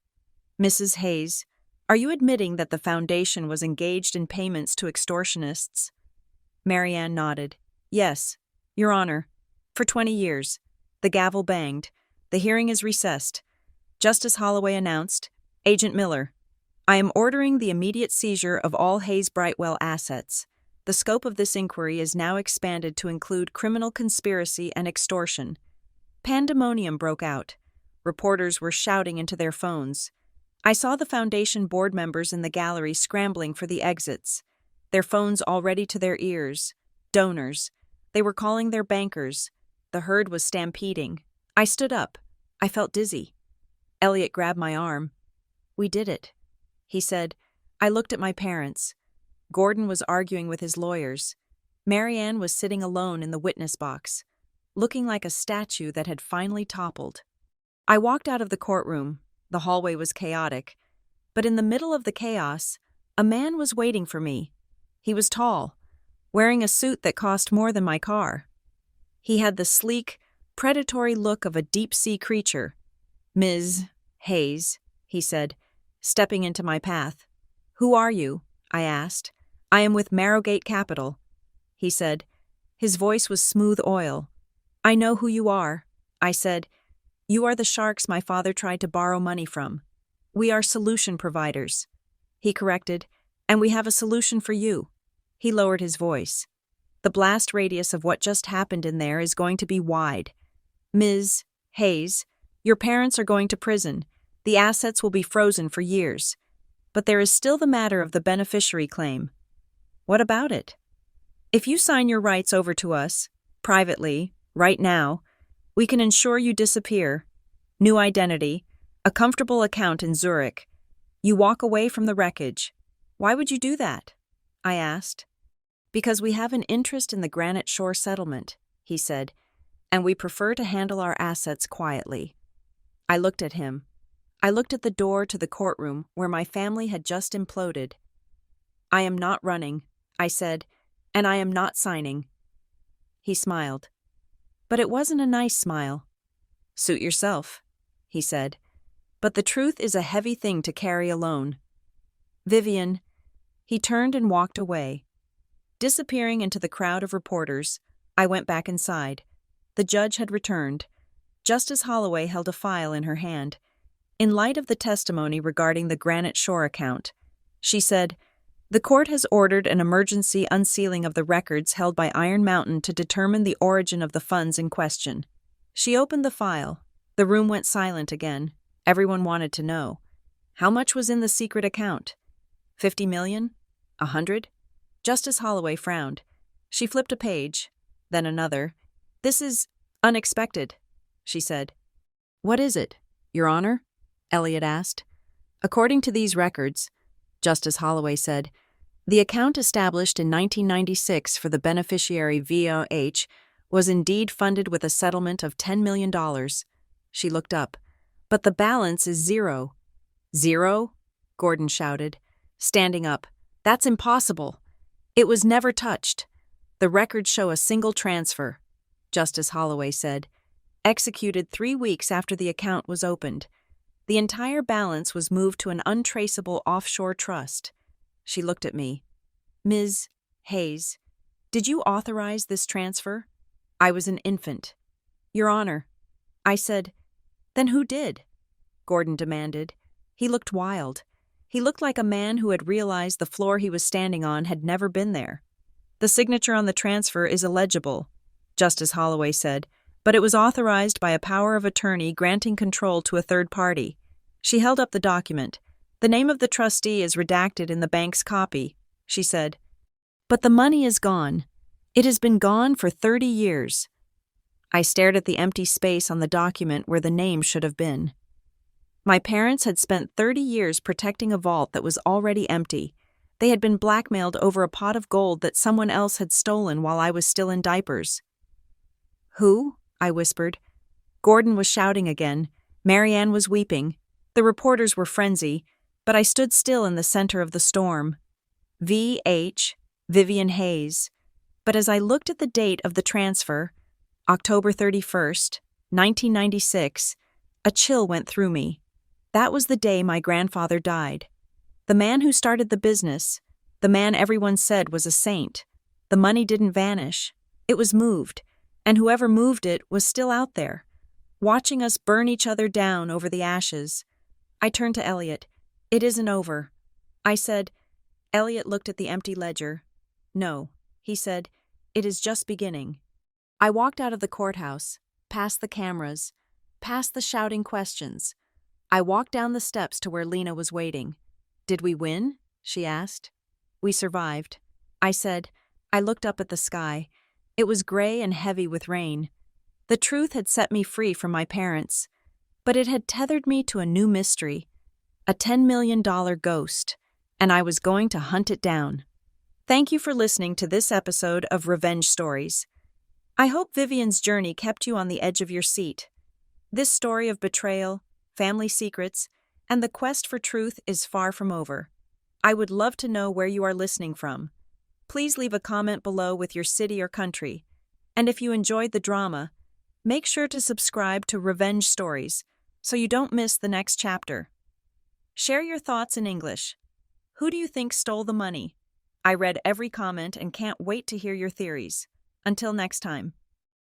Mrs. Hayes, are you admitting that the foundation was engaged in payments to extortionists? Marianne nodded. Yes, Your Honor. For 20 years. The gavel banged. The hearing is recessed. Justice Holloway announced, Agent Miller, I am ordering the immediate seizure of all Hayes Brightwell assets. The scope of this inquiry is now expanded to include criminal conspiracy and extortion. Pandemonium broke out. Reporters were shouting into their phones. I saw the foundation board members in the gallery scrambling for the exits, their phones already to their ears. Donors. They were calling their bankers. The herd was stampeding. I stood up. I felt dizzy. Elliot grabbed my arm. "We did it," he said. I looked at my parents. Gordon was arguing with his lawyers. Marianne was sitting alone in the witness box, looking like a statue that had finally toppled. I walked out of the courtroom. The hallway was chaotic. But in the middle of the chaos, a man was waiting for me. He was tall, wearing a suit that cost more than my car. He had the sleek, predatory look of a deep-sea creature. "Ms. Hayes," he said, stepping into my path. "Who are you?" I asked. "I am with Marrowgate Capital," he said. His voice was smooth oil. "I know who you are," I said. "You are the sharks my father tried to borrow money from. We are solution providers," he corrected, "and we have a solution for you." He lowered his voice. "The blast radius of what just happened in there is going to be wide. Ms. Hayes, your parents are going to prison. The assets will be frozen for years. But there is still the matter of the beneficiary claim. What about it? If you sign your rights over to us, privately, right now, we can ensure you disappear. New identity, a comfortable account in Zurich. You walk away from the wreckage. Why would you do that?" I asked. "Because we have an interest in the Granite Shore settlement," he said, "and we prefer to handle our assets quietly." I looked at him. I looked at the door to the courtroom where my family had just imploded. "I am not running," I said, "and I am not signing." He smiled. But it wasn't a nice smile. "Suit yourself," he said. "But the truth is a heavy thing to carry alone. Vivian," he turned and walked away. Disappearing into the crowd of reporters, I went back inside. The judge had returned. Justice Holloway held a file in her hand. In light of the testimony regarding the Granite Shore account, she said, "The court has ordered an emergency unsealing of the records held by Iron Mountain to determine the origin of the funds in question." She opened the file. The room went silent again. Everyone wanted to know. How much was in the secret account? 50 million? 100? Justice Holloway frowned. She flipped a page, then another. "This is unexpected," she said. "What is it, Your Honor?" Elliot asked. "According to these records," Justice Holloway said, "the account established in 1996 for the beneficiary VOH was indeed funded with a settlement of $10 million. She looked up. "But the balance is zero." "Zero?" Gordon shouted, standing up. "That's impossible. It was never touched. The records show a single transfer," Justice Holloway said, "executed 3 weeks after the account was opened. The entire balance was moved to an untraceable offshore trust." She looked at me. "Ms. Hayes, did you authorize this transfer?" I was an infant. "Your Honor." I said. "Then who did?" Gordon demanded. He looked wild. He looked like a man who had realized the floor he was standing on had never been there. "The signature on the transfer is illegible," Justice Holloway said, "but it was authorized by a power of attorney granting control to a third party." She held up the document. "The name of the trustee is redacted in the bank's copy," she said. "But the money is gone. It has been gone for 30 years. I stared at the empty space on the document where the name should have been. My parents had spent 30 years protecting a vault that was already empty. They had been blackmailed over a pot of gold that someone else had stolen while I was still in diapers. "Who?" I whispered. Gordon was shouting again. Marianne was weeping. The reporters were frenzied, but I stood still in the center of the storm. V.H. Vivian Hayes. But as I looked at the date of the transfer, October 31st, 1996, a chill went through me. That was the day my grandfather died. The man who started the business, the man everyone said was a saint. The money didn't vanish. It was moved, and whoever moved it was still out there, watching us burn each other down over the ashes. I turned to Elliot. "It isn't over," I said. Elliot looked at the empty ledger. "No," he said, "it is just beginning." I walked out of the courthouse, past the cameras, past the shouting questions. I walked down the steps to where Lena was waiting. "Did we win?" she asked. "We survived," I said. I looked up at the sky. It was gray and heavy with rain. The truth had set me free from my parents, but it had tethered me to a new mystery, a $10 million ghost, and I was going to hunt it down. Thank you for listening to this episode of Revenge Stories. I hope Vivian's journey kept you on the edge of your seat. This story of betrayal, family secrets, and the quest for truth is far from over. I would love to know where you are listening from. Please leave a comment below with your city or country. And if you enjoyed the drama, make sure to subscribe to Revenge Stories so you don't miss the next chapter. Share your thoughts in English. Who do you think stole the money? I read every comment and can't wait to hear your theories. Until next time.